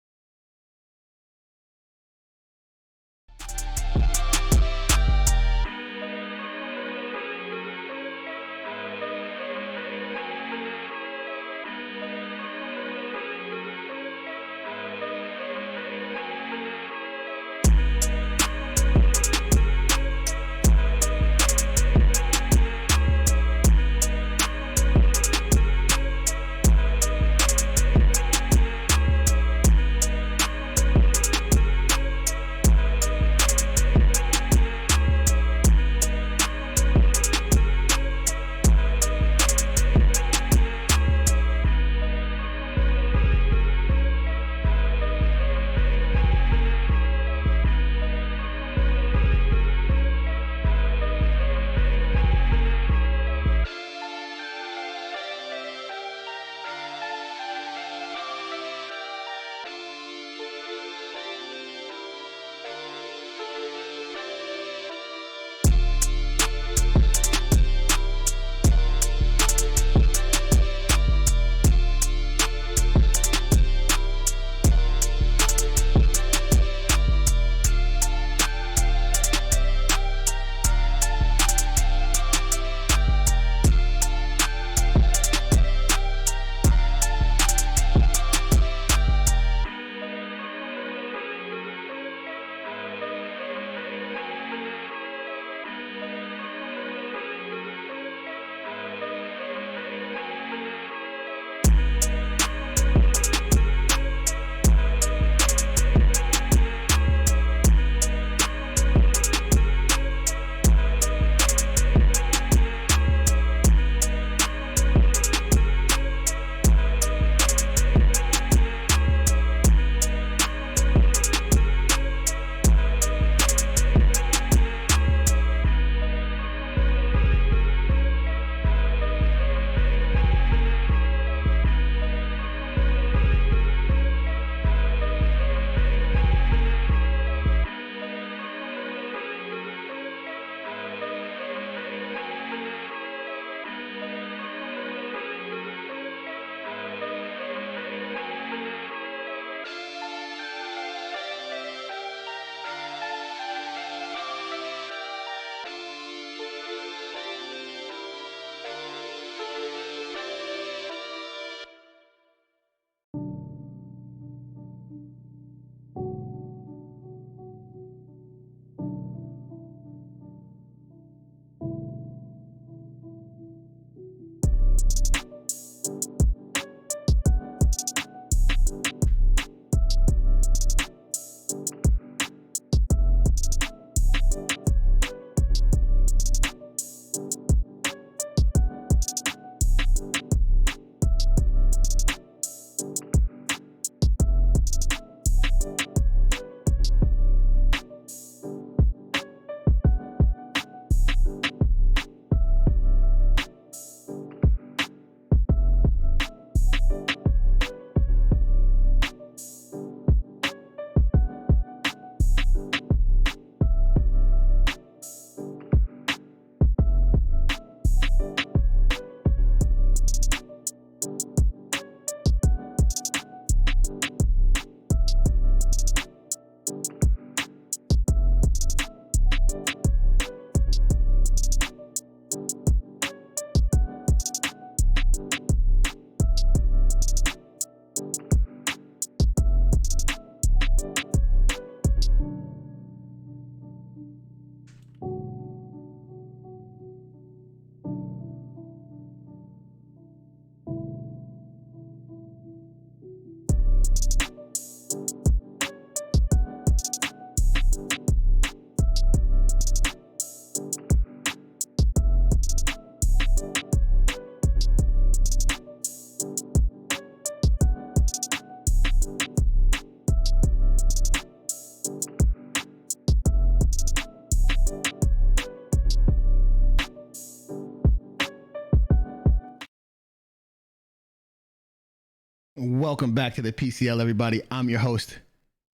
Welcome back to the PCL, everybody. I'm your host,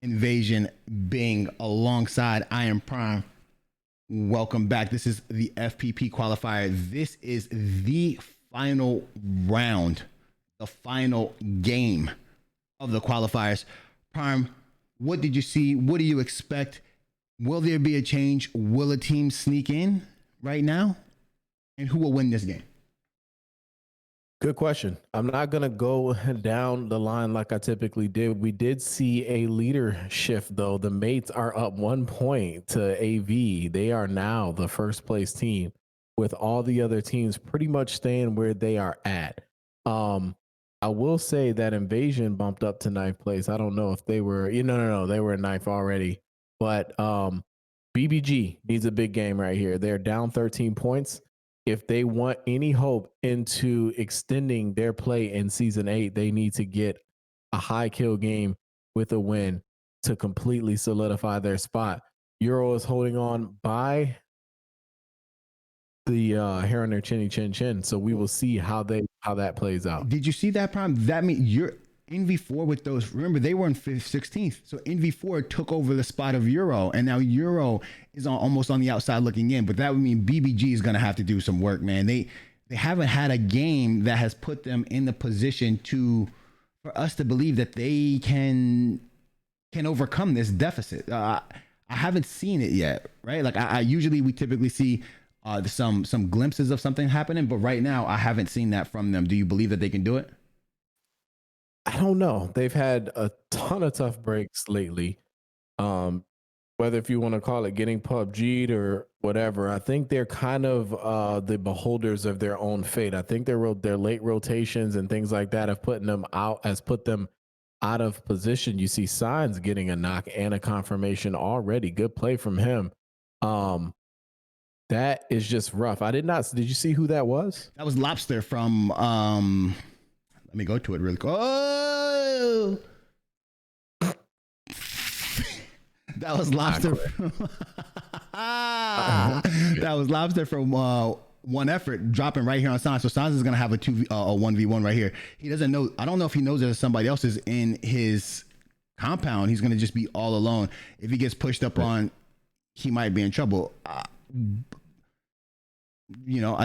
Invasion Bing, alongside I Am Prime. Welcome back. This is the FPP qualifier. This is the final round, the final game of the qualifiers. Prime, what did you see? What do you expect? Will there be a change? Will a team sneak in right now? And who will win this game? Good question. I'm not going to go down the line like I typically did. We did see a leader shift, though. The mates are up 1 point to AV. They are now the first place team, with all the other teams pretty much staying where they are at. I will say that Invasion bumped up to 9th place. I don't know if they were, no, they were in 9th already. But BBG needs a big game right here. They're down 13 points. If they want any hope into extending their play in season 8, they need to get a high kill game with a win to completely solidify their spot. Euro is holding on by the hair on their chinny chin chin. So we will see how that plays out. Did you see that, Prime? That means you're NV4 with those. Remember, they were in 16th. So NV4 took over the spot of Euro, and now Euro is almost on the outside looking in. But that would mean BBG is going to have to do some work, man. They haven't had a game that has put them in the position for us to believe that they can overcome this deficit. I haven't seen it yet, right? Like we typically see some glimpses of something happening, but right now I haven't seen that from them. Do you believe that they can do it? I don't know. They've had a ton of tough breaks lately. Whether if you want to call it getting PUBG'd or whatever, I think they're kind of the beholders of their own fate. I think their late rotations and things like that have put them out of position. You see Signs getting a knock and a confirmation already. Good play from him. That is just rough. Did you see who that was? That was Lobster from let me go to it really quick. Oh, that was Lobster. That was Lobster from One Effort dropping right here on Sans. So Sans is gonna have a 1v1 right here. He doesn't know. I don't know if he knows that somebody else is in his compound. He's gonna just be all alone. If he gets pushed up on, he might be in trouble. I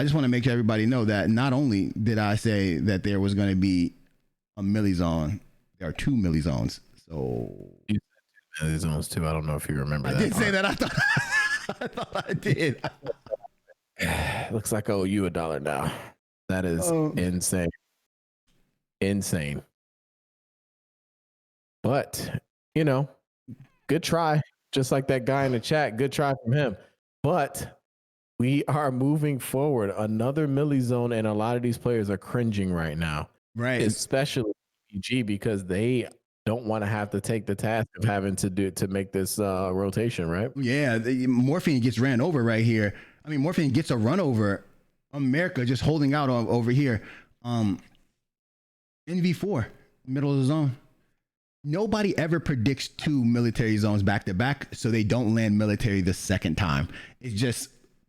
just want to make sure everybody know that not only did I say that there was going to be a milli zone, there are 2 milli zones. So you said 2 milli zones too. I don't know if you remember that. I did say that. I thought I did. Looks like I owe you $1 now. That is insane. But good try. Just like that guy in the chat. Good try from him. But we are moving forward. Another milli zone, and a lot of these players are cringing right now. Right. Especially PUBG, because they don't want to have to take the task of having to make this rotation, right? Yeah, Morphine gets ran over right here. I mean, Morphine gets a run over. America just holding out over here. NV4, middle of the zone. Nobody ever predicts 2 military zones back to back, so they don't land military the second time. It's just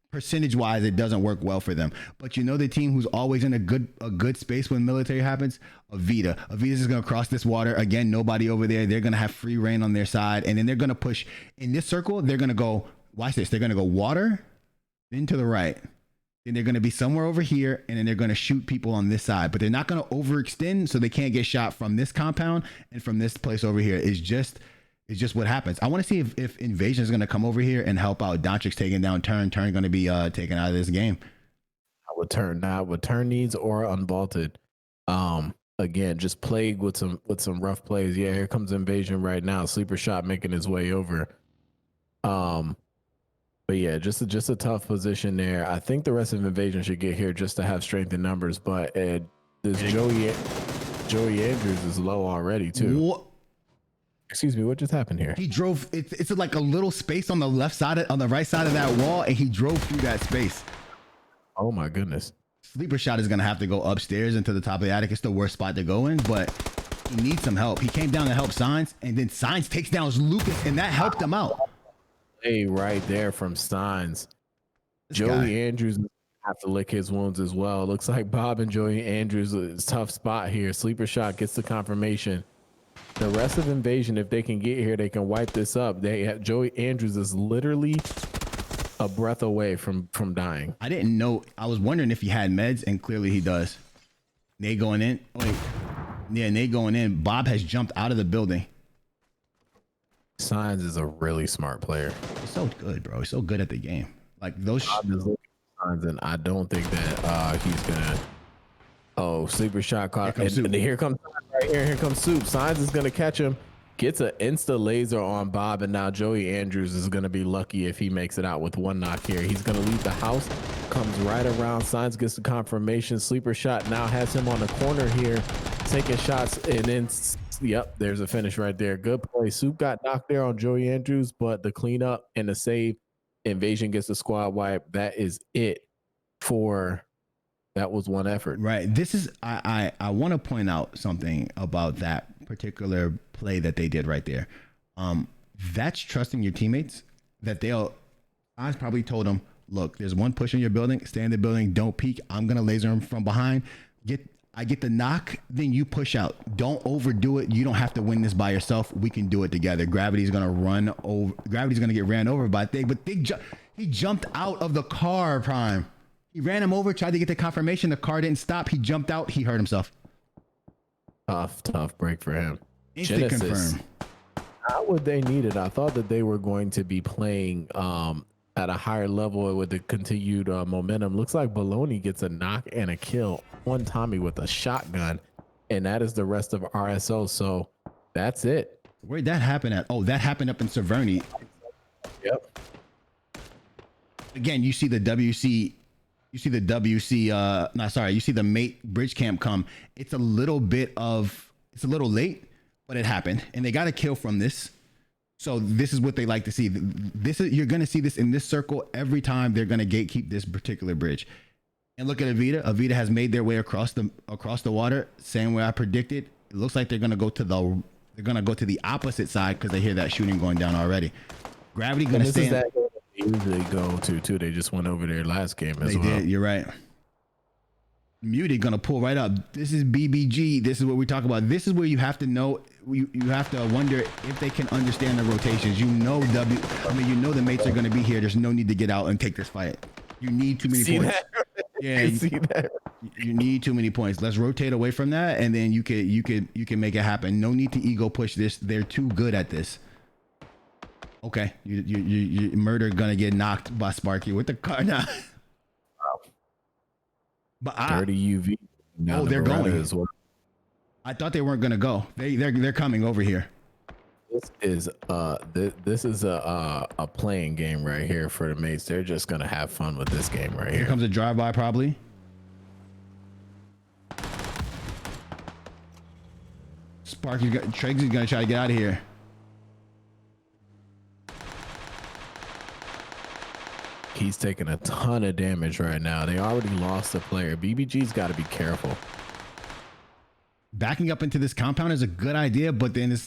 percentage-wise, it doesn't work well for them. But the team who's always in a good space when military happens? Avita. Avita's is going to cross this water. Again, nobody over there. They're going to have free reign on their side. And then they're going to push. In this circle, they're going to go, watch this. They're going to go water, then to the right. Then they're going to be somewhere over here, and then they're going to shoot people on this side. But they're not going to overextend, so they can't get shot from this compound and from this place over here. It's just what happens. I want to see if Invasion is going to come over here and help out. Doncic's taking down Turn. Turn going to be taken out of this game. I would Turn now. With Turn needs or Unvaulted. Again, just plagued with some rough plays. Yeah, here comes Invasion right now. Sleeper Shot making his way over. But yeah, just a tough position there. I think the rest of Invasion should get here just to have strength in numbers. But this Joey Andrews is low already too. What? Excuse me, what just happened here? He drove. It's like a little space on the right side of that wall, and he drove through that space. Oh my goodness. Sleeper Shot is gonna have to go upstairs into the top of the attic. It's the worst spot to go in, but he needs some help. He came down to help Signs, and then Signs takes down Lucas, and that helped him out. Hey, right there from Signs. Joey Andrews have to lick his wounds as well. Looks like Bob and Joey Andrews is a tough spot here. Sleeper Shot gets the confirmation. The rest of Invasion, if they can get here, they can wipe this up. Joey Andrews is literally a breath away from dying. I didn't know. I was wondering if he had meds, and clearly he does. Nate going in. Wait. Yeah, Nate going in. Bob has jumped out of the building. Signs is a really smart player. He's so good, bro. He's so good at the game. Like those. Signs, and I don't think that he's gonna. Oh, sleeper shot caught. And here comes right here. Here comes Soup. Signs is gonna catch him. Gets an insta laser on Bob, and now Joey Andrews is gonna be lucky if he makes it out with one knock here. He's gonna leave the house. Comes right around. Signs gets the confirmation. Sleeper shot now has him on the corner here, taking shots, and then yep, there's a finish right there. Good play. Soup got knocked there on Joey Andrews, but the cleanup and the save, Invasion gets the squad wipe. That is it for. That was one effort. Right. This is I want to point out something about that particular play that they did right there. That's trusting your teammates that I probably told them, look, there's one push in your building, stay in the building, don't peek. I'm gonna laser him from behind. I get the knock, then you push out. Don't overdo it. You don't have to win this by yourself. We can do it together. Gravity's gonna get ran over by Thing, but he jumped out of the car, Prime. He ran him over, tried to get the confirmation. The car didn't stop. He jumped out. He hurt himself. Tough break for him. Instant confirm. How would they need it? I thought that they were going to be playing at a higher level with the continued momentum. Looks like Baloney gets a knock and a kill on Tommy with a shotgun, and that is the rest of RSO. So that's it. Where'd that happen at? Oh, that happened up in Severny. Yep. Again, you see the WC. You see the mate bridge camp come. It's a little late, but it happened, and they got a kill from this. So this is what they like to see. You're going to see this in this circle every time they're going to gatekeep this particular bridge. And look at Avita. Avita has made their way across the water, same way I predicted. It looks like they're going to go to the opposite side because they hear that shooting going down already. Gravity going to stay. Usually go to too. They just went over there last game as well. They did. You're right. Muted gonna pull right up. This is BBG. This is what we talk about. This is where you have to know. You have to wonder if they can understand the rotations. You know the mates are gonna be here. There's no need to get out and take this fight. You need too many points. Yeah, you need too many points. Let's rotate away from that, and then you can make it happen. No need to ego push this. They're too good at this. Okay, you murder gonna get knocked by Sparky with the car now. But dirty UV. Oh, they're going as well. I thought they weren't gonna go. They're coming over here. This is a playing game right here for the mates. They're just gonna have fun with this game right here. Here comes a drive-by probably. Treggs is gonna try to get out of here. He's taking a ton of damage right now. They already lost a player. BBG's got to be careful. Backing up into this compound is a good idea, but then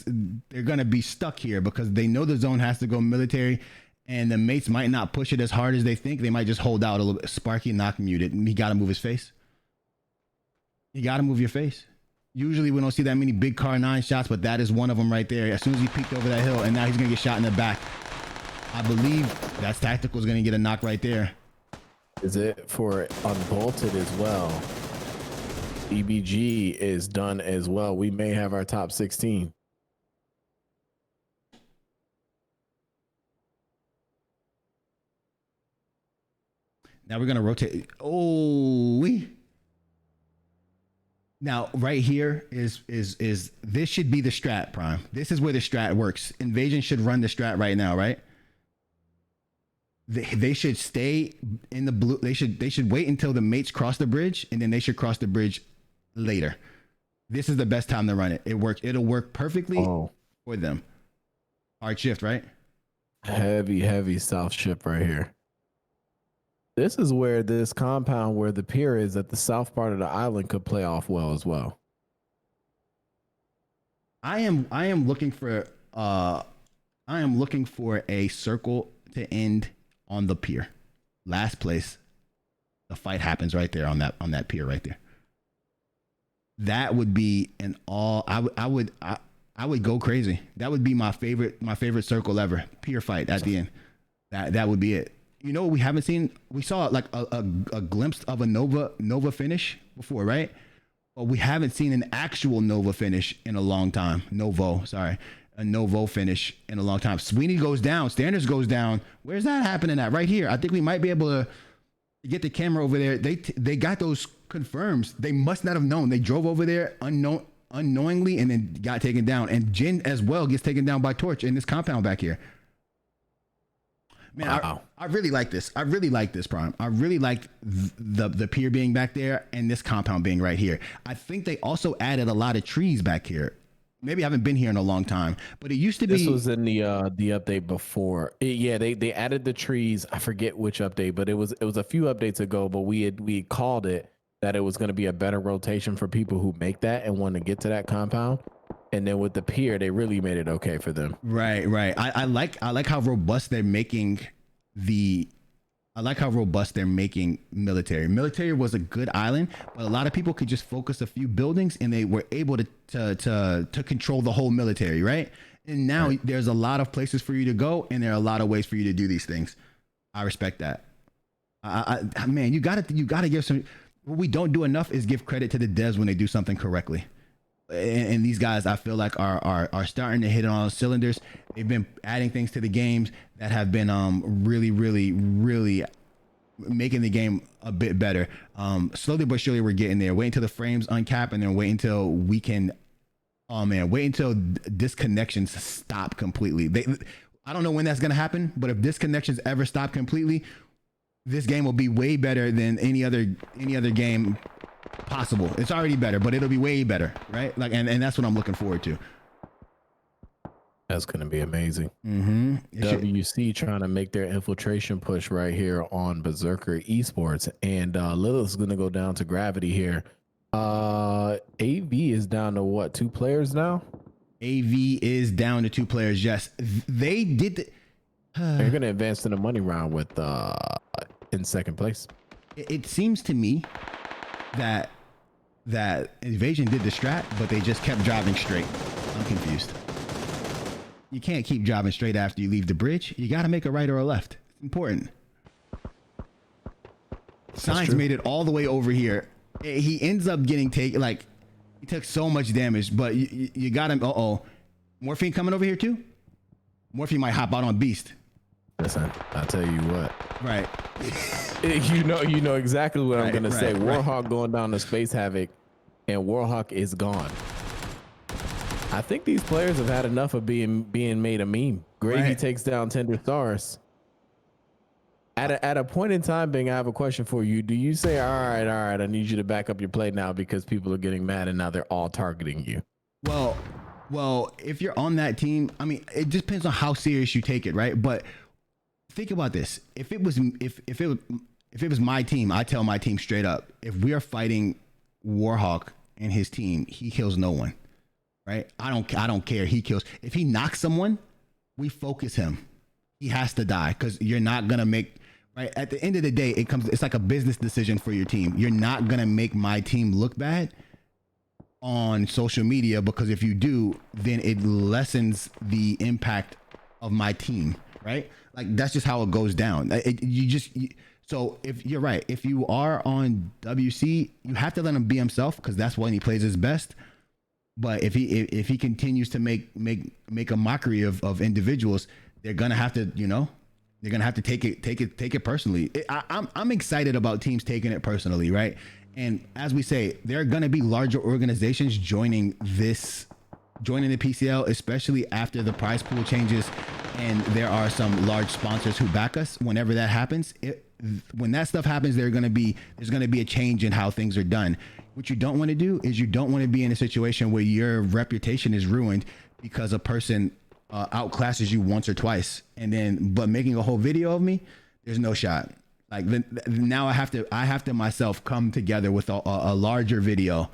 they're going to be stuck here because they know the zone has to go military, and the mates might not push it as hard as they think. They might just hold out a little bit. Sparky knock muted, and he got to move his face. You got to move your face. Usually we don't see that many big car 9 shots, but that is one of them right there. As soon as he peeked over that hill, and now he's going to get shot in the back. I believe that's Tactical is going to get a knock right there. Is it for Unbolted as well? EBG is done as well. We may have our top 16. Now we're going to rotate. Now right here is this should be the strat, Prime. This is where the strat works. Invasion should run the strat right now, right? They should stay in the blue. They should wait until the mates cross the bridge, and then they should cross the bridge later. This is the best time to run it. It'll work perfectly for them. Hard shift, right? Heavy south shift right here. This is where this compound where the pier is at the south part of the island could play off well as well. I am looking for a circle to end on the pier. Last place. The fight happens right there on that pier right there. That would be I would go crazy. That would be my favorite circle ever. Pier fight at the end. That would be it. you know, we haven't seen. We saw like a glimpse of a Nova finish before, right? But we haven't seen an actual Nova finish in a long time. A Novo finish in a long time. Sweeney goes down. Standards goes down. Where's that happening at? Right here. I think we might be able to get the camera over there. They got those confirms. They must not have known. They drove over there unknowingly and then got taken down. And Jin as well gets taken down by Torch in this compound back here. Man, wow. I really like this. I really like this, Prime. I really like the pier being back there and this compound being right here. I think they also added a lot of trees back here. Maybe I haven't been here in a long time, but it used to be. This was in the update before. They added the trees. I forget which update, but it was a few updates ago. But we called it that it was going to be a better rotation for people who make that and want to get to that compound. And then with the pier, they really made it okay for them. Right. I like how robust they're making military. Military was a good island, but a lot of people could just focus a few buildings and they were able to control the whole military, right? And now there's a lot of places for you to go and there are a lot of ways for you to do these things. I respect that. Man, you gotta give some. What we don't do enough is give credit to the devs when they do something correctly. And these guys, I feel like are starting to hit on all cylinders. They've been adding things to the games that have been really making the game a bit better. Slowly but surely, we're getting there. Wait until the frames uncap, and then wait until we can. Oh man, wait until disconnections stop completely. I don't know when that's gonna happen, but if disconnections ever stop completely, this game will be way better than any other game possible. It's already better, but it'll be way better, right? Like, and that's what I'm looking forward to. That's gonna be amazing. Mm-hmm. WC trying to make their infiltration push right here on Berserker Esports, and Lilith's gonna go down to Gravity here. AV is down to what? 2 players now? AV is down to 2 players. Yes, they did. They're gonna advance to the money round with in second place. It seems to me that Invasion did the strat, but they just kept driving straight. I'm confused. You can't keep driving straight after you leave the bridge. You got to make a right or a left. It's important. Signs made it all the way over here. He ends up getting taken. Like, he took so much damage, but you got him. Morphine coming over here too. Morphine might hop out on Beast. Listen, I'll tell you what. Right. You know exactly what I'm gonna say. Warhawk going down to Space Havoc, and Warhawk is gone. I think these players have had enough of being made a meme. Gravy takes down Tender Stars. At a point in time, Bing, I have a question for you. Do you say, all right, I need you to back up your play now because people are getting mad and now they're all targeting you? Well, if you're on that team, I mean, it just depends on how serious you take it, right? But think about this. If it was my team, I tell my team straight up, if we are fighting Warhawk and his team, he kills no one. Right? I don't care. He kills. If he knocks someone, we focus him. He has to die because you're not gonna make. Right? At the end of the day, it's like a business decision for your team. You're not gonna make my team look bad on social media, because if you do, then it lessens the impact of my team. Right? Like, that's just how it goes down. So if you're right, if you are on WC, you have to let him be himself because that's when he plays his best. But if he continues to make a mockery of individuals, they're gonna have to, take it personally. I'm excited about teams taking it personally, right? And as we say, there are gonna be larger organizations joining the PCL, especially after the prize pool changes, and there are some large sponsors who back us. Whenever that happens, when that stuff happens, there's gonna be a change in how things are done. What you don't want to do is you don't want to be in a situation where your reputation is ruined because a person outclasses you once or twice, but making a whole video of me, there's no shot. Like, now I have to myself come together with a larger video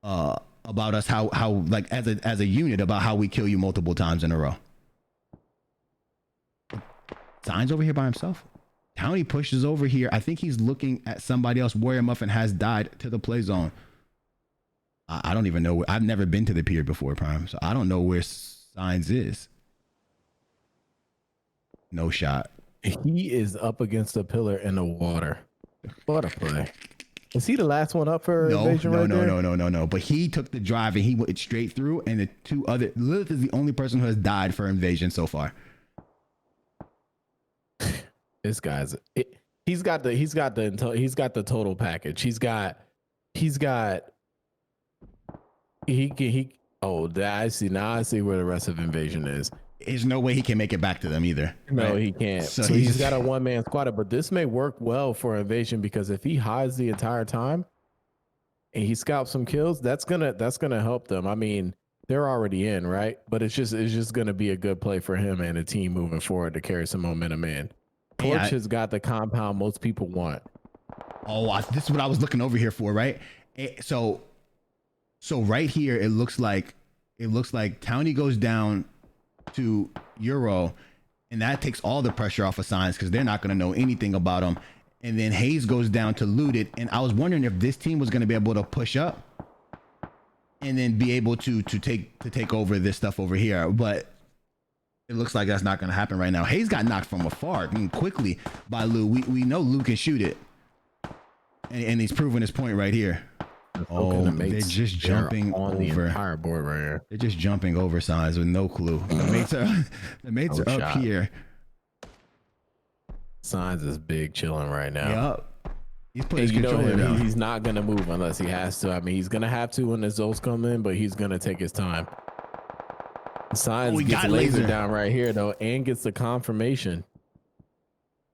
about us, how like as a unit, about how we kill you multiple times in a row. Signs over here by himself. County pushes over here. I think he's looking at somebody else. Warrior Muffin has died to the play zone. I don't even know. I've never been to the pier before, Prime, so I don't know where Signs is. No shot. He is up against a pillar in the water. What a play. Is he the last one up for evasion right there? No. But he took the drive and he went straight through. And the two other, Lilith is the only person who has died for invasion so far. This guy's he's got the total package. I see now. I see where the rest of invasion is. There's no way he can make it back to them either. No, right? He can't. So he's got a one-man squad, but this may work well for invasion because if he hides the entire time and he scalps some kills, that's gonna help them. I mean, they're already in, right? But it's just gonna be a good play for him and the team moving forward to carry some momentum in. Torch has got the compound most people want. Oh, this is what I was looking over here for, right? So right here, it looks like Townie goes down to Euro, and that takes all the pressure off of Signs because they're not going to know anything about him. And then Hayes goes down to Looted, and I was wondering if this team was going to be able to push up and then be able to take over this stuff over here, but it looks like that's not going to happen right now. Hayes got knocked from afar quickly by Lou. We know Lou can shoot it, and he's proving his point right here. Oh, they're just jumping on the entire board right here. They're just jumping over Signs with no clue. The mates are up here. Signs is big chilling right now. Yep. He's put his controller down. He's not gonna move unless he has to. I mean, he's gonna have to when the Zos come in, but he's gonna take his time. Signs gets laser down right here though, and gets the confirmation.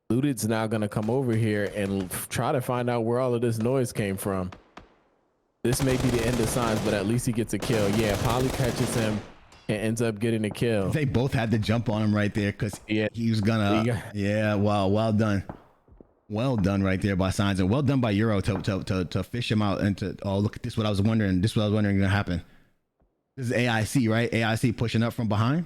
Looted's now gonna come over here and try to find out where all of this noise came from. This may be the end of Signs, but at least he gets a kill. Yeah, Polly catches him and ends up getting a kill. They both had to jump on him right there because he was gonna. Yeah, wow, well done. Well done right there by Signs, and well done by Euro to fish him out and to, oh, look at this. What I was wondering. This is what I was wondering gonna happen. This is AIC, right? AIC pushing up from behind.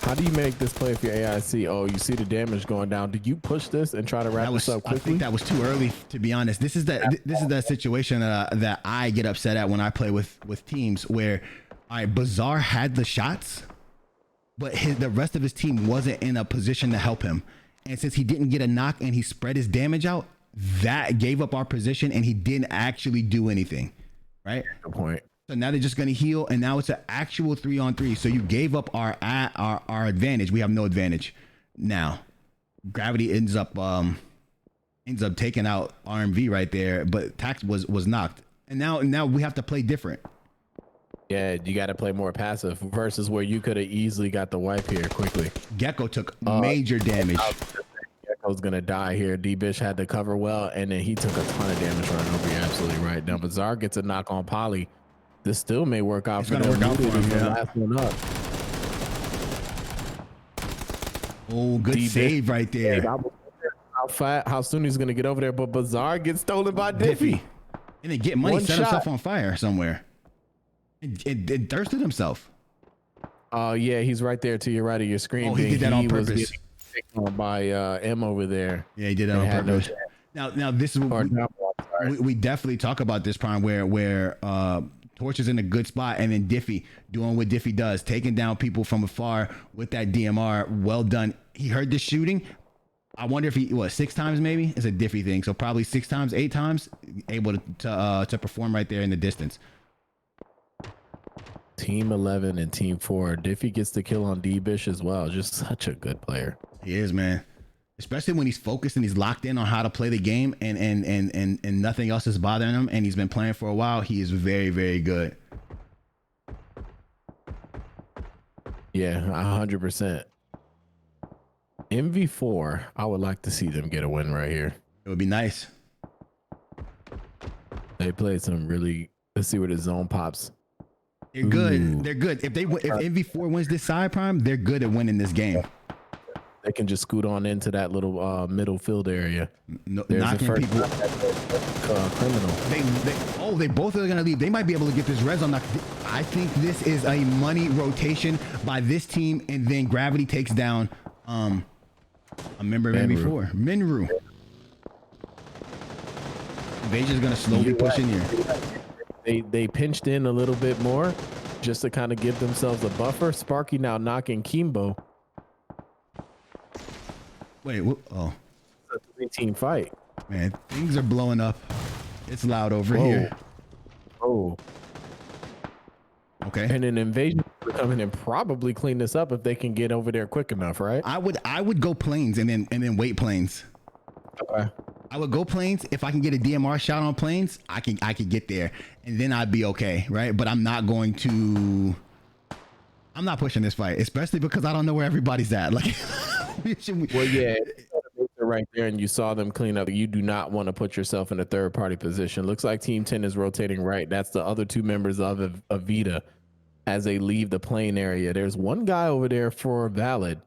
How do you make this play if you're AIC? Oh, you see the damage going down. Did you push this and try to wrap this up quickly? I think that was too early, to be honest. This is that situation that I get upset at when I play with teams where, all right, Bazaar had the shots, but the rest of his team wasn't in a position to help him. And since he didn't get a knock and he spread his damage out, that gave up our position and he didn't actually do anything, right? Good point. So now they're just going to heal, and now it's an actual 3-on-3. So you gave up our advantage. We have no advantage now. Gravity ends up taking out RMV right there, but Tax was knocked, and now we have to play different. Yeah, you got to play more passive versus where you could have easily got the wipe here quickly. Gecko took major damage. Gecko's gonna die here. D-Bish had to cover well, and then he took a ton of damage running over. You're absolutely right. Now Bazaar gets a knock on Polly. This still may work out for them. Work out for him, yeah. Last one up. Oh, good save right there. How soon he's gonna get over there, but Bazaar gets stolen by Diffie. And then get money, set himself on fire somewhere. It thirsted himself. Oh yeah, he's right there to your right of your screen. Oh, he did that on purpose. Was getting picked on by M over there. Yeah, he did that on purpose. Now this is what we definitely talk about this Prime where Torch is in a good spot, and then Diffie doing what Diffie does, taking down people from afar with that DMR. Well done. He heard the shooting. I wonder if he 6 times maybe. It's a Diffie thing, so probably 6 times, 8 times, able to perform right there in the distance. Team 11 and Team 4. Diffie gets the kill on D-Bish as well. Just such a good player. He is, man. Especially when he's focused and he's locked in on how to play the game, and nothing else is bothering him, and he's been playing for a while. He is very, very good. Yeah, 100%. MV4, I would like to see them get a win right here. It would be nice. They played some really. Let's see where the zone pops. They're good. Ooh. They're good. If MV4 wins this side Prime, they're good at winning this game. They can just scoot on into that little middle field area. Knocking people. Criminal. They both are gonna leave. They might be able to get this res on. I think this is a money rotation by this team, and then Gravity takes down a member of MV4, Minru. Invasion's gonna slowly push in here. They pinched in a little bit more, just to kind of give themselves a buffer. Sparky now knocking Kimbo. Wait, oh. It's a 3-team fight. Man, things are blowing up. It's loud over Whoa. here. Oh. Okay. And an invasion will come in and probably clean this up if they can get over there quick enough, right? I would go planes and then wait planes. Okay. I would go planes. If I can get a DMR shot on planes, I could get there and then I'd be okay, right? But I'm not pushing this fight, especially because I don't know where everybody's at. Like, well, yeah, right there, and you saw them clean up. You do not want to put yourself in a third party position. Looks like Team 10 is rotating right. That's the other two members of Avita as they leave the plane area. There's one guy over there for Valid.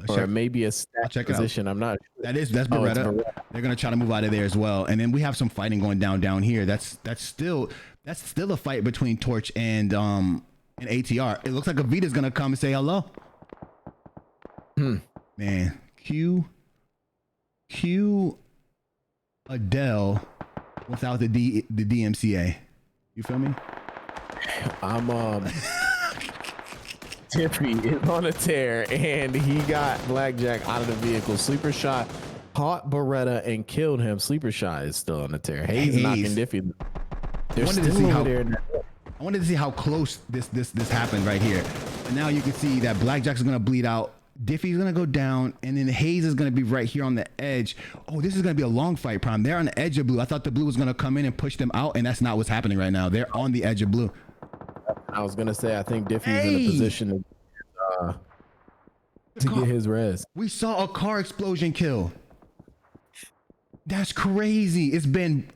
Or maybe a stat position. I'm not sure. That's Beretta. They're gonna try to move out of there as well. And then we have some fighting going down here. That's still a fight between Torch and ATR. It looks like Avita's gonna come and say hello. Man, Q Adele without the DMCA. You feel me? Tiffy is on a tear and he got Blackjack out of the vehicle. Sleeper shot caught Beretta and killed him. Sleeper shot is still on the tear. Hayes knocking Diffie. They're still over there. I wanted to see how close this happened right here. But now you can see that Blackjack's gonna bleed out. Diffie's gonna go down, and then Hayes is gonna be right here on the edge. Oh, this is gonna be a long fight, Prime. They're on the edge of blue. I thought the blue was gonna come in and push them out, and that's not what's happening right now. They're on the edge of blue. I was gonna say, I think Diffie's in a position to get his res. We saw a car explosion kill. That's crazy. It's been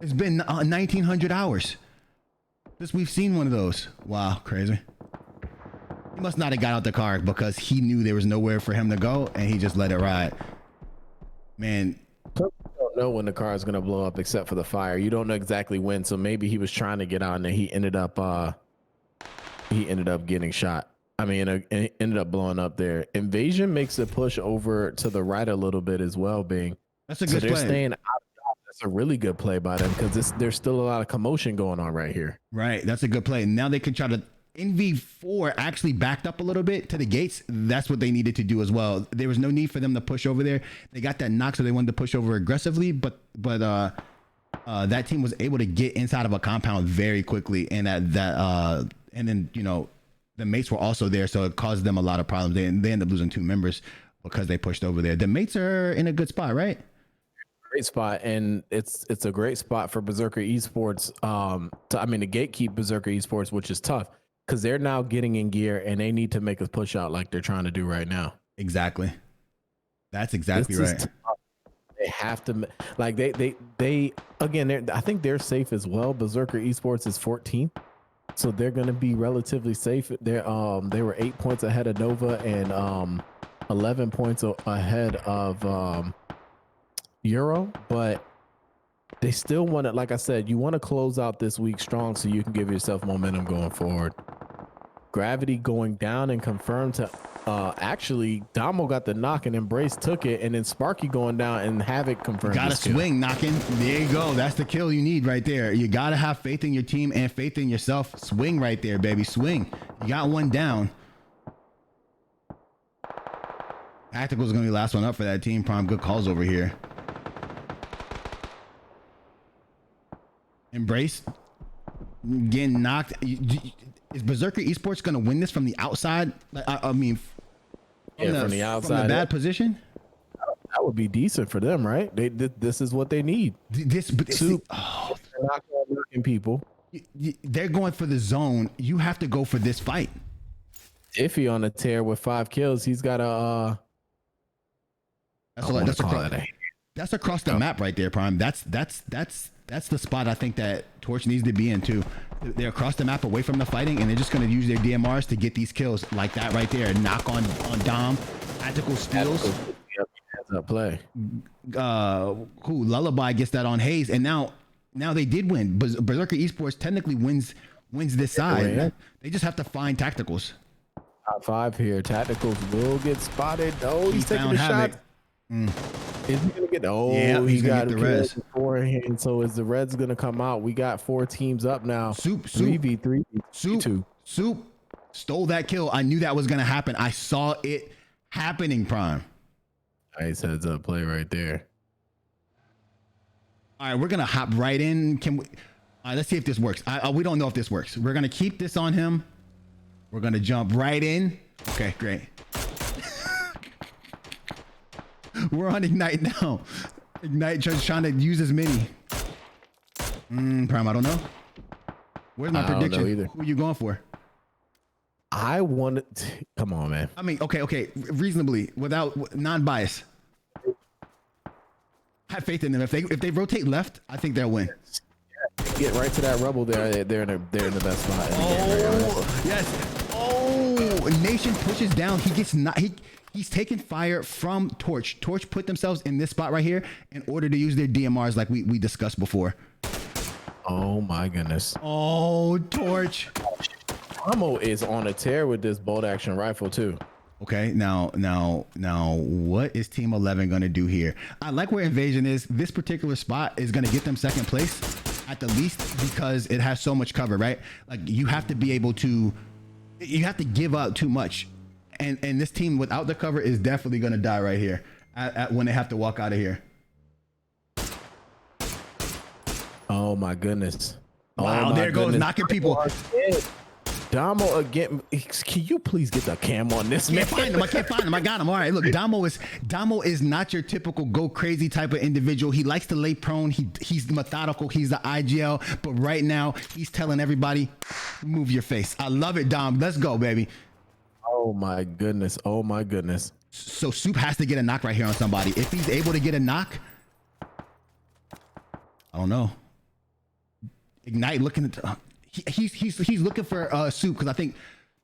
1,900 hours since we've seen one of those. Wow, crazy. He must not have got out the car because he knew there was nowhere for him to go, and he just let it ride. Man, you don't know when the car is gonna blow up except for the fire. You don't know exactly when, so maybe he was trying to get out and then he ended up getting shot. I mean, it ended up blowing up there. Invasion makes a push over to the right a little bit as well, Bing. That's a good play. They're staying out. That's a really good play by them because there's still a lot of commotion going on right here. Right, that's a good play. Now they can try to. NV4 actually backed up a little bit to the gates. That's what they needed to do as well. There was no need for them to push over there. They got that knock, so they wanted to push over aggressively, but that team was able to get inside of a compound very quickly, and and then the mates were also there, so it caused them a lot of problems. They ended up losing 2 members because they pushed over there. The mates are in a good spot, right? Great spot, and it's a great spot for Berserker Esports. To gatekeep Berserker Esports, which is tough because they're now getting in gear and they need to make a push out like they're trying to do right now. Exactly. That's exactly right. They have to they again. I think they're safe as well. Berserker Esports is 14th. So they're going to be relatively safe. They were 8 points ahead of Nova and 11 points ahead of Euro, but they still want to, like I said, you want to close out this week strong so you can give yourself momentum going forward. Gravity going down and confirmed to actually Damo got the knock and Embrace took it, and then Sparky going down and Havoc confirmed. Got a swing knocking. There you go. That's the kill you need right there. You got to have faith in your team and faith in yourself. Swing right there, baby. Swing. You got one down. Tactical is going to be the last one up for that team. Prime, good calls over here. Embrace getting knocked. Is Berserker Esports going to win this from the outside? From the outside, from the bad position. That would be decent for them, right? This is what they need. They're not knocking people. They're going for the zone. You have to go for this fight. Iffy on a tear with 5 kills. He's got a. That's across the map right there, Prime. That's the spot I think that Torch needs to be in too. They're across the map away from the fighting, and they're just going to use their DMRs to get these kills like that right there. Knock on Dom, tactical steals. Hands up play. Lullaby gets that on Hayes, and now they did win. Berserker Esports technically wins this side. Yeah. They just have to find tacticals. Top 5 here. Tacticals will get spotted. Oh, he's taking the shot. Is he gonna get? Oh, yeah, he's got the res beforehand. So is the Reds gonna come out? We got 4 teams up now. 3v3 Soup stole that kill. I knew that was gonna happen. I saw it happening, Prime. Nice heads up play right there. All right, we're gonna hop right in. Can we? All right, let's see if this works. We don't know if this works. We're gonna keep this on him. We're gonna jump right in. Okay, great. We're on Ignite now. Ignite just trying to use his mini. Prime, I don't know. Where's my prediction? Don't know either. Who are you going for? I wanted. Come on, man. I mean, okay. Reasonably, without non-bias. Have faith in them. If they rotate left, I think they'll win. Get right to that rubble there. They're in the best spot. Oh yes. Oh, Nation pushes down. He gets not. He's taking fire from Torch. Torch put themselves in this spot right here in order to use their DMRs like we discussed before. Oh my goodness. Oh, Torch. Damo is on a tear with this bolt action rifle too. Okay, now, what is Team 11 gonna do here? I like where Invasion is. This particular spot is gonna get them second place at the least because it has so much cover, right? Like you have to be able to, you have to give up too much, and this team without the cover is definitely gonna die right here when they have to walk out of here. Oh my goodness! Wow, there goes knocking people. Damo again. Can you please get the cam on this man? I can't find him. I got him. All right, look, Damo is not your typical go crazy type of individual. He likes to lay prone. He's methodical. He's the IGL. But right now, he's telling everybody, move your face. I love it, Dom. Let's go, baby. Oh my goodness. Oh my goodness. So Soup has to get a knock right here on somebody. If he's able to get a knock, I don't know. Ignite looking at. He's looking for Soup because I think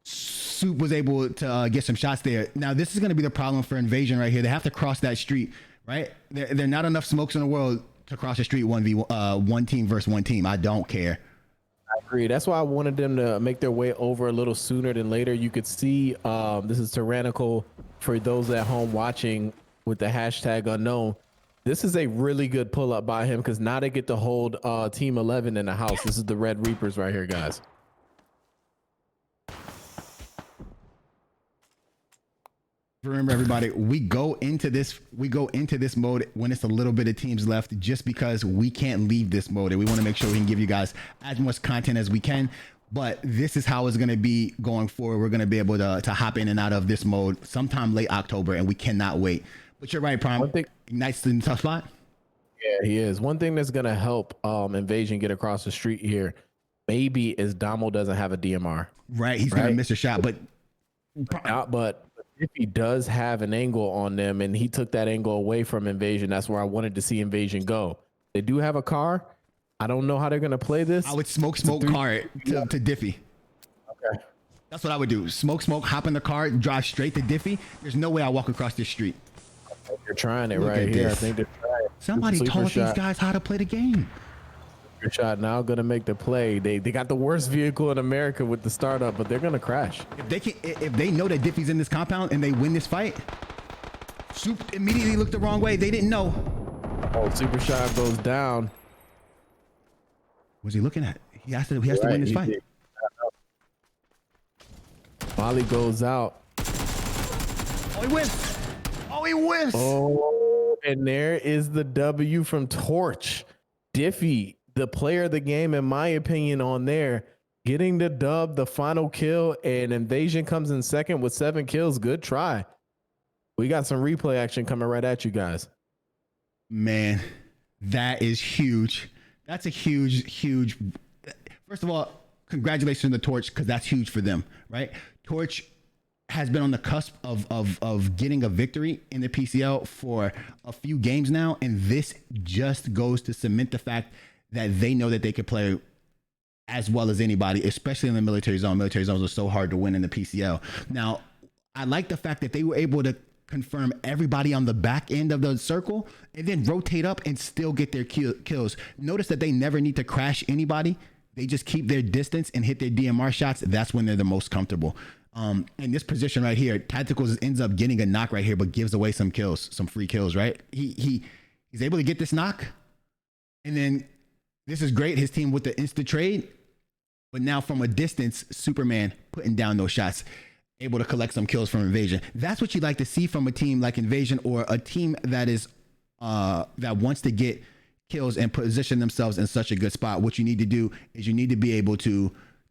Soup was able to get some shots there. Now this is going to be the problem for Invasion right here. They have to cross that street, right? There are not enough smokes in the world to cross the street 1v1, one team versus one team. I don't care. I agree. That's why I wanted them to make their way over a little sooner than later. You could see this is tyrannical for those at home watching with the hashtag unknown. This is a really good pull up by him because now they get to hold Team 11 in the house. This is the Red Reapers right here, guys. Remember, everybody, we go into this mode when it's a little bit of teams left, just because we can't leave this mode and we want to make sure we can give you guys as much content as we can. But this is how it's going to be going forward. We're going to be able to hop in and out of this mode sometime late October, and we cannot wait. But you're right, Prime. Ignite's in a tough spot. Yeah, he is. One thing that's going to help Invasion get across the street here, maybe, is Damo doesn't have a DMR. Right, he's going to miss a shot. But if he does have an angle on them, and he took that angle away from Invasion, that's where I wanted to see Invasion go. They do have a car. I don't know how they're going to play this. I would smoke car it to Diffie. Okay. That's what I would do. Smoke, hop in the car, drive straight to Diffie. There's no way I walk across this street. They're trying it right here. I think they're trying. Somebody taught these guys how to play the game. Sleeper shot now gonna make the play. They got the worst vehicle in America with the startup, but they're gonna crash. If they know that Diffie's in this compound and they win this fight, Soup immediately looked the wrong way. They didn't know. Oh, super shot goes down. What's he looking at? He has to win this fight. Molly goes out. Oh, he whiffs. Oh, he whiffs. Oh, and there is the W from Torch. Diffie, the player of the game, in my opinion, on there, getting the dub, the final kill, and Invasion comes in second with 7 kills. Good try. We got some replay action coming right at you guys. Man, that is huge. That's a huge. First of all, congratulations to Torch, because that's huge for them, right? Torch has been on the cusp of getting a victory in the PCL for a few games now, and this just goes to cement the fact that they know that they could play as well as anybody, especially in the military zone. Military zones are so hard to win in the PCL. Now, I like the fact that they were able to confirm everybody on the back end of the circle and then rotate up and still get their kills. Notice that they never need to crash anybody. They just keep their distance and hit their DMR shots. That's when they're the most comfortable. In this position right here, Tacticals ends up getting a knock right here, but gives away some kills, some free kills, right? He's able to get this knock. And then this is great. His team with the insta trade But now from a distance, Superman putting down those shots, able to collect some kills from Invasion. That's what you like to see from a team like Invasion, or a team that is that wants to get kills and position themselves in such a good spot. What you need to do is you need to be able to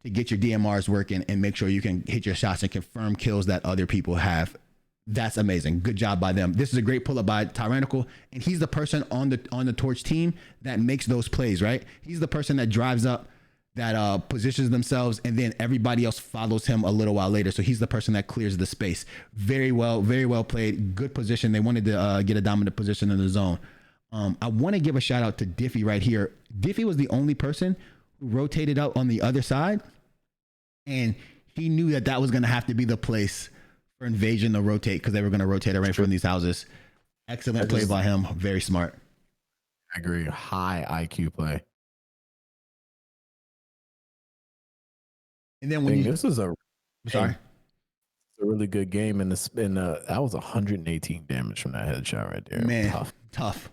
get your DMRs working and make sure you can hit your shots and confirm kills that other people have. That's amazing. Good job by them. This is a great pull up by Tyrannical, and he's the person on the Torch team that makes those plays, right? He's the person that drives up, that positions themselves, and then everybody else follows him a little while later. So he's the person that clears the space. Very well played. Good position. They wanted to get a dominant position in the zone. I want to give a shout out to Diffie right here. Diffie was the only person who rotated out on the other side, and he knew that was going to have to be the place for Invasion to rotate, because they were going to rotate around from these houses. Excellent play by him. Very smart. I agree. High IQ play. And then when this is a really good game, and that was 118 damage from that headshot right there. Man, tough.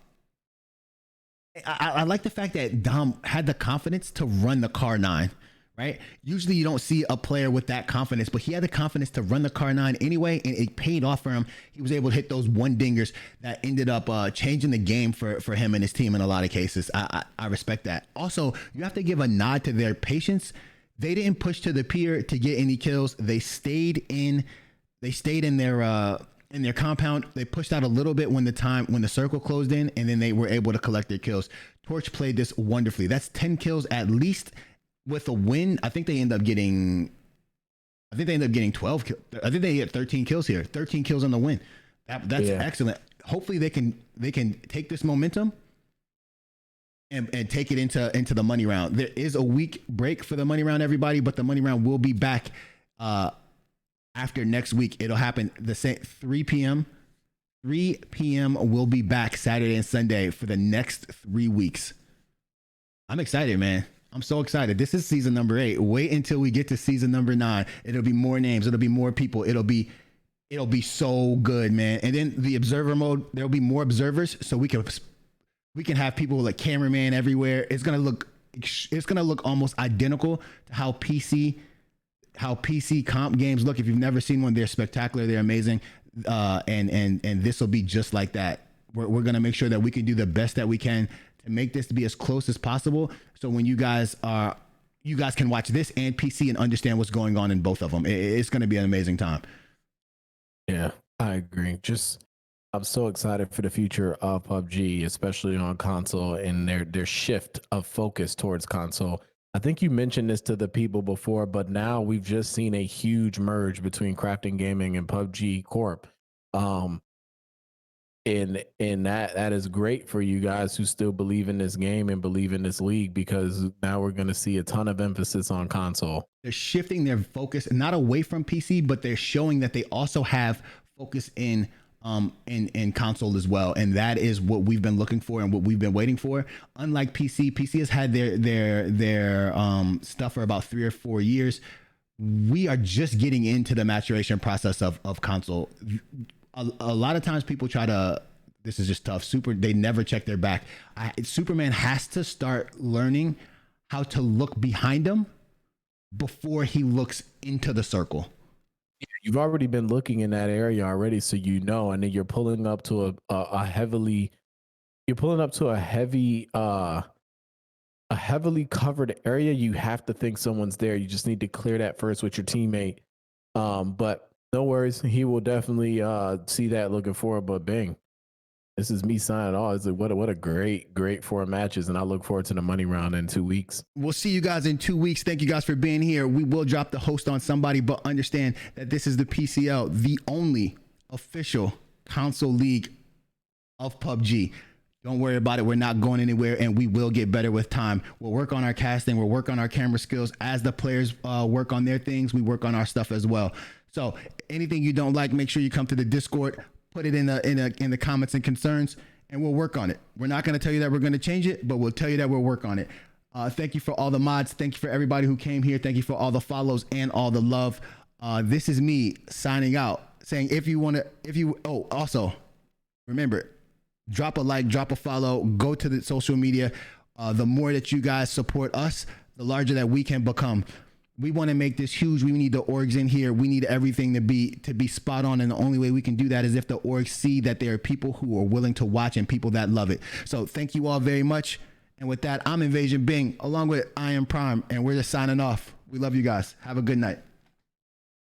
I like the fact that Dom had the confidence to run the car 9, right? Usually you don't see a player with that confidence, but he had the confidence to run the car 9 anyway, and it paid off for him. He was able to hit those one dingers that ended up changing the game for him and his team in a lot of cases. I respect that. Also, you have to give a nod to their patience. They didn't push to the pier to get any kills. They stayed in their compound. They pushed out a little bit when the circle closed in, and then they were able to collect their kills. Torch played this wonderfully. That's 10 kills at least with a win. I think they end up getting 12 kills. I think they get 13 kills here. 13 kills on the win. That's excellent. Hopefully they can take this momentum and take it into the money round. There is a week break for the money round, everybody, but the money round will be back after next week. It'll happen the same 3 p.m. 3 p.m. We'll be back Saturday and Sunday for the next 3 weeks. I'm excited, man. I'm so excited. This is season number 8. Wait until we get to season number 9. It'll be more names. It'll be more people. It'll be so good, man. And then the observer mode, there'll be more observers, so we can have people like cameraman everywhere. It's gonna look almost identical to how PC comp games look. If you've never seen one, they're spectacular. They're amazing. And this will be just like that. We're gonna make sure that we can do the best that we can to make this to be as close as possible. So when you guys can watch this and PC and understand what's going on in both of them. It's gonna be an amazing time. Yeah, I agree. I'm so excited for the future of PUBG, especially on console, and their shift of focus towards console. I think you mentioned this to the people before, but now we've just seen a huge merge between Crafting Gaming and PUBG Corp. And that is great for you guys who still believe in this game and believe in this league, because now we're going to see a ton of emphasis on console. They're shifting their focus not away from PC, but they're showing that they also have focus in console as well, and that is what we've been looking for and what we've been waiting for. Unlike PC has had their stuff for about 3 or 4 years. We are just getting into the maturation process of console. A lot of times people try to, this is just tough. They never check their back. Superman has to start learning how to look behind him before he looks into the circle. You've already been looking in that area already, so and then you're pulling up to a heavily covered area. You have to think someone's there. You just need to clear that first with your teammate. But no worries, he will definitely see that looking forward. But bang, this is me signing off. It's like, what a great 4 matches, and I look forward to the money round in 2 weeks. We'll see you guys in 2 weeks. Thank you guys for being here. We will drop the host on somebody, but understand that this is the PCL, the only official console league of PUBG. Don't worry about it. We're not going anywhere, and we will get better with time. We'll work on our casting. We'll work on our camera skills. As the players work on their things, we work on our stuff as well. So anything you don't like, make sure you come to the Discord. Put it in the comments and concerns, and we'll work on it. We're not going to tell you that we're going to change it, but we'll tell you that we'll work on it. Thank you for all the mods. Thank you for everybody who came here. Thank you for all the follows and all the love. This is me signing out, saying also remember, drop a like, drop a follow, go to the social media. The more that you guys support us, the larger that we can become. We want to make this huge. We need the orgs in here. We need everything to be spot on. And the only way we can do that is if the orgs see that there are people who are willing to watch and people that love it. So thank you all very much. And with that, I'm Invasion Bing along with I Am Prime, and we're just signing off. We love you guys. Have a good night.